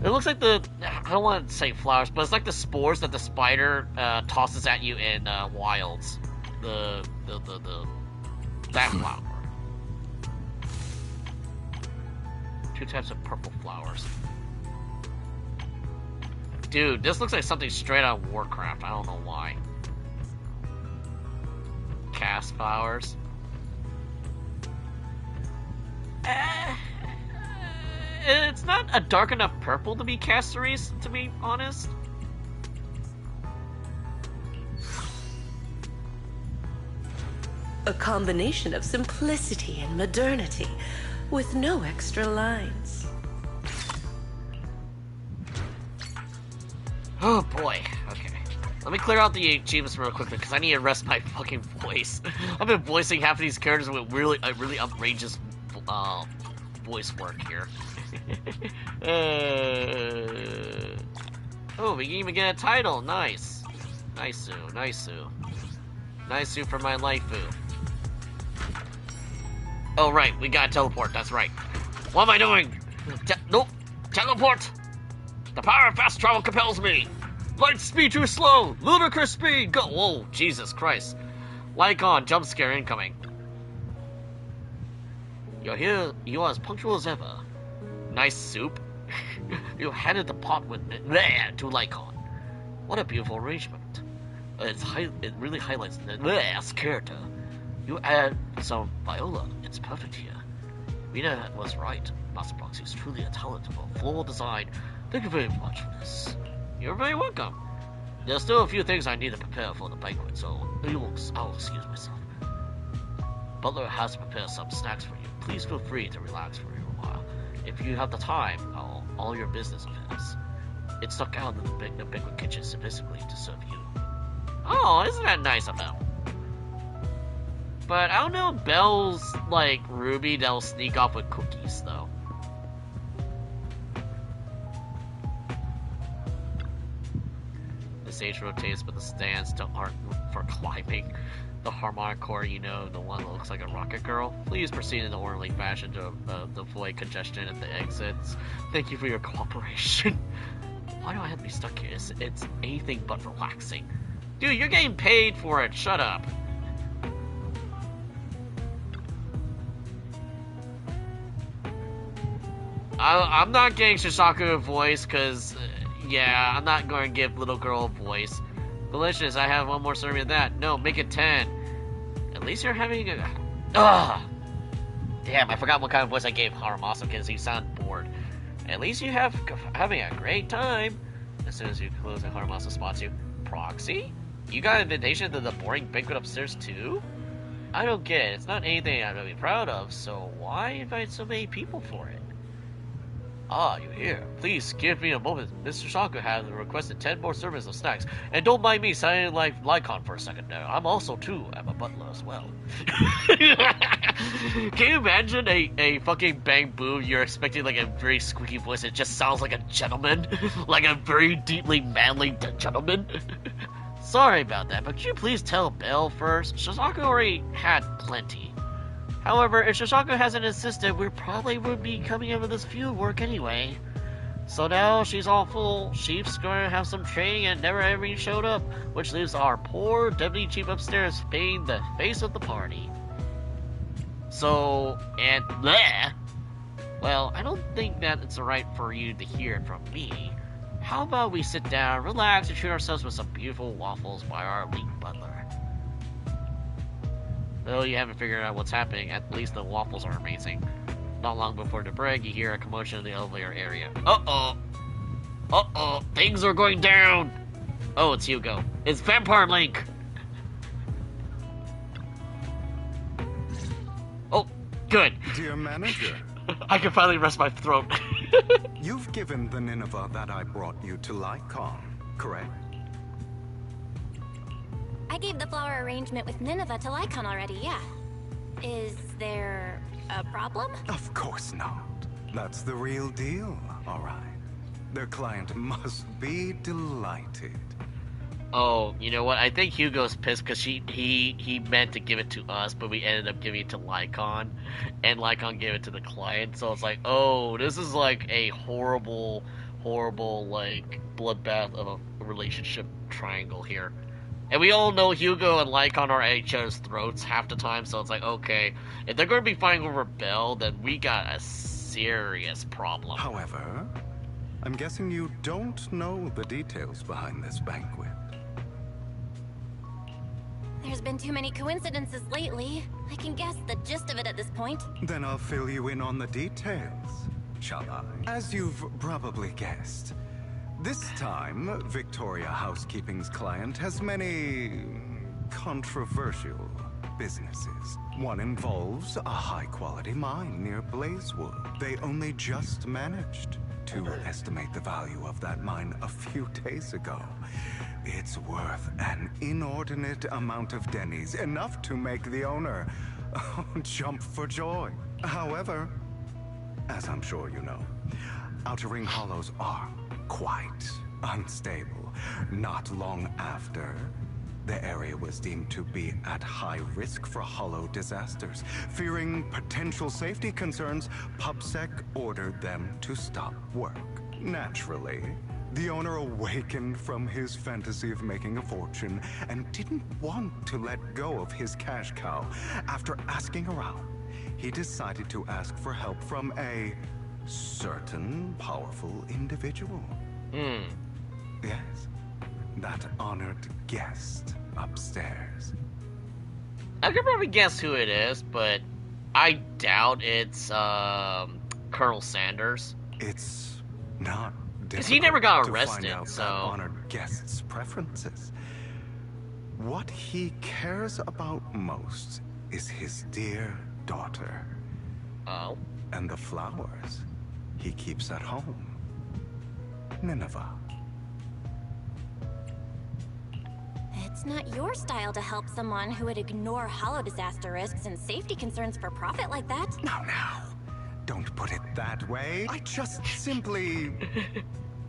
looks like I don't want to say flowers, but it's like the spores that the spider tosses at you in Wilds. That flower. 2 types of purple flowers. Dude, this looks like something straight out of Warcraft. I don't know why. Cast flowers. It's not a dark enough purple to be casteries, to be honest. A combination of simplicity and modernity, with no extra lines. Oh boy, okay. Let me clear out the achievements real quickly, because I need to rest my fucking voice. I've been voicing half of these characters with really outrageous voice work here. Oh, we can even get a title. Nice. Nice for my lifeu. Oh, right, we gotta teleport, that's right. What am I doing? Nope, teleport! The power of fast travel compels me! Light speed too slow! Ludicrous speed! Go! Whoa, Jesus Christ. Lycon, jump scare incoming. You're here, you are as punctual as ever. Nice soup. You handed the pot with to Lycon. What a beautiful arrangement. It really highlights the character. You add some viola, it's perfect here. Rena was right. Master Proxy is truly a talent for floral design. Thank you very much for this. You're very welcome. There's still a few things I need to prepare for the banquet, so I'll excuse myself. Butler has prepared some snacks for you. Please feel free to relax for a while. If you have the time, I'll all your business affairs. It stuck out in the banquet kitchen specifically to serve you. Oh, isn't that nice of him? But I don't know if Belle's like Ruby that'll sneak off with cookies, though. The stage rotates, but the stands aren't for climbing. The harmonic core, you know, the one that looks like a rocket girl. Please proceed in an orderly fashion to avoid congestion at the exits. Thank you for your cooperation. Why do I have to be stuck here? It's anything but relaxing. Dude, you're getting paid for it. Shut up. I'm not getting Shisaku a voice because, yeah, I'm not going to give little girl a voice. Delicious, I have one more serving of that. No, make it 10. At least you're having a... Ugh! Damn, I forgot what kind of voice I gave Haramasa because he sounded bored. At least you have having a great time. As soon as you close and Haramasa spots you. Proxy? You got an invitation to the boring banquet upstairs too? I don't get it. It's not anything I'm really proud of, so why invite so many people for it? Ah, you're here. Please give me a moment. Mr. Shaku has requested 10 more servings of snacks. And don't mind me sounding like Lycon for a second there. I'm also, too, I'm a butler as well. Can you imagine a fucking bang boom? You're expecting like a very squeaky voice. It just sounds like a gentleman. Like a very deeply manly gentleman. Sorry about that, but could you please tell Belle first? Shisaku already had plenty. However, if Shisaku hasn't insisted, we probably would be coming in with this field work anyway. So now she's all full. Chief's going to have some training and never ever showed up, which leaves our poor deputy chief upstairs being the face of the party. So, and bleh. Well, I don't think that it's right for you to hear it from me. How about we sit down, relax, and treat ourselves with some beautiful waffles by our elite butler? Though you haven't figured out what's happening, at least the waffles are amazing. Not long before the break, you hear a commotion in the elevator area. Uh-oh! Uh-oh! Things are going down! Oh, it's Hugo. It's Vampire Link! Oh, good. Dear manager. I can finally rest my throat. You've given the Nineveh that I brought you to Lycon, correct? I gave the flower arrangement with Nineveh to Lycon already, yeah. Is there a problem? Of course not. That's the real deal, all right. Their client must be delighted. Oh, you know what? I think Hugo's pissed because he meant to give it to us, but we ended up giving it to Lycon, and Lycon gave it to the client. So it's like, oh, this is like a horrible, like bloodbath of a relationship triangle here. And we all know Hugo and Lycon are at each other's throats half the time, so it's like, okay, if they're going to be fighting over Belle, then we got a serious problem. However, I'm guessing you don't know the details behind this banquet. There's been too many coincidences lately. I can guess the gist of it at this point. Then I'll fill you in on the details, shall I? As you've probably guessed, this time, Victoria Housekeeping's client has many controversial businesses. One involves a high-quality mine near Blazewood. They only just managed to estimate the value of that mine a few days ago. It's worth an inordinate amount of Denny's, enough to make the owner jump for joy. However, as I'm sure you know, Outer Ring Hollows are quite unstable. Not long after, the area was deemed to be at high risk for hollow disasters. Fearing potential safety concerns, PubSec ordered them to stop work. Naturally, the owner awakened from his fantasy of making a fortune and didn't want to let go of his cash cow. After asking around, he decided to ask for help from a certain powerful individual. Yes, that honored guest upstairs. I could probably guess who it is, but I doubt it's Colonel Sanders. It's not because he never got to arrested, find out so that honored guest's preferences. What he cares about most is his dear daughter. Oh. And the flowers he keeps at home. Nineveh. It's not your style to help someone who would ignore hollow disaster risks and safety concerns for profit like that. Now. Don't put it that way. I just simply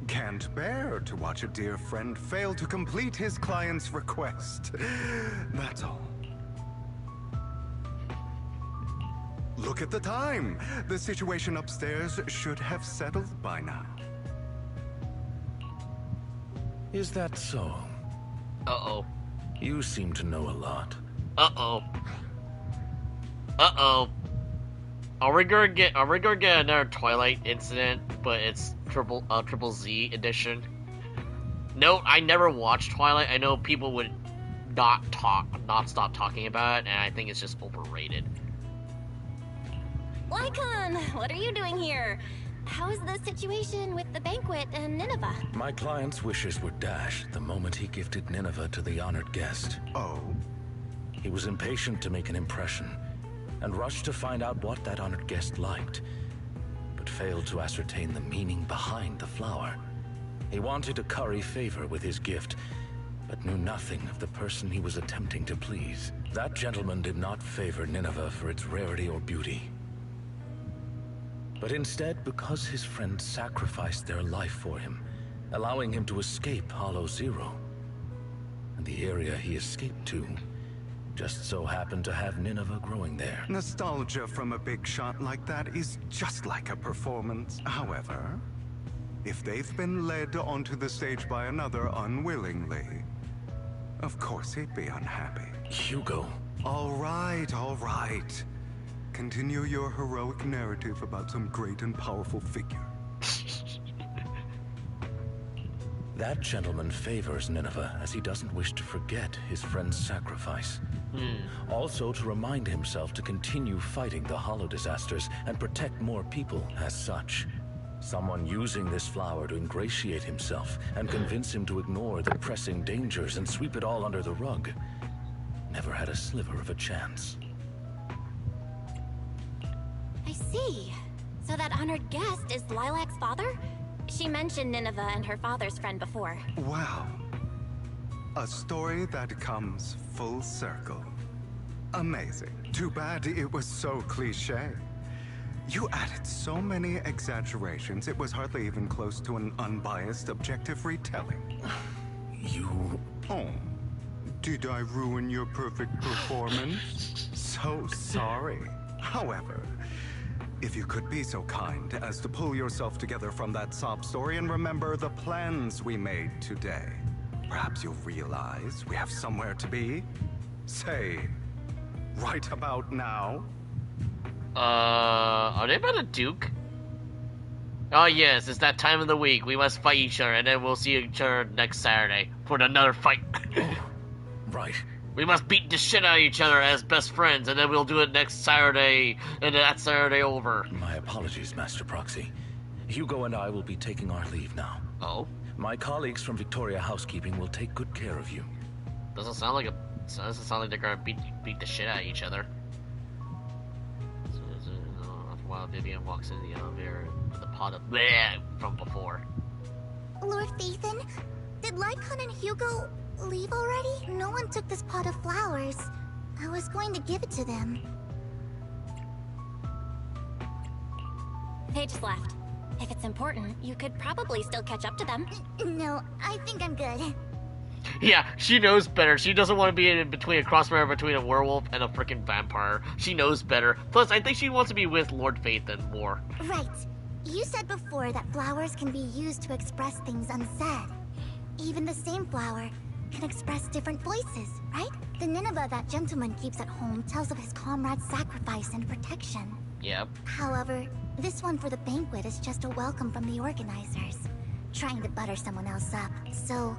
can't bear to watch a dear friend fail to complete his client's request. That's all. Look at the time. The situation upstairs should have settled by now. Is that so? Uh-oh. You seem to know a lot. Uh-oh. Uh-oh. Are we gonna get another Twilight incident, but it's triple Z edition? No, I never watched Twilight. I know people would not stop talking about it, and I think it's just overrated. Lycon, what are you doing here? How is the situation with the banquet and Nineveh? My client's wishes were dashed the moment he gifted Nineveh to the honored guest. Oh? He was impatient to make an impression, and rushed to find out what that honored guest liked, but failed to ascertain the meaning behind the flower. He wanted to curry favor with his gift, but knew nothing of the person he was attempting to please. That gentleman did not favor Nineveh for its rarity or beauty, but instead because his friend sacrificed their life for him, allowing him to escape Hollow Zero. And the area he escaped to just so happened to have Nineveh growing there. Nostalgia from a big shot like that is just like a performance. However, if they've been led onto the stage by another unwillingly, of course he'd be unhappy. Hugo. All right, all right. Continue your heroic narrative about some great and powerful figure. That gentleman favors Nineveh as he doesn't wish to forget his friend's sacrifice. Also to remind himself to continue fighting the hollow disasters and protect more people as such. Someone using this flower to ingratiate himself and convince him to ignore the pressing dangers and sweep it all under the rug. Never had a sliver of a chance. I see. So that honored guest is Lilac's father? She mentioned Nineveh and her father's friend before. Wow. A story that comes full circle. Amazing. Too bad it was so cliché. You added so many exaggerations, it was hardly even close to an unbiased, objective retelling. You... Oh. Did I ruin your perfect performance? So sorry. However, if you could be so kind as to pull yourself together from that sob story and remember the plans we made today, perhaps you'll realize we have somewhere to be. Say, right about now. Are they about to duke? Oh yes, it's that time of the week. We must fight each other, and then we'll see each other next Saturday for another fight. Right. We must beat the shit out of each other as best friends, and then we'll do it next Saturday, and that Saturday over. My apologies, Master Proxy. Hugo and I will be taking our leave now. Oh? My colleagues from Victoria Housekeeping will take good care of you. Doesn't sound like they're gonna beat the shit out of each other. While Vivian walks into the elevator with the pot of bleh from before. Lord Phaethon, did Lycon and Hugo leave already? No one took this pot of flowers. I was going to give it to them. They just left. If it's important, you could probably still catch up to them. No, I think I'm good. Yeah, she knows better. She doesn't want to be in between a crossfire between a werewolf and a freaking vampire. She knows better. Plus, I think she wants to be with Lord Phaethon more. Right. You said before that flowers can be used to express things unsaid. Even the same flower can express different voices, right? The Nineveh that gentleman keeps at home tells of his comrade's sacrifice and protection. Yep. However, this one for the banquet is just a welcome from the organizers, trying to butter someone else up. So,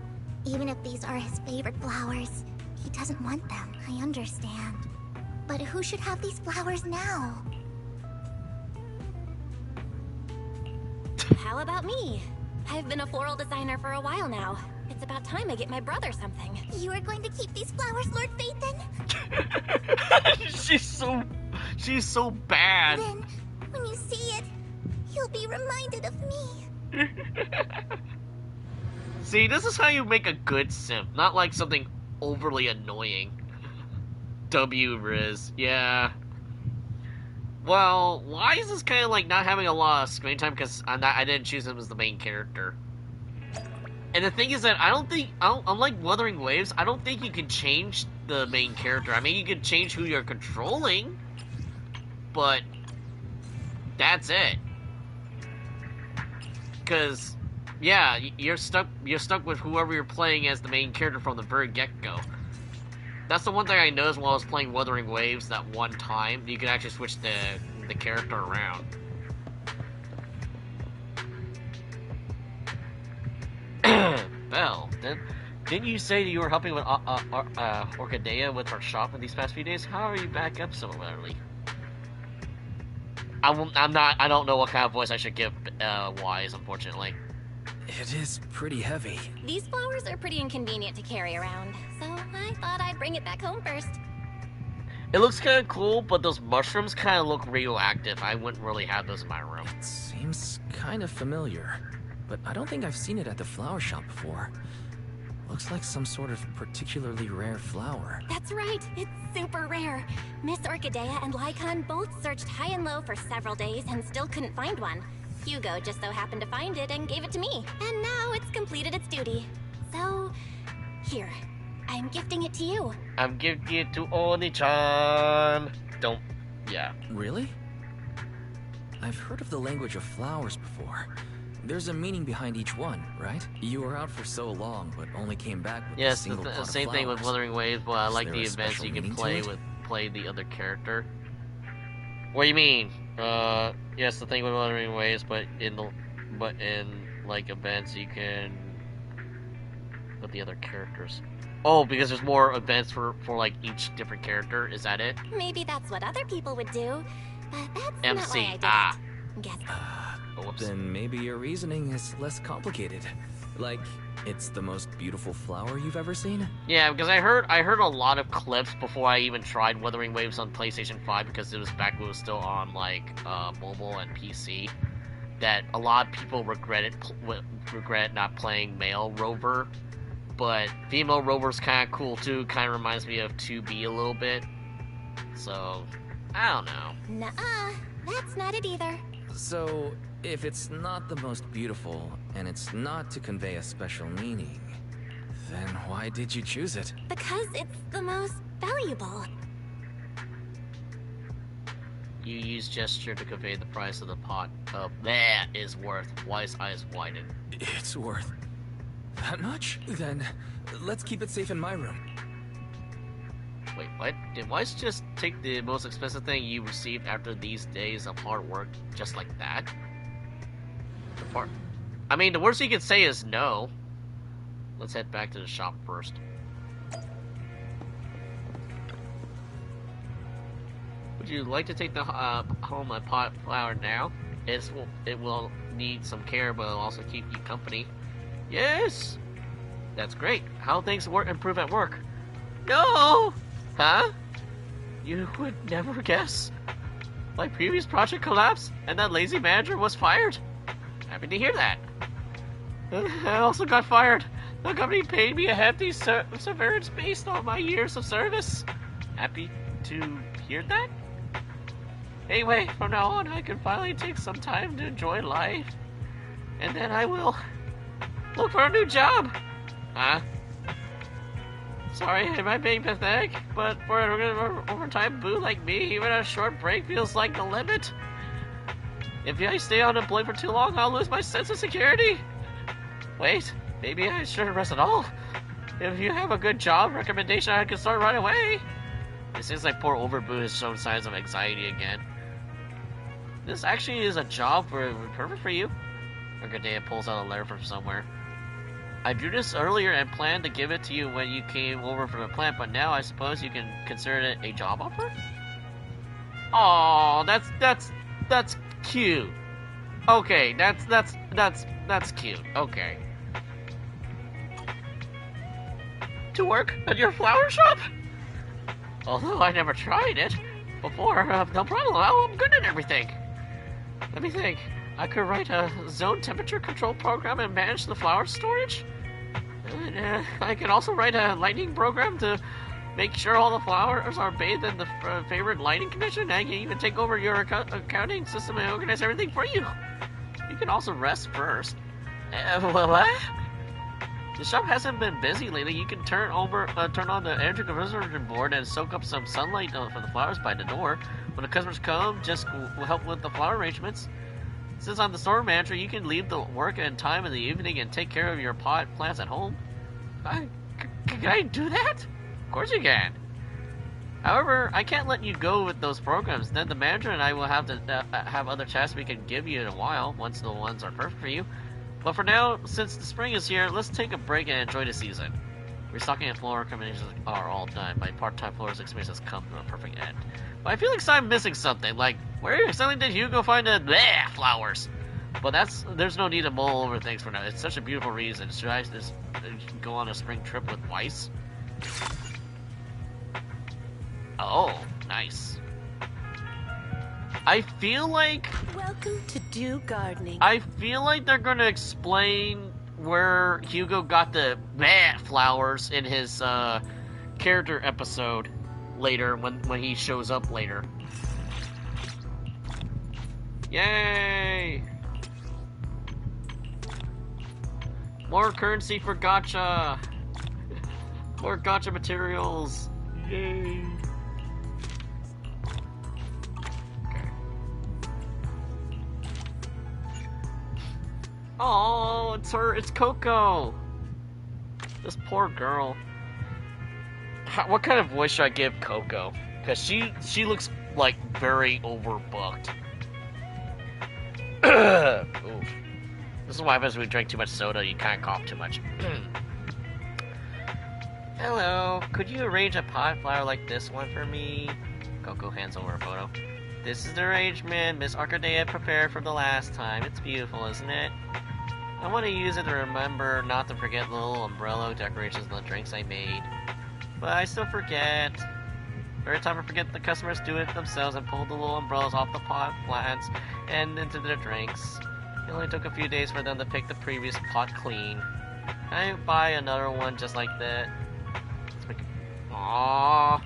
even if these are his favorite flowers, he doesn't want them. I understand. But who should have these flowers now? How about me? I've been a floral designer for a while now. It's about time I get my brother something. You are going to keep these flowers, Lord Phaethon? She's so bad. Then, when you see it, you'll be reminded of me. See, this is how you make a good simp, not like something overly annoying. W Riz, yeah. Well, why is this kind of like not having a lot of screen time? Because I didn't choose him as the main character. And the thing is that unlike Wuthering Waves, I don't think you can change the main character. I mean, you can change who you're controlling, but that's it. Because, yeah, you're stuck with whoever you're playing as the main character from the very get-go. That's the one thing I noticed while I was playing Wuthering Waves that one time. You can actually switch the character around. Belle, didn't you say that you were helping with Orchidea with her shop in these past few days? How are you back up so early? I don't know what kind of voice I should give Wise, unfortunately. It is pretty heavy. These flowers are pretty inconvenient to carry around, so I thought I'd bring it back home first. It looks kind of cool, but those mushrooms kind of look radioactive. I wouldn't really have those in my room. It seems kind of familiar, but I don't think I've seen it at the flower shop before. Looks like some sort of particularly rare flower. That's right, it's super rare. Miss Orchidea and Lycon both searched high and low for several days and still couldn't find one. Hugo just so happened to find it and gave it to me. And now it's completed its duty. So, here, I'm gifting it to you. I'm gifting it to Oni-chan. Yeah. Really? I've heard of the language of flowers before. There's a meaning behind each one, right? You were out for so long, but only came back with a single pot of flowers. Same thing with Wuthering Waves, but I like the events you can play to it? play the other character. What do you mean? Yes, the thing with Wuthering Waves, but in like events you can with the other characters. Oh, because there's more events for like each different character. Is that it? Maybe that's what other people would do, but that's MC. not why I did it. Guess. Then maybe your reasoning is less complicated. Like, it's the most beautiful flower you've ever seen? Yeah, because I heard a lot of clips before I even tried Wuthering Waves on PlayStation 5, because it was back when it was still on like mobile and PC. That a lot of people regret not playing male Rover, but female Rover's kind of cool too. Kind of reminds me of 2B a little bit. So I don't know. Nuh-uh, that's not it either. So, if it's not the most beautiful, and it's not to convey a special meaning, then why did you choose it? Because it's the most valuable. You use gesture to convey the price of the pot. That is worth. Wise eyes widen. It's worth that much? Then, let's keep it safe in my room. Wait, what? Did Wise just take the most expensive thing you received after these days of hard work just like that? I mean, the worst he could say is no. Let's head back to the shop first. Would you like to take the home a pot flower now? It will need some care, but it'll also keep you company. Yes! That's great. How things improve at work? No! Huh? You would never guess. My previous project collapsed, and that lazy manager was fired. Happy to hear that. I also got fired. The company paid me a hefty severance based on my years of service. Happy to hear that? Anyway, from now on, I can finally take some time to enjoy life. And then I will look for a new job. Huh? Sorry, am I being pathetic? But for an overtime boo like me, even a short break feels like the limit. If I stay unemployed for too long, I'll lose my sense of security. Wait, maybe I shouldn't rest at all. If you have a good job recommendation, I can start right away. It seems like poor Overboo has shown signs of anxiety again. This actually is a job perfect for you. Orchidea pulls out a letter from somewhere. I drew this earlier and planned to give it to you when you came over from the plant, but now I suppose you can consider it a job offer? Aw, that's cute. Okay, that's cute. Okay. To work at your flower shop? Although I never tried it before, no problem. I'm good at everything. Let me think. I could write a zone temperature control program and manage the flower storage. I can also write a lighting program to make sure all the flowers are bathed in the favorite lighting condition. I can even take over your accounting system and organize everything for you. You can also rest first. What? The shop hasn't been busy lately. You can turn on the energy conversion board and soak up some sunlight for the flowers by the door. When the customers come, just help with the flower arrangements. Since I'm the store manager, you can leave the work and time in the evening and take care of your pot plants at home. Can I do that? Of course you can. However, I can't let you go with those programs. Then the manager and I will have to have other tasks we can give you in a while, once the ones are perfect for you. But for now, since the spring is here, let's take a break and enjoy the season. Restocking and flower combinations are all done. My part-time florist experience has come to a perfect end. But I feel like I'm missing something. Like, where exactly did Hugo find the flowers? But there's no need to mull over things for now. It's such a beautiful reason. Should I just go on a spring trip with Weiss? Oh, nice. I feel like... Welcome to Do Gardening. I feel like they're gonna explain where Hugo got the flowers in his character episode later, when he shows up later. Yay! More currency for gacha! More gacha materials! Yay! Okay. Oh, it's Coco! This poor girl. What kind of voice should I give Coco? Because she looks like very overbooked. Oof. This is what happens when we drink too much soda. You kind of cough too much. Hello, could you arrange a pot flower like this one for me? Coco hands over a photo. This is the arrangement Miss Arcadia prepared for the last time. It's beautiful, isn't it? I want to use it to remember not to forget the little umbrella decorations and the drinks I made. But I still forget. Every time I forget, the customers do it themselves and pull the little umbrellas off the pot plants and into their drinks. It only took a few days for them to pick the previous pot clean. Can I buy another one just like that? Aww.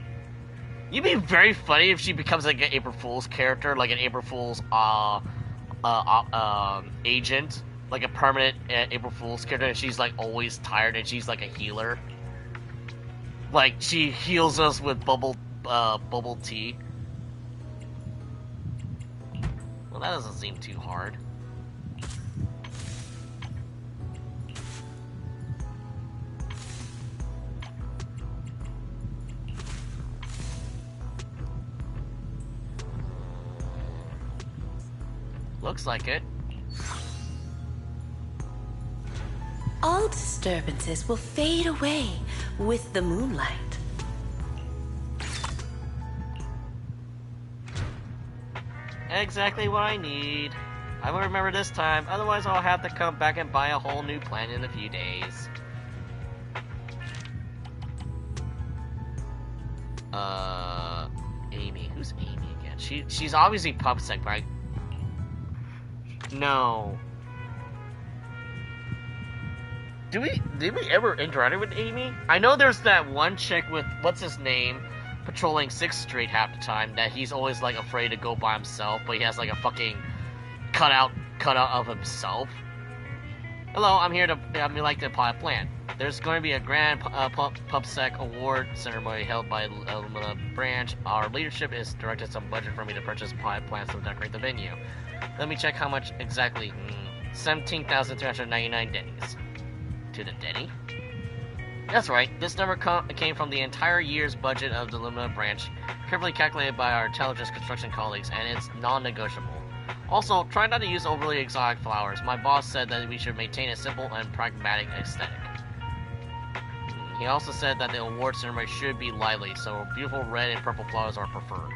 You'd be very funny if she becomes like an April Fool's character, like an April Fool's agent, like a permanent April Fool's character, and she's like always tired and she's like a healer. Like she heals us with bubble tea. Well, that doesn't seem too hard. Looks like it. All disturbances will fade away with the moonlight. Exactly what I need. I will remember this time, otherwise I'll have to come back and buy a whole new plant in a few days. Amy. Who's Amy again? She's obviously Pupsec, right? No. Did we ever interact with Amy? I know there's that one chick with, what's his name, patrolling 6th Street half the time, that he's always like afraid to go by himself, but he has like a fucking cutout of himself. Hello, I'm here to like to apply a plan. There's going to be a grand PubSec award ceremony held by Lumina branch. Our leadership is directed some budget for me to purchase pot plants to decorate the venue. Let me check how much exactly. 17,399 dennies. To the denny? That's right, this number came from the entire year's budget of the Lumina branch, carefully calculated by our intelligence construction colleagues, and it's non-negotiable. Also, try not to use overly exotic flowers. My boss said that we should maintain a simple and pragmatic aesthetic. He also said that the award ceremony should be lively, so beautiful red and purple flowers are preferred.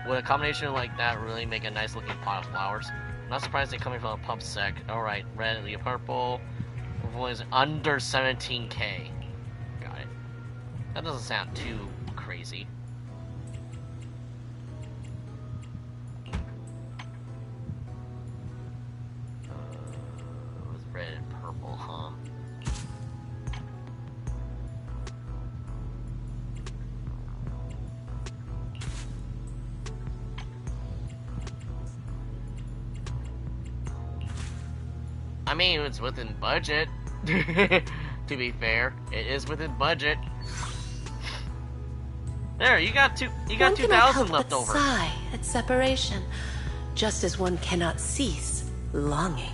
Would a combination like that really make a nice looking pot of flowers? I'm not surprised they're coming from a pub sec. Alright, red and purple. Was under 17k. Got it. That doesn't sound too crazy. mean, it's within budget. To be fair, it is within budget. There, you got 2,000 left over. Sigh at separation, just as one cannot cease longing.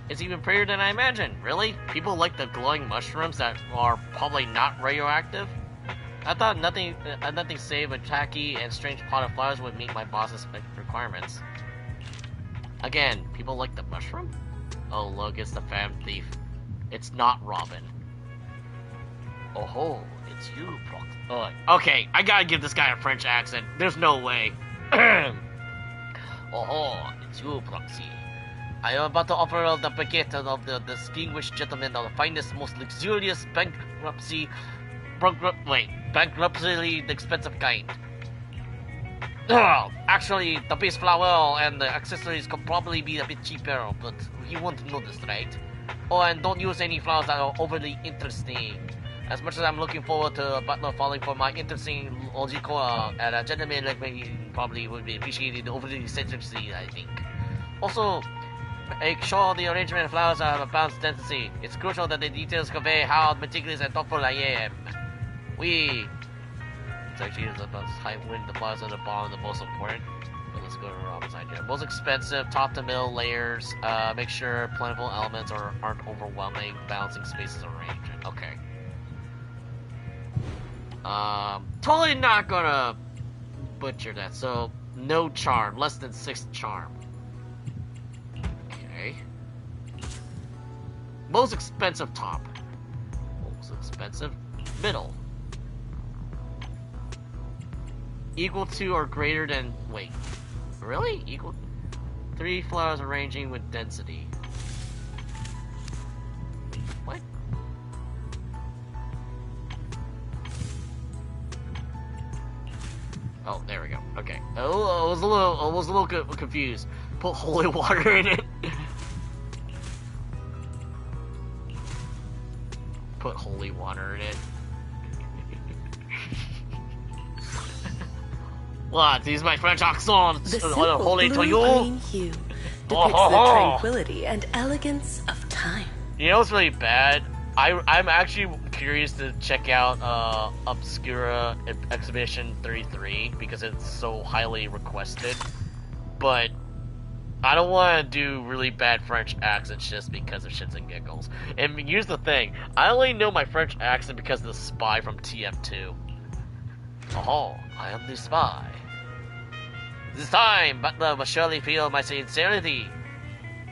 It's even prettier than I imagined. Really? People like the glowing mushrooms that are probably not radioactive? I thought nothing save a tacky and strange pot of flowers would meet my boss's requirements. Again, people like the mushroom? Oh look, it's the fam thief. It's not Robin. Oh ho, it's you, Prox. Oh, okay, I gotta give this guy a French accent. There's no way. Oh ho, it's you, Proxy. I am about to offer the paquet of the distinguished gentleman of the finest, most luxurious bankruptcy expensive kind. Actually, the base flower and the accessories could probably be a bit cheaper, but he won't notice, right? Oh, and don't use any flowers that are overly interesting. As much as I'm looking forward to a butler falling for my interesting Ojikoa, and a gentleman like me probably would be appreciated overly citrusy, I think. Also, make sure the arrangement of flowers have a balanced density. It's crucial that the details convey how meticulous and thoughtful I am. It's actually about high wind the flowers at the bottom the most important. But let's go to the opposite side here. Most expensive, top to middle layers. Make sure plentiful elements aren't overwhelming. Balancing spaces arrangement. Okay. Totally not gonna butcher that. So, no charm. Less than 6 charm. Okay. Most expensive top. Most expensive middle. Equal to or greater than... Wait. Really? Equal... 3 flowers arranging with density. What? Oh, there we go. Okay. Oh, I was a little confused. Put holy water in it. Put holy water in it. What? These my French accent. The simple Holy to you. blue-green hue depicts the tranquility and elegance of time. You know what's really bad? I'm actually curious to check out Obscura Exhibition 33 because it's so highly requested. But I don't want to do really bad French accents just because of shits and giggles. And here's the thing, I only know my French accent because of the spy from TF2. Oh, I am the spy. This time, Butler will surely feel my sincerity.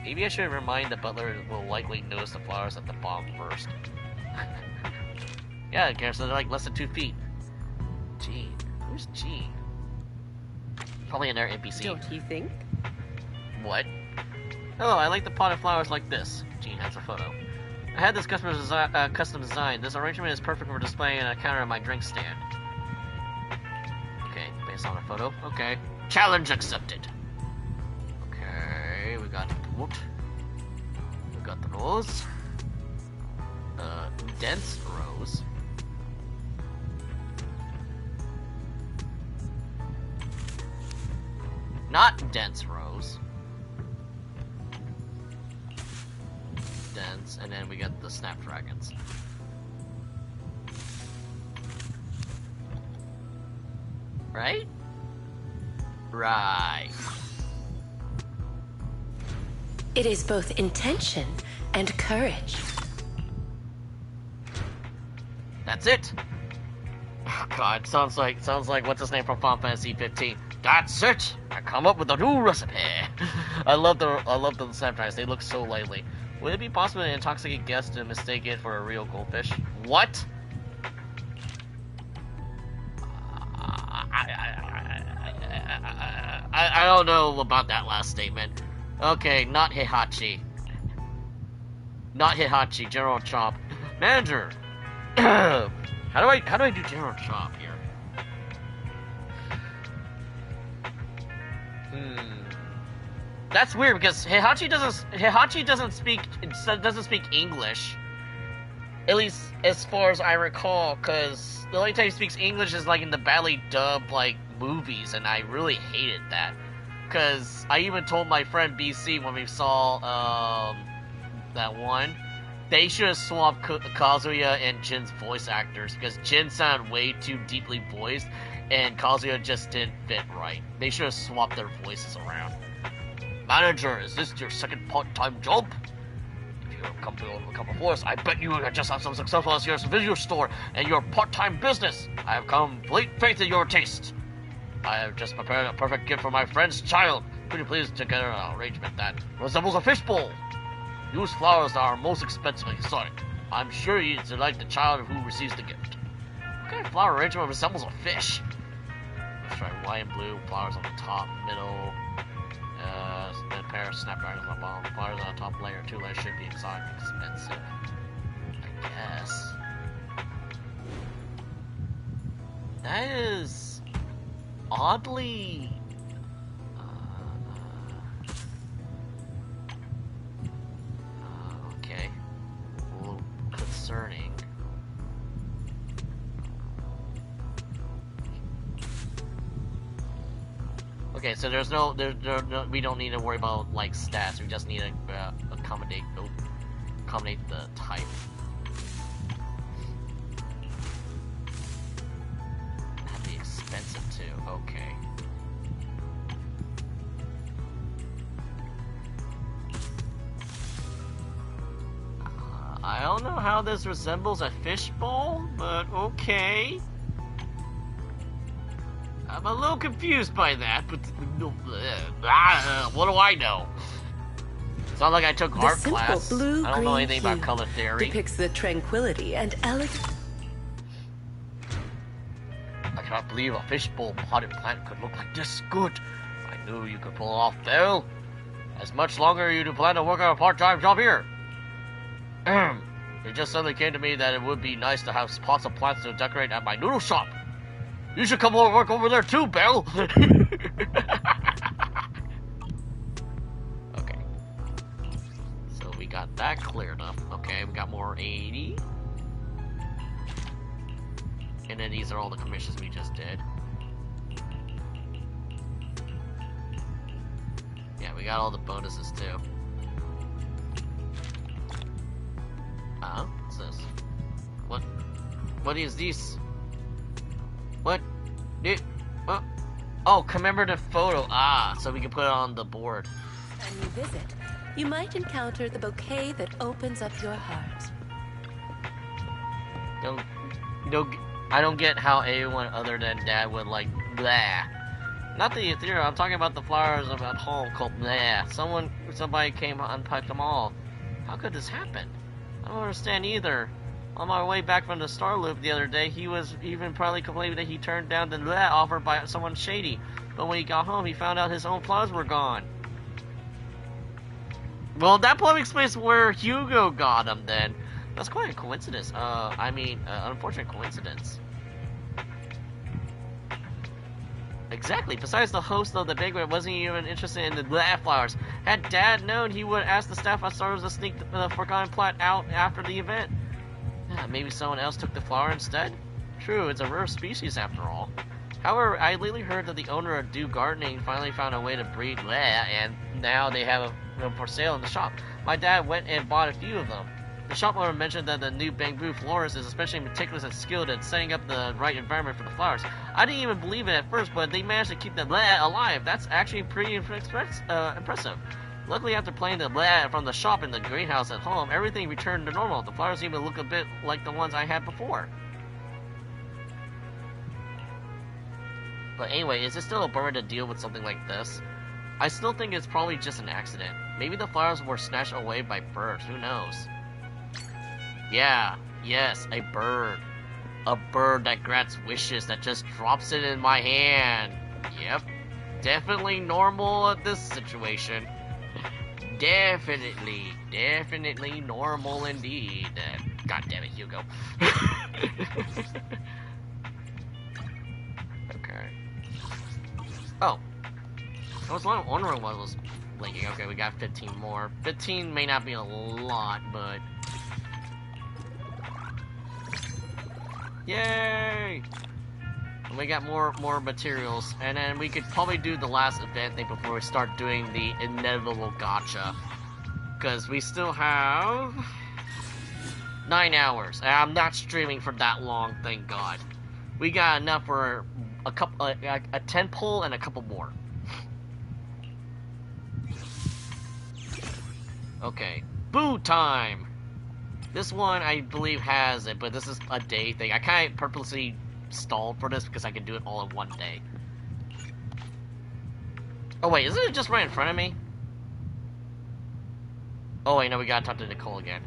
Maybe I should remind the butler will likely notice the flowers at the bottom first. Yeah, I guess they're like less than 2 feet. Jean. Who's Jean? Probably another NPC. Don't you think? What? Oh, I like the potted flowers like this. Jean has a photo. I had this custom design. This arrangement is perfect for displaying on a counter at my drink stand. Okay, based on a photo. Okay. Challenge accepted. Okay, we got the boot. We got the rose. Dense rose. Not dense rose. Dense, and then we got the snapdragons. Right? Right. It is both intention and courage. That's it. Oh God, sounds like what's his name from Final Fantasy 15. That's it. I come up with a new recipe. I love the snapdragons. They look so lively. Would it be possible to intoxicate guests to mistake it for a real goldfish? What? I don't know about that last statement. Okay, not Heihachi. Not Heihachi, General Chomp. Manager! How do I do General Chomp here? That's weird because Heihachi doesn't speak English. At least as far as I recall, because the only time he speaks English is like in the badly dubbed like movies, and I really hated that. because I even told my friend BC when we saw that one, they should have swapped Kazuya and Jin's voice actors, because Jin sounded way too deeply voiced, and Kazuya just didn't fit right. They should have swapped their voices around. Manager, is this your second part-time job? If you have come to become a force, I bet you just have some successful as your video store and your part-time business. I have complete faith in your taste. I have just prepared a perfect gift for my friend's child. Could you please together an arrangement that resembles a fishbowl? Use flowers that are most expensive and exotic. I'm sure you'd delight the child who receives the gift. What kind of flower arrangement resembles a fish? Let's try white and blue, flowers on the top, middle, then a pair of snapdragons on the bottom. Flowers on the top layer, 2 layers should be exotic and expensive. I guess. That is oddly okay. A little concerning. Okay, so there's no, we don't need to worry about like stats. We just need to accommodate the type. That'd be expensive too. Okay. I don't know how this resembles a fishbowl, but okay. I'm a little confused by that, but what do I know? It's not like I took art class. I don't know anything about color theory. Depicts the tranquility and elegance. I cannot believe a fishbowl potted plant could look like this good. I knew you could pull it off, Belle. As much longer you do plan to work on a part-time job here? It just suddenly came to me that it would be nice to have pots of plants to decorate at my noodle shop. You should come over and work over there too, Belle. Okay. So we got that cleared up. Okay, we got more 80. And then these are all the commissions we just did. Yeah, we got all the bonuses too. What's this? What is this? What? Oh, commemorative photo. Ah, so we can put it on the board. When you visit, you might encounter the bouquet that opens up your heart. I don't get how anyone other than Dad would like blah. Not the ethereal. I'm talking about the flowers at home called blah. Somebody came and unpacked them all. How could this happen? I don't understand either. On my way back from the Star Loop the other day, he was even probably complaining that he turned down the offer by someone shady. But when he got home, he found out his own flowers were gone. Well, that probably explains where Hugo got them then. That's quite a coincidence. Unfortunate coincidence. Exactly. Besides, the host of the banquet wasn't even interested in the flowers. Had Dad known, he would ask the staff at Stars to sneak the forgotten plant out after the event. Maybe someone else took the flower instead? True, it's a rare species after all. However, I lately heard that the owner of Do Gardening finally found a way to breed and now they have them for sale in the shop. My dad went and bought a few of them. The shop owner mentioned that the new bamboo florist is especially meticulous and skilled at setting up the right environment for the flowers. I didn't even believe it at first, but they managed to keep the alive. That's actually pretty impressive. Luckily, after playing the from the shop in the greenhouse at home, everything returned to normal. The flowers even look a bit like the ones I had before. But anyway, is it still a bummer to deal with something like this? I still think it's probably just an accident. Maybe the flowers were snatched away by birds, who knows? Yeah, yes, a bird. A bird that grants wishes, that just drops it in my hand. Yep, definitely normal at this situation. Definitely normal indeed. God damn it, Hugo. Okay. Oh. I was wondering what was blinking. Okay, we got 15 more. 15 may not be a lot, but... Yay! And we got more materials, and then we could probably do the last event thing before we start doing the inevitable gacha. Because we still have 9 hours, and I'm not streaming for that long, thank God. We got enough for a couple, a 10 pull and a couple more. Okay, boo time. This one I believe has it, but this is a day thing. I kind of purposely stalled for this because I can do it all in one day. Oh wait, isn't it just right in front of me? Oh wait, no, we gotta talk to Nicole again.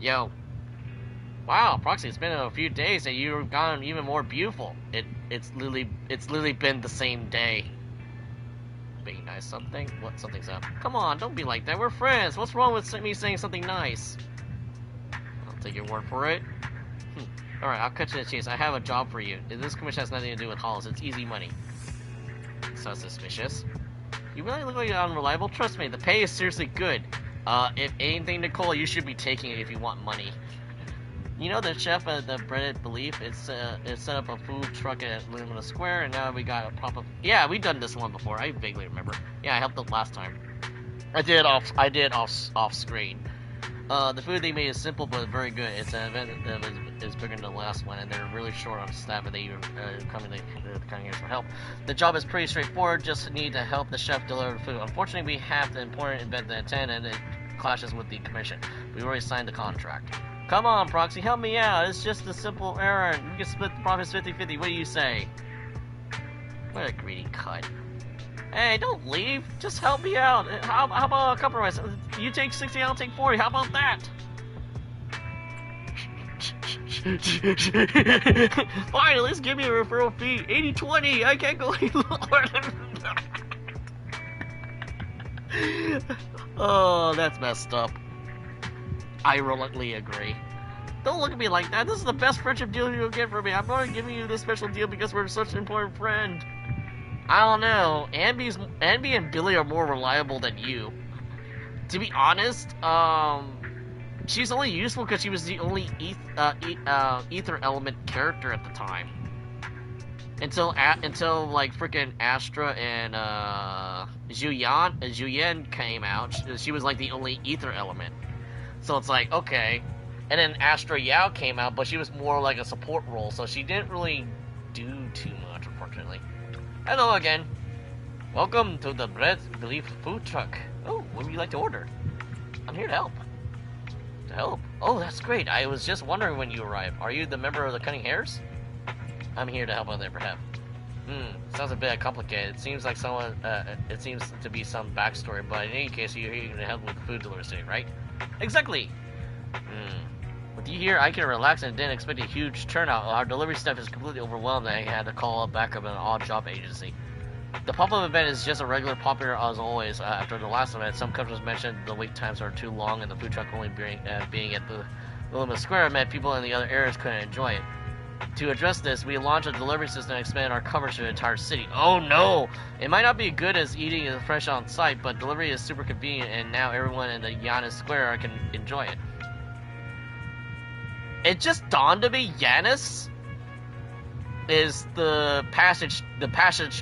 Yo. Wow, Proxy, it's been a few days and you've gotten even more beautiful. It's literally been the same day. Being nice something? What, something's up? Come on, don't be like that. We're friends. What's wrong with me saying something nice? I'll take your word for it. Alright, I'll cut you the chase. I have a job for you. This commission has nothing to do with halls. It's easy money. Sounds suspicious. You really look like you're unreliable? Trust me, the pay is seriously good. If anything, Nicole, you should be taking it if you want money. You know the chef at the Breaded Belief? It's set up a food truck at Lumina Square, and now we got a pop-up. Yeah, we've done this one before. I vaguely remember. Yeah, I helped them last time. I did off screen. The food they made is simple but very good. It's an event that is bigger than the last one, and they're really short on staff, and they even coming here for help. The job is pretty straightforward. Just need to help the chef deliver the food. Unfortunately, we have the important event at 10, and it clashes with the commission. We already signed the contract. Come on, Proxy, help me out. It's just a simple errand. We can split the profits 50-50. What do you say? What a greedy cunt. Hey, don't leave. Just help me out. How about a compromise? You take 60, I'll take 40. How about that? Fine, at least give me a referral fee. 80-20. I can't go any lower than that. Oh, that's messed up. I reluctantly agree. Don't look at me like that. This is the best friendship deal you'll get from me. I'm only giving you this special deal because we're such an important friend. I don't know. Ambi and Billy are more reliable than you. To be honest, she's only useful because she was the only ether element character at the time. Until like freaking Astra and Juyen came out, she was like the only ether element. So it's like, okay. And then Astra Yao came out, but she was more like a support role, so she didn't really do too much, unfortunately. Hello again. Welcome to the Bread Belief food truck. Oh, what would you like to order? I'm here to help. To help? Oh, that's great. I was just wondering when you arrived. Are you the member of the Cunning Hares? I'm here to help out there, perhaps. Sounds a bit complicated. It seems like someone, it seems to be some backstory, but in any case, you're here to help with the food delivery today, right? Exactly! With you here, I can relax and didn't expect a huge turnout. Our delivery staff is completely overwhelmed and I had to call up backup an odd job agency. The pop-up event is just a regular popular as always. After the last event, some customers mentioned the wait times are too long and the food truck only being at the Wilma Square meant people in the other areas couldn't enjoy it. To address this, we launched a delivery system and expanded our coverage to the entire city. Oh no! It might not be good as eating is fresh on site, but delivery is super convenient and now everyone in the Yanis Square can enjoy it. It just dawned on me, Yanis is the passage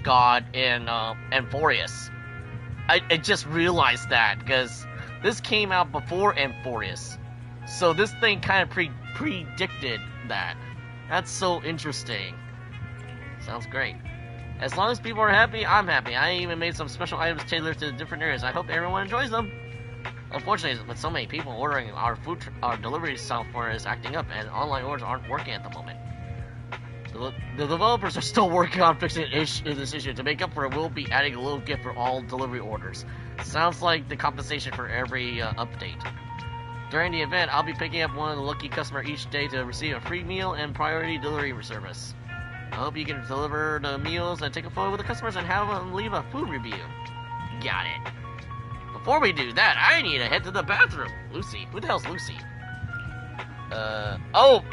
god in Amphorius. I just realized that because this came out before Amphorius, so this thing kind of predicted that. That's so interesting. Sounds great. As long as people are happy, I'm happy. I even made some special items tailored to different areas. I hope everyone enjoys them. Unfortunately, with so many people ordering, our delivery software is acting up, and online orders aren't working at the moment. The developers are still working on fixing this issue. To make up for it, we'll be adding a little gift for all delivery orders. Sounds like the compensation for every update. During the event, I'll be picking up one of the lucky customers each day to receive a free meal and priority delivery service. I hope you can deliver the meals and take a photo with the customers and have them leave a food review. Got it. Before we do that, I need to head to the bathroom. Lucy. Who the hell's Lucy? Oh!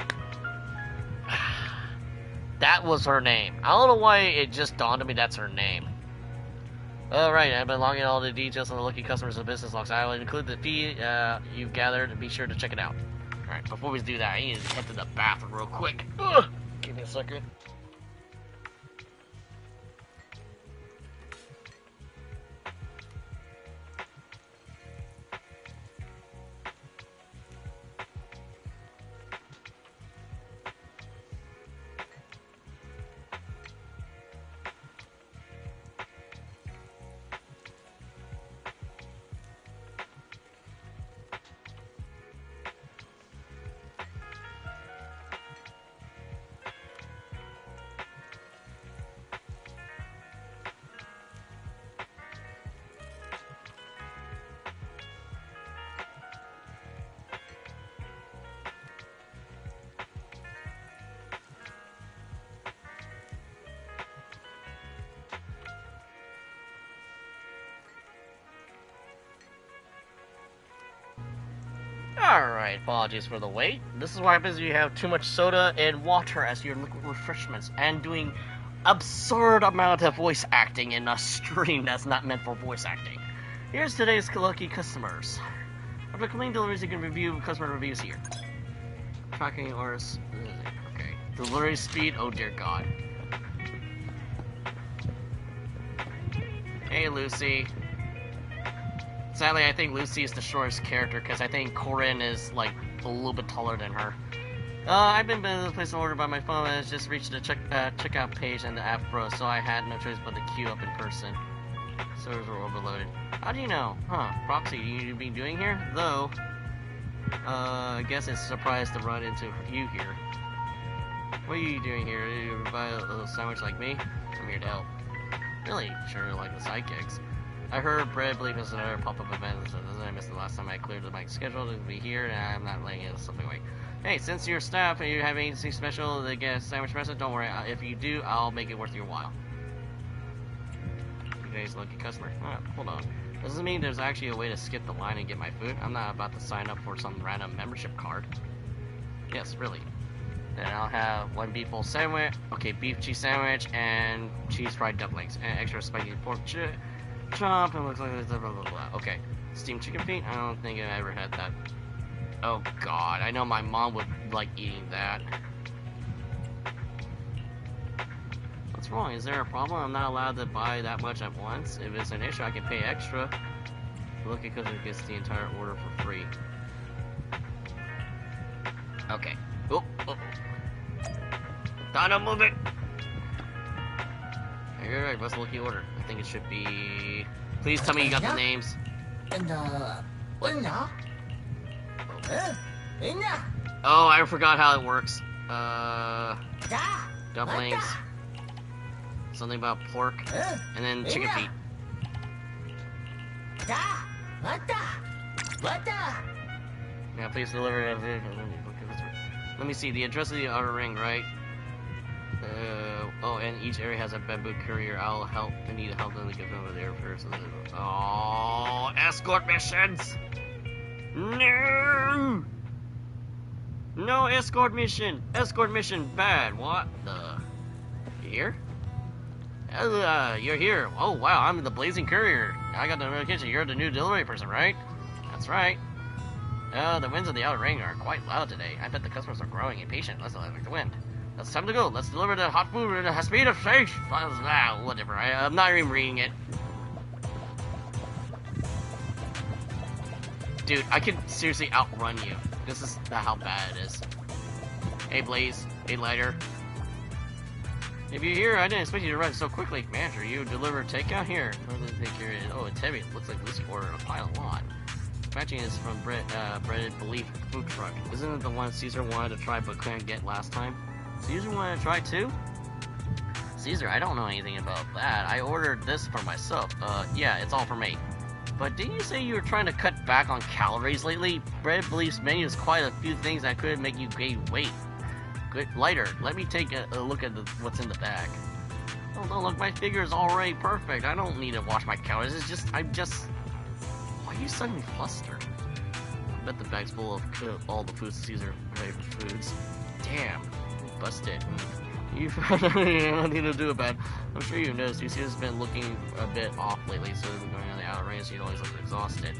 That was her name. I don't know why it just dawned on me that's her name. Alright, I've been logging all the details on the lucky customers and business logs. I will include the fee you've gathered and be sure to check it out. Alright, before we do that, I need to head to the bathroom real quick. Ugh. Give me a second. Alright, apologies for the wait. This is what happens when you have too much soda and water as your liquid refreshments and doing absurd amount of voice acting in a stream that's not meant for voice acting. Here's today's lucky customers. After completing deliveries, you can review customer reviews here. Tracking orders. Okay. Delivery speed, oh dear god. Hey Lucy. Sadly, I think Lucy is the shortest character because I think Corin is like a little bit taller than her. I've been to place an order by my phone and it's just reached the checkout page and the app froze, so I had no choice but to queue up in person. Servers were overloaded. How do you know? Huh, Proxy, you been doing here? Though, I guess it's a surprise to run into you here. What are you doing here? Did you buy a little sandwich like me? I'm here to help. Really? Sure, like the sidekicks. I heard Bread believe it's another pop-up event, so I missed the last time I cleared my schedule to be here, and I'm not letting it slip away. Hey, since you're staff and you have anything special to get a sandwich message, don't worry. If you do, I'll make it worth your while. Today's lucky customer. Hold on. Does this mean there's actually a way to skip the line and get my food? I'm not about to sign up for some random membership card. Yes, really. Then I'll have one beef bowl sandwich, okay, beef cheese sandwich, and cheese fried dumplings, and extra spicy pork chop, and looks like this, blah, blah, blah. Okay, steamed chicken feet? I don't think I ever had that. Oh god, I know my mom would like eating that. What's wrong? Is there a problem? I'm not allowed to buy that much at once. If it's an issue, I can pay extra. Look, because it gets the entire order for free. Okay. Oh. Time to move it! You're right, what's the lucky order? I think it should be... Please tell me you got the names. Oh, I forgot how it works. Dumplings. Something about pork. And then chicken feet. Now please deliver... Let me see, the address of the outer ring, right? Oh, and each area has a bamboo courier. I'll help. I need to help them to get them over there first. Oh, escort missions! No! No escort mission! Escort mission bad. What the? You here? You're here. Oh, wow, I'm the blazing courier. I got the notification. You're the new delivery person, right? That's right. The winds of the outer ring are quite loud today. I bet the customers are growing impatient. Let's not like the wind. It's time to go. Let's deliver the hot food at the speed of fish. Whatever. I'm not even reading it. Dude, I can seriously outrun you. This is how bad it is. Hey, Blaze. Hey, Lighter. If you're here, I didn't expect you to arrive so quickly. Manager, you deliver takeout here. Oh, it's heavy. It looks like Lucy ordered a pile lot. Matching is from Breaded Belief food truck. Isn't it the one Caesar wanted to try but couldn't get last time? Caesar wanted to try too? Caesar, I don't know anything about that. I ordered this for myself. Yeah, it's all for me. But didn't you say you were trying to cut back on calories lately? Bread Belief's menu is quite a few things that could make you gain weight. Good, Lighter, let me take a look at what's in the bag. Oh, no, look, my figure is already perfect. I don't need to watch my calories. It's just, why are you suddenly flustered? I bet the bag's full of all the foods Caesar favorite foods. Damn. Busted. You don't need to do it, bad. I'm sure you noticed Caesar's been looking a bit off lately, so going on the outer range, she always looks exhausted.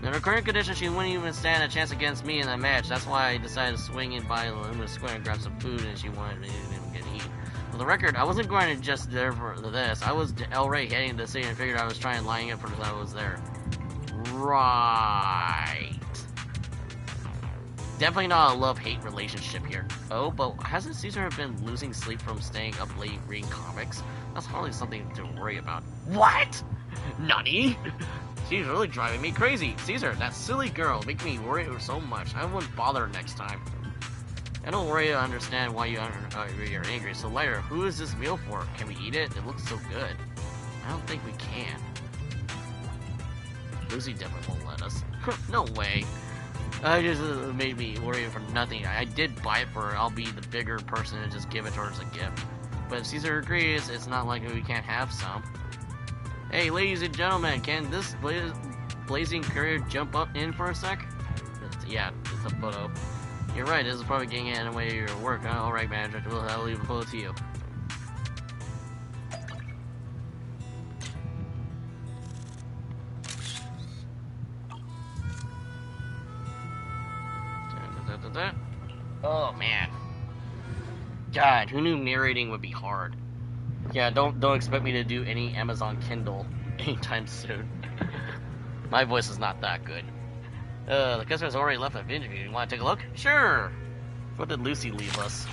In her current condition, she wouldn't even stand a chance against me in that match. That's why I decided to swing in by the Luminous Square and grab some food, and she wanted me to get eat. For the record, I wasn't going to just there for this. I was already heading to the city and figured I was trying lining up for I was there. Right. Definitely not a love-hate relationship here. Oh, but hasn't Caesar been losing sleep from staying up late reading comics? That's hardly something to worry about. What? Nutty? She's really driving me crazy. Caesar, that silly girl, make me worry so much. I wouldn't bother her next time. I don't worry to understand why you're angry. So, Lighter, who is this meal for? Can we eat it? It looks so good. I don't think we can. Lucy definitely won't let us. No way. Just made me worry for nothing. I did buy it for her. I'll be the bigger person and just give it to her as a gift. But if Caesar agrees, it's not like we can't have some. Hey, ladies and gentlemen, can this blazing courier jump up in for a sec? Yeah, it's a photo. You're right, this is probably getting in the way of your work. Alright, manager, I'll leave a photo to you. Oh man. God, who knew narrating would be hard? Yeah, don't expect me to do any Amazon Kindle anytime soon. My voice is not that good. The customer's already left a video. You want to take a look? Sure. What did Lucy leave us?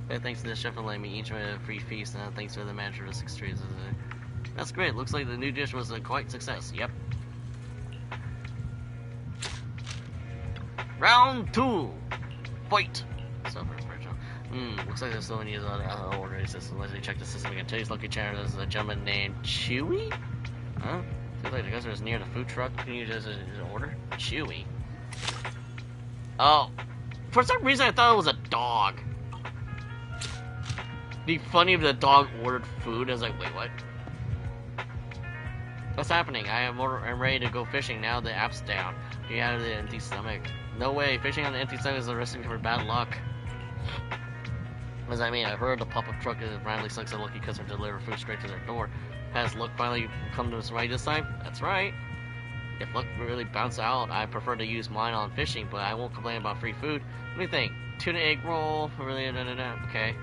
Thanks to the chef for letting me each a free feast, and thanks to the manager for 6 trees. That's great. Looks like the new dish was a quite success. Yep. Round 2. Fight. Looks like there's still any other ordering system. Let's check the system again. Today's lucky charm is a gentleman named Chewy? Huh? Feels like the customer is near the food truck. Can you just order? Chewy. Oh. For some reason I thought it was a dog. It'd be funny if the dog ordered food. I was like, wait, what? What's happening? I'm ready to go fishing now the app's down. You have the empty stomach. No way. Fishing on the empty stomach is a recipe for bad luck. What does that mean? I heard the pop-up truck randomly selects a lucky customer to deliver food straight to their door. Has luck finally come to us right this time? That's right. If luck really bounces out, I prefer to use mine on fishing, but I won't complain about free food. What do you think? Tuna egg roll? Really? Okay.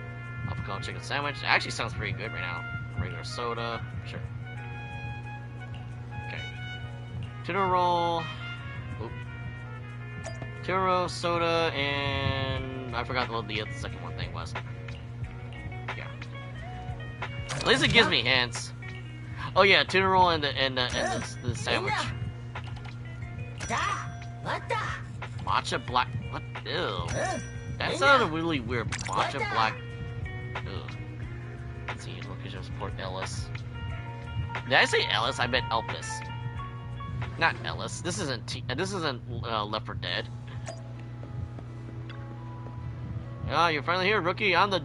Avocado chicken sandwich. It actually sounds pretty good right now. Regular soda. Sure. Okay. Tuna roll. Oop. Tuna roll, soda, and I forgot what the second one thing was. Yeah. At least it gives me hints. Oh yeah, tuna roll and the sandwich. Matcha black. What? Ew. That sounded really weird. Matcha black. Ugh. Let's see. Location support Ellis. Did I say Ellis? I meant Elvis. Not Ellis. This isn't Left 4 Dead. Ah, you're finally here, rookie. I'm the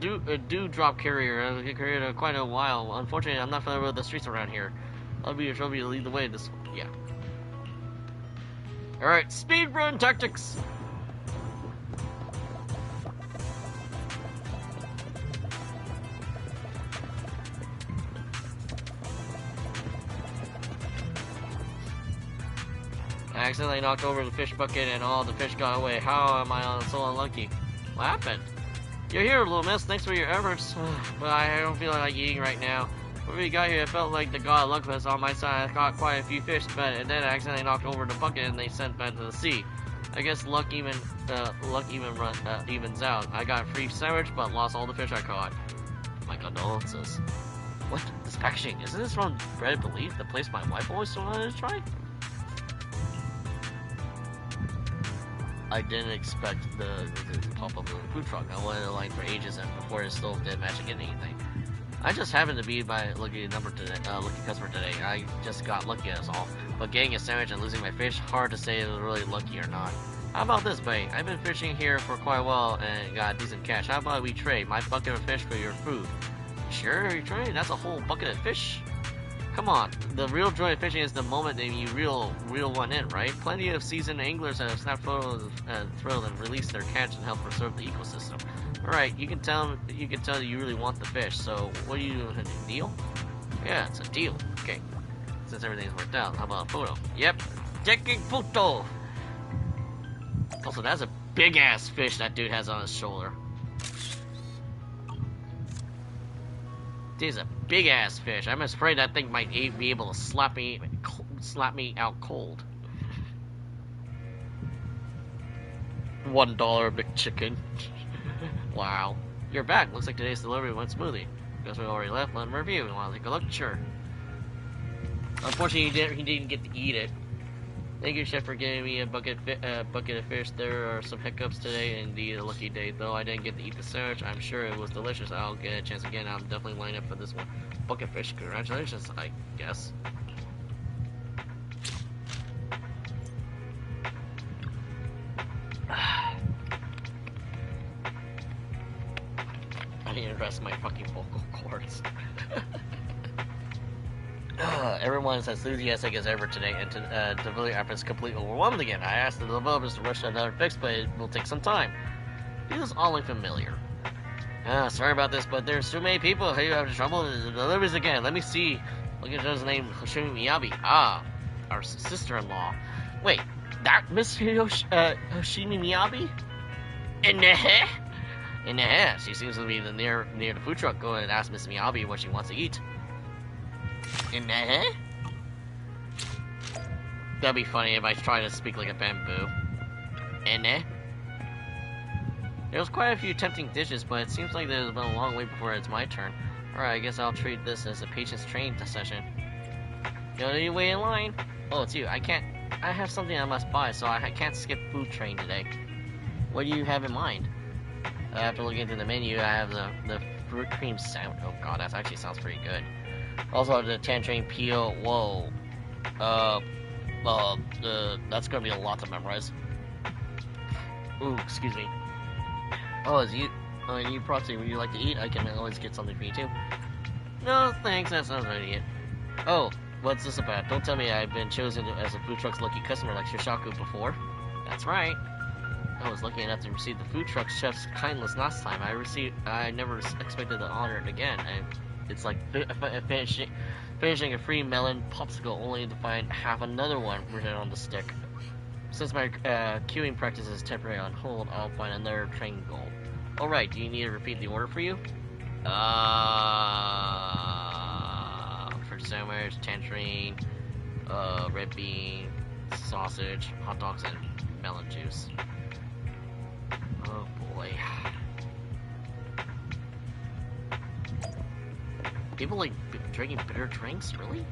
dewdrop carrier. I've been carried quite a while. Unfortunately, I'm not familiar with the streets around here. I'll be your trophy to lead the way. Yeah. All right, speed run tactics. I accidentally knocked over the fish bucket and all the fish got away. How am I so unlucky? What happened? You're here, little miss. Thanks for your efforts. But I don't feel like eating right now. When we got here, it felt like the god luck was on my side. I caught quite a few fish, but and then I accidentally knocked over the bucket and they sent back to the sea. I guess luck evens out. I got a free sandwich, but lost all the fish I caught. My condolences. What? This packaging? Isn't this from Bread Belief, the place my wife always wanted to try? I didn't expect the pop up of the food truck. I waited in line for ages and before it still didn't match again anything. I just happened to be my lucky customer today. I just got lucky, that's all. But getting a sandwich and losing my fish, hard to say if it was really lucky or not. How about this, buddy? I've been fishing here for quite a while and got decent cash. How about we trade my bucket of fish for your food? Sure, you trade? That's a whole bucket of fish. Come on, the real joy of fishing is the moment that you reel one in, right? Plenty of seasoned anglers have snapped photos and thrilled and released their catch and help preserve the ecosystem. Alright, you can tell you really want the fish, so what are you doing? A deal? Yeah, it's a deal. Okay. Since everything's worked out, how about a photo? Yep. Taking photo! Also, that's a big ass fish that dude has on his shoulder. This is a big ass fish. I'm afraid that thing might be able to slap me out cold. $1 McChicken. Wow. You're back. Looks like today's delivery went smoothly. Guess we already left. Let him review. You want to take a look? Sure. Unfortunately, he didn't get to eat it. Thank you, chef, for giving me a bucket of fish. There are some hiccups today. Indeed, a lucky day. Though I didn't get to eat the sandwich, I'm sure it was delicious. I'll get a chance again. I'm definitely lining up for this one. Bucket fish. Congratulations, I guess. I need to rest my fucking vocal cords. Everyone is as enthusiastic as ever today, and developer app is completely overwhelmed again. I asked the developers to rush to another fix, but it will take some time. Feels oddly familiar. Sorry about this, but there's too many people who have trouble with the deliveries again. Let me see. Look at those named Hoshimi Miyabi. Ah, our sister-in-law. Wait, that Miss Hoshimi Miyabi? In she seems to be near the food truck. Go and ask Miss Miyabi what she wants to eat. That'd be funny if I try to speak like a bamboo. There's quite a few tempting dishes, but it seems like there's been a long wait before it's my turn. Alright, I guess I'll treat this as a patience training session. You need to wait in line. Oh, it's you. I have something I must buy, so I can't skip food train today. What do you have in mind? After looking into the menu, I have the fruit cream sound. Oh god, that actually sounds pretty good. Also, the tangerine peel. Whoa. That's gonna be a lot to memorize. Ooh, excuse me. Oh, is you? You Proxy, would you like to eat? I can always get something for you too. No, thanks. That sounds right. Oh, what's this about? Don't tell me I've been chosen as a food truck's lucky customer like Shishaku before. That's right. I was lucky enough to receive the food truck chef's kindness last time. I never expected to honor it again. It's like finishing a free melon popsicle only to find half another one written on the stick. Since my queuing practice is temporarily on hold, I'll find another train goal. Alright, do you need to repeat the order for you? Fruit sandwich, tangerine, red bean, sausage, hot dogs, and melon juice. Oh boy. People like drinking bitter drinks? Really?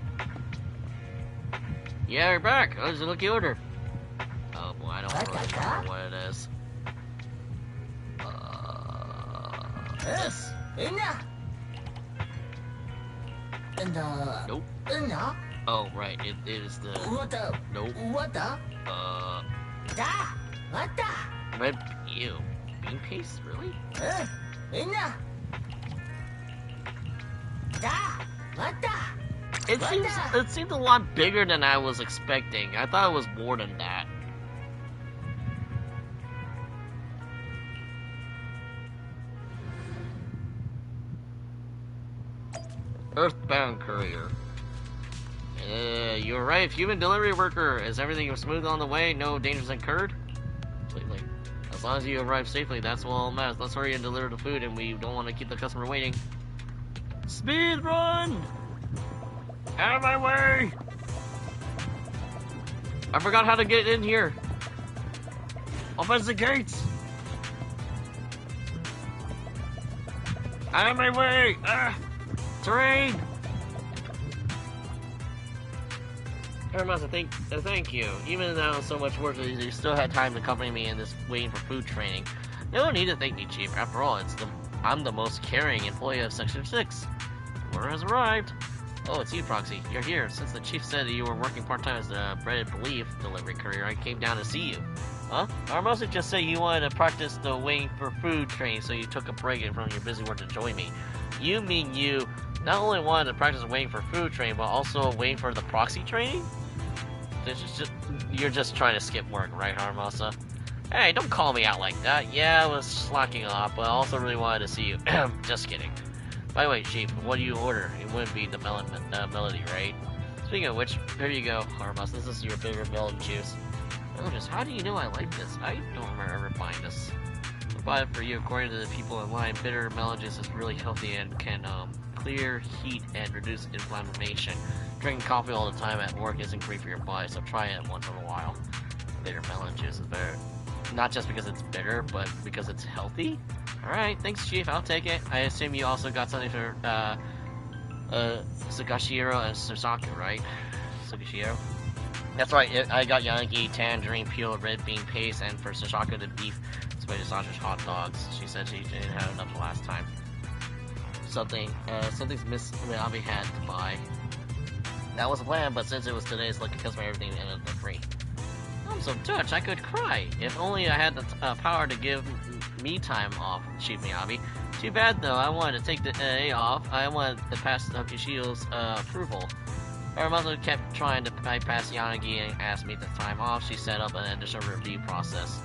Yeah, you're back. Oh, there's a lucky order. Oh boy, I don't really remember what it is. This? Nope. Oh, right, it is the... Nope. Red... Ew. Bean paste? Really? It seemed a lot bigger than I was expecting. I thought it was more than that. Earthbound courier. You arrived, human delivery worker. Is everything smooth on the way? No dangers incurred? Completely. As long as you arrive safely, that's all that matters. Let's hurry and deliver the food, and we don't want to keep the customer waiting. Speed run! Out of my way! I forgot how to get in here. Open the gates! Out of my way! Terrain! Hermas, thank you. Even though so much work, you still had time to accompany me in this waiting for food training. No need to thank me, Chief. After all, I'm the most caring employee of Section 6. Order has arrived. Oh, it's you, Proxy. You're here. Since the Chief said that you were working part-time as the Breaded Belief delivery courier, I came down to see you. Huh? Hermosa just said you wanted to practice the waiting for food training, so you took a break from your busy work to join me. You mean you not only wanted to practice waiting for food training, but also waiting for the proxy training? You're just trying to skip work, right, Hermosa? Hey, don't call me out like that. Yeah, I was slacking off, but I also really wanted to see you. Just kidding. By the way, Chief, what do you order? It wouldn't be the melody, right? Speaking of which, here you go, Hermosa. This is your bitter melon juice. Melon, how do you know I like this? I don't remember ever buying this. I bought it for you. According to the people in line, bitter melon juice is really healthy and can clear heat and reduce inflammation. Drinking coffee all the time at work isn't great for your body, so try it once in a while. Bitter melon juice is better. Not just because it's bitter, but because it's healthy? Alright, thanks, Chief. I'll take it. I assume you also got something for Sugashiro and Suzaku, right? Sugashiro? That's right, I got Yanagi, tangerine peel, red bean paste, and for Suzaku the beef spaghetti sausage hot dogs. She said she didn't have enough last time. Something's Miss Miyabi had to buy. That was the plan, but since it was today's lucky customer, everything ended up free. I'm so touched, I could cry. If only I had the power to give me time off, Chief Miyabi. Too bad though, I wanted to take the day off. I wanted to pass Yoshido's approval. Her mother kept trying to bypass Yanagi and asked me the time off. She set up an additional review process.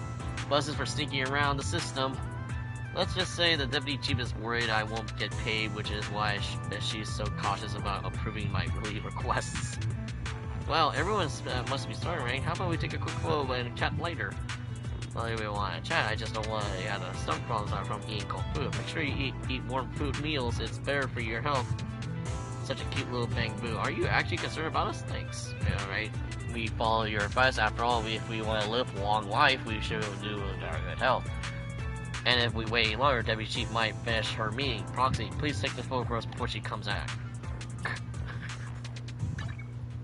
Buses for sneaking around the system. Let's just say the deputy chief is worried I won't get paid, which is why she's so cautious about approving my leave requests. Well, everyone must be starting, right? How about we take a quick photo and chat later? Well, if we want to chat, I just don't want to have a stomach problems from eating cold food. Make sure you eat warm food meals. It's better for your health. Such a cute little bamboo. Are you actually concerned about us? Thanks. Yeah, right? We follow your advice. After all, if we want to live a long life, we should do with our good health. And if we wait longer, Deputy Chief might finish her meeting. Proxy, please take the photo for us before she comes out.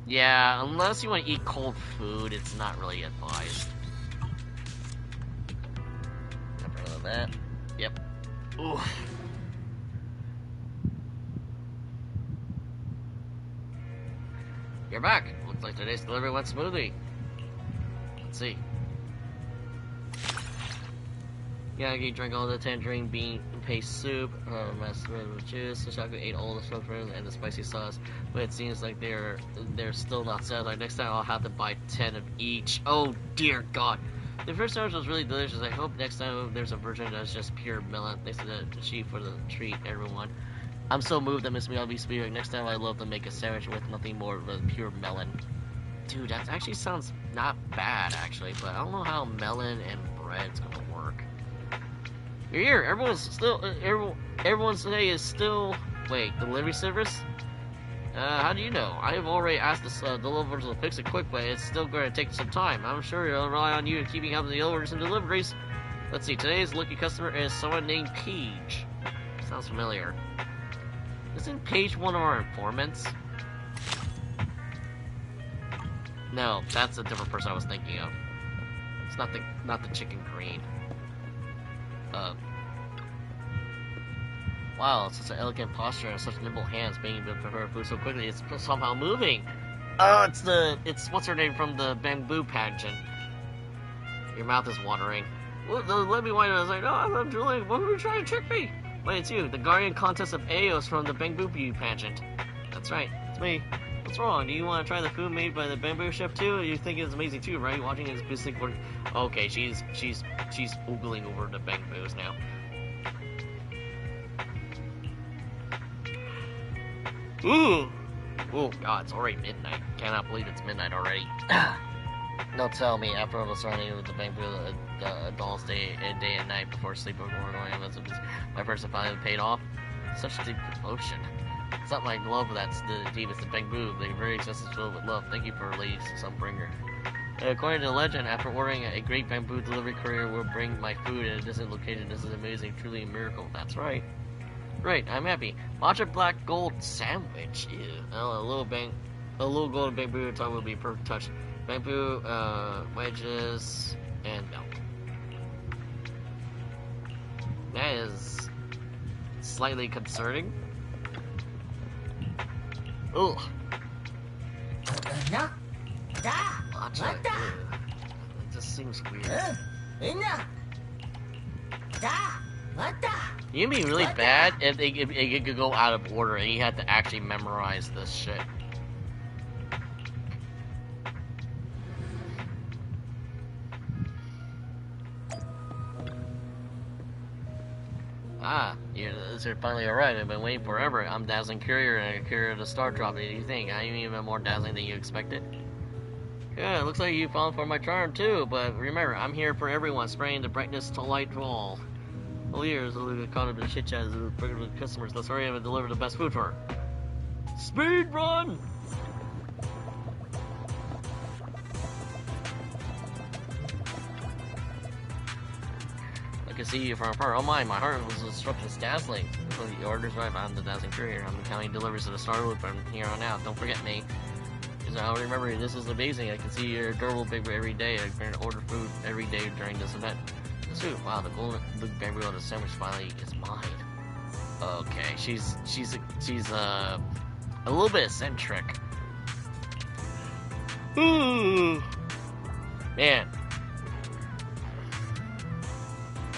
Yeah, unless you want to eat cold food, it's not really advised. After that, yep. Ooh. You're back. Looks like today's delivery went smoothly. Let's see. Yagi drank all the tangerine bean paste soup, messed with juice. Shaka ate all the sugar and the spicy sauce, but it seems like they're still not satisfied. Next time I'll have to buy 10 of each. Oh dear God. The first sandwich was really delicious. I hope next time there's a version that's just pure melon. Thanks to the chief for the treat, everyone. I'm so moved that Miss Me, I'll be speaking. Next time I love to make a sandwich with nothing more than pure melon. Dude, that actually sounds not bad, actually, but I don't know how melon and bread's gonna work. You're here. Everyone's today is still. Wait, delivery service? How do you know? I've already asked the deliverers to fix it quick, but it's still going to take some time. I'm sure it'll rely on you in keeping up with the orders and deliveries. Let's see. Today's lucky customer is someone named Paige. Sounds familiar. Isn't Paige one of our informants? No, that's a different person I was thinking of. It's not the chicken green. Wow, it's such an elegant posture and such nimble hands being able to prepare food so quickly. It's somehow moving. Oh, it's what's her name from the bamboo pageant. Your mouth is watering. Well, let me wonder. I was like, no, I'm drooling. What were you trying to trick me? Wait, it's you, the guardian contest of Aos from the bamboo beauty pageant. That's right, it's me. What's wrong? Do you want to try the food made by the bamboo chef too? You think it's amazing too, right? Watching his basic work. Okay, she's oogling over the bamboos now. Ooh! Oh God, it's already midnight. Cannot believe it's midnight already. Don't tell me. After all the starting with the bamboo, adults day and night before sleep before going. My person finally paid off. Such deep devotion. It's not my love that's the deep, it's the bamboo. They're very expensive filled with love. Thank you for ladies some bringer. According to the legend, after ordering a great bamboo delivery courier will bring my food in a distant location. This is amazing, truly a miracle. That's right. Right, I'm happy. Matcha black gold sandwich. Ew. Oh, a little golden bamboo tongue will be perfect touch. Bamboo, wedges, and milk. That is slightly concerning. Ugh. Matcha. It just seems weird. You'd be really bad if it could go out of order and you had to actually memorize this shit. Ah, you're finally arrived. I've been waiting forever. I'm Dazzling Courier and a courier of the Star Drop. What do you think? I'm even more dazzling than you expected. Yeah, it looks like you fallen for my charm too, but remember, I'm here for everyone, spreading the brightness to light to all. Well, years, the caught up in chit chat with customers. Let's hurry up and deliver the best food for her. Speed run! I can see you from afar. Oh my heart was struck as dazzling. The order's right, I'm the Dazzling Courier. I'm counting deliveries to the Star Loop from here on out. Don't forget me. Because I'll remember, this is amazing. I can see your adorable baby every day. I'm going to order food every day during this event. Wow, the golden bamboo on the sandwich finally is mine. Okay, she's a little bit eccentric. Ooh, man.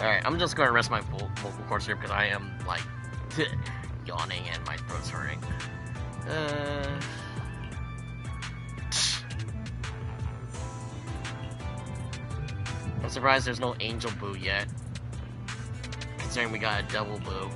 All right, I'm just gonna rest my vocal cords here because I am like yawning and my throat's hurting. surprised there's no angel boo yet. Considering we got a double boo.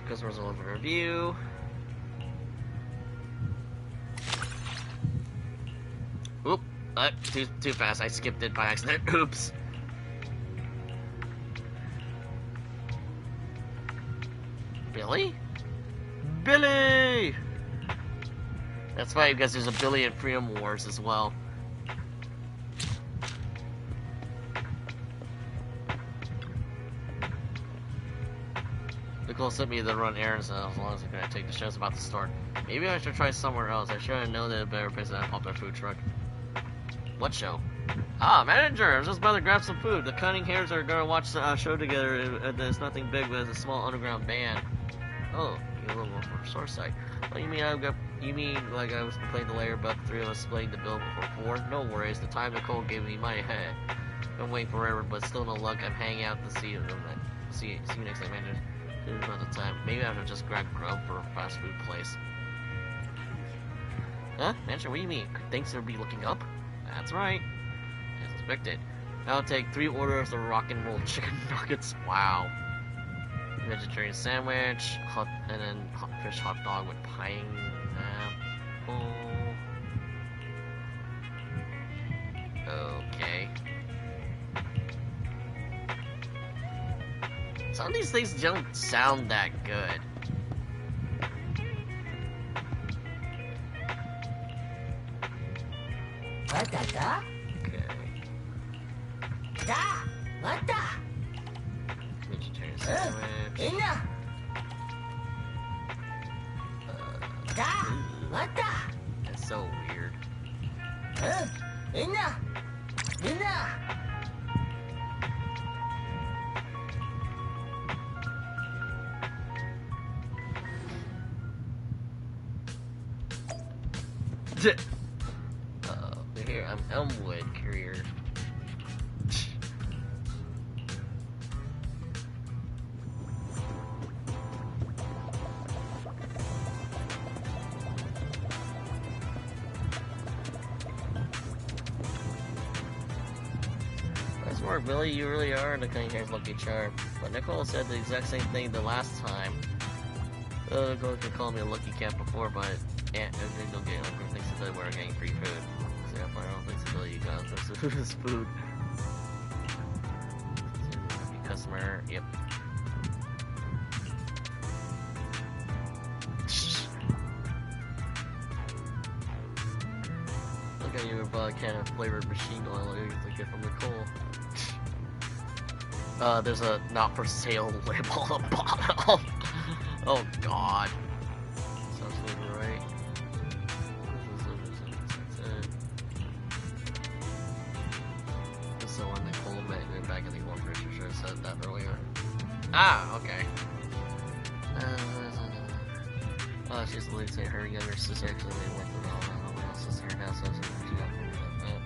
Customers will over review. Oop, too fast. I skipped it by accident. Oops. Billy? Billy! That's right, because there's a Billy in Freedom Wars as well. Nicole sent me to run errands as long as I can take the show's about to start. Maybe I should try somewhere else. I should have known that a better place than a popular food truck. What show? Ah, manager! I was just about to grab some food. The Cunning Hairs are gonna watch the show together, and there's nothing big, but it's a small underground band. Oh, you a little more from source side. Oh, you mean like I was complaining to Larry about the three of us splitting the bill for four? No worries. The time Nicole gave me my head. Been waiting forever, but still no luck. I'm hanging out to see you next time, manager. About the time. Maybe I should just grab grub for a fast food place. Huh? Manager, what do you mean? Things will be looking up? That's right. As expected. I'll take 3 orders of rock and roll chicken nuggets. Wow. Vegetarian sandwich, and then fish hot dog with pineapple. Okay. Some of these things don't sound that good. Okay. Vegetarian sandwich. That's so weird. Here, I'm Elmwood Courier. Nice work, Billy. You really are the Cunning Hair's lucky charm. But Nicole said the exact same thing the last time. Nicole could call me a lucky cat before, but yeah, everything don't get like thinks that we're getting free food. So yeah, I don't think so. You got this food. Customer, yep. Look at you about a can of flavored machine oil you can get from Nicole. There's a not for sale label on the bottom. Oh god. Sounds like right. So when Nicole made back in the one pretty sure I said that earlier. Ah, okay. She's the lead saying her younger sister actually went through all that. Else is her house, so she got that.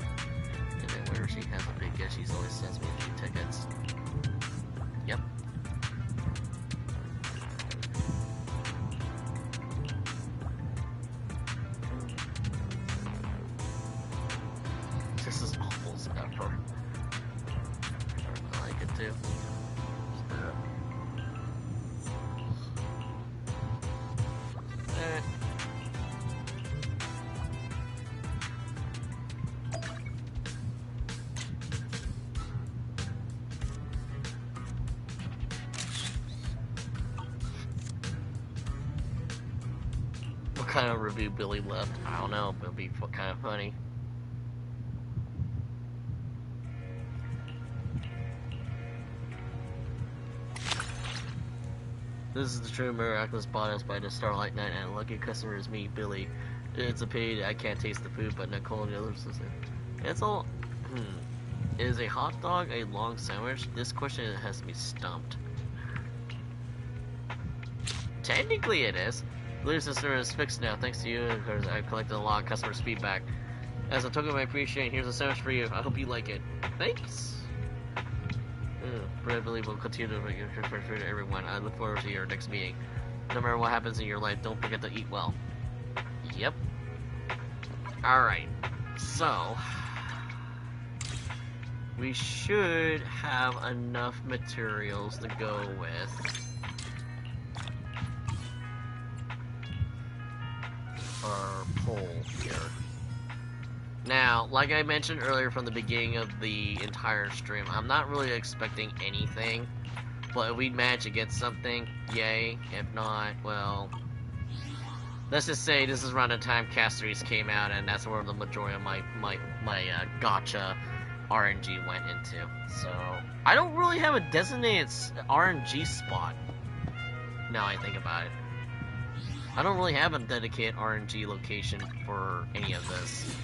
And then whenever she has a big gift, she always sends me a few tickets. Yep. This is awful stuff. I like it too. What kind of review Billy left? I don't know, but it'll be kind of funny. This is the true miraculous bought us by the Starlight Knight, and lucky customer is me, Billy. It's a pity I can't taste the food, but Nicole and the others listen. It's all. Is a hot dog a long sandwich? This question has me stumped. Technically it is. Blue Sister is fixed now, thanks to you, because I've collected a lot of customer feedback. As a token of my appreciation, here's a sandwich for you. I hope you like it. Thanks! But I believe we'll continue to bring fresh food to everyone. I look forward to your next meeting. No matter what happens in your life, don't forget to eat well. Yep. Alright. So... we should have enough materials to go with our pole here. Now, like I mentioned earlier from the beginning of the entire stream, I'm not really expecting anything, but if we manage to get something, yay. If not, well, let's just say this is around the time Caceres came out, and that's where the majority of my gotcha RNG went into. So, I don't really have a designated RNG spot, now I think about it. I don't really have a dedicated RNG location for any of this.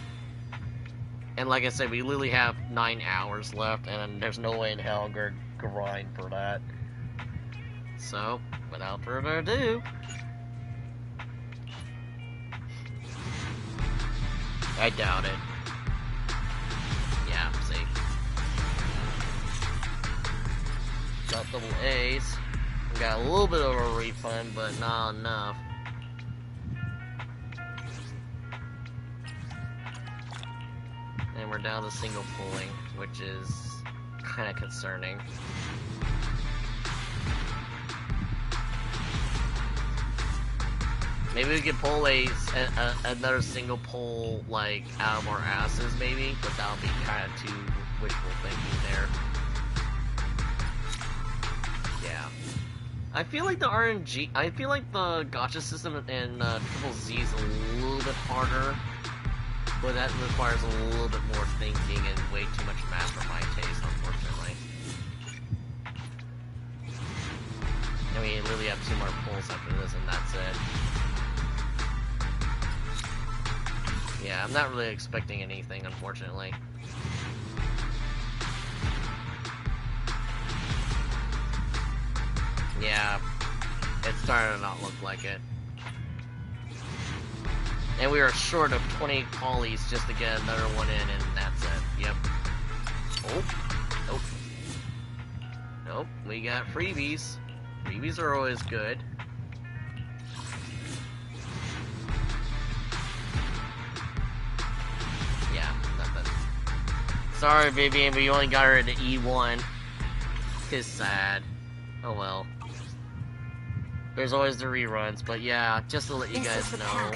And like I said, we literally have 9 hours left, and there's no way in hell I'm gonna grind for that. So, without further ado... I doubt it. Yeah, see. Got double A's. We got a little bit of a refund, but not enough. And we're down to single pulling, which is kind of concerning. Maybe we could pull another single pull, like, out of our asses, maybe, but that would be kind of too wishful thinking there. Yeah. I feel like the RNG, I feel like the gacha system in Triple Z is a little bit harder, but that requires a little bit more thinking and way too much math for my taste, unfortunately. And we literally have 2 more pulls after this, and that's it. Yeah, I'm not really expecting anything, unfortunately. Yeah, it's starting to not look like it. And we are short of 20 polys just to get another one in, and that's it. Yep. Oh, nope. Nope, we got freebies. Freebies are always good. Yeah, nothing. Sorry, Vivian, but you only got her into E1. It's sad. Oh well. There's always the reruns, but yeah, just to let you guys know,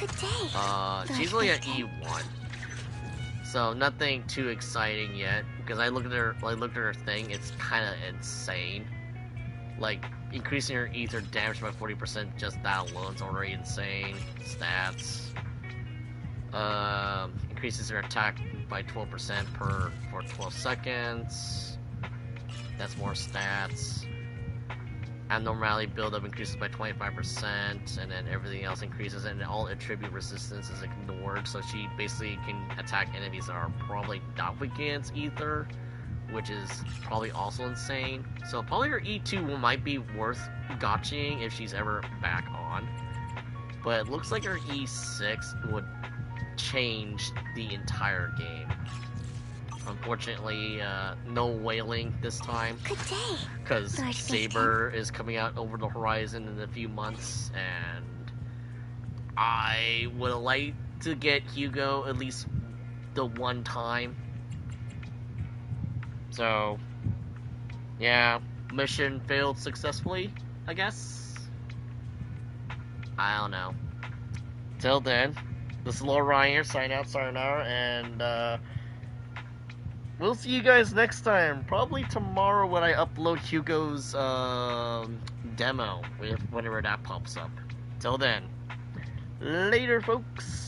she's only at E1, so nothing too exciting yet. Because I looked at her thing, it's kind of insane. Like increasing her ether damage by 40%, just that alone is already insane. Stats, increases her attack by 12% for 12 seconds. That's more stats. Abnormality buildup increases by 25%, and then everything else increases, and all attribute resistance is ignored, so she basically can attack enemies that are probably not weak against ether, which is probably also insane. So probably her E2 might be worth gotching if she's ever back on, but it looks like her E6 would change the entire game. Unfortunately, no whaling this time. Good day. Because Saber is coming out over the horizon in a few months, and I would like to get Hugo at least the one time. So, yeah, mission failed successfully, I guess. I don't know. Till then, this is Lord Ryan here, sign out, sayonara, and we'll see you guys next time. Probably tomorrow when I upload Hugo's demo, whenever that pops up. Till then, later, folks.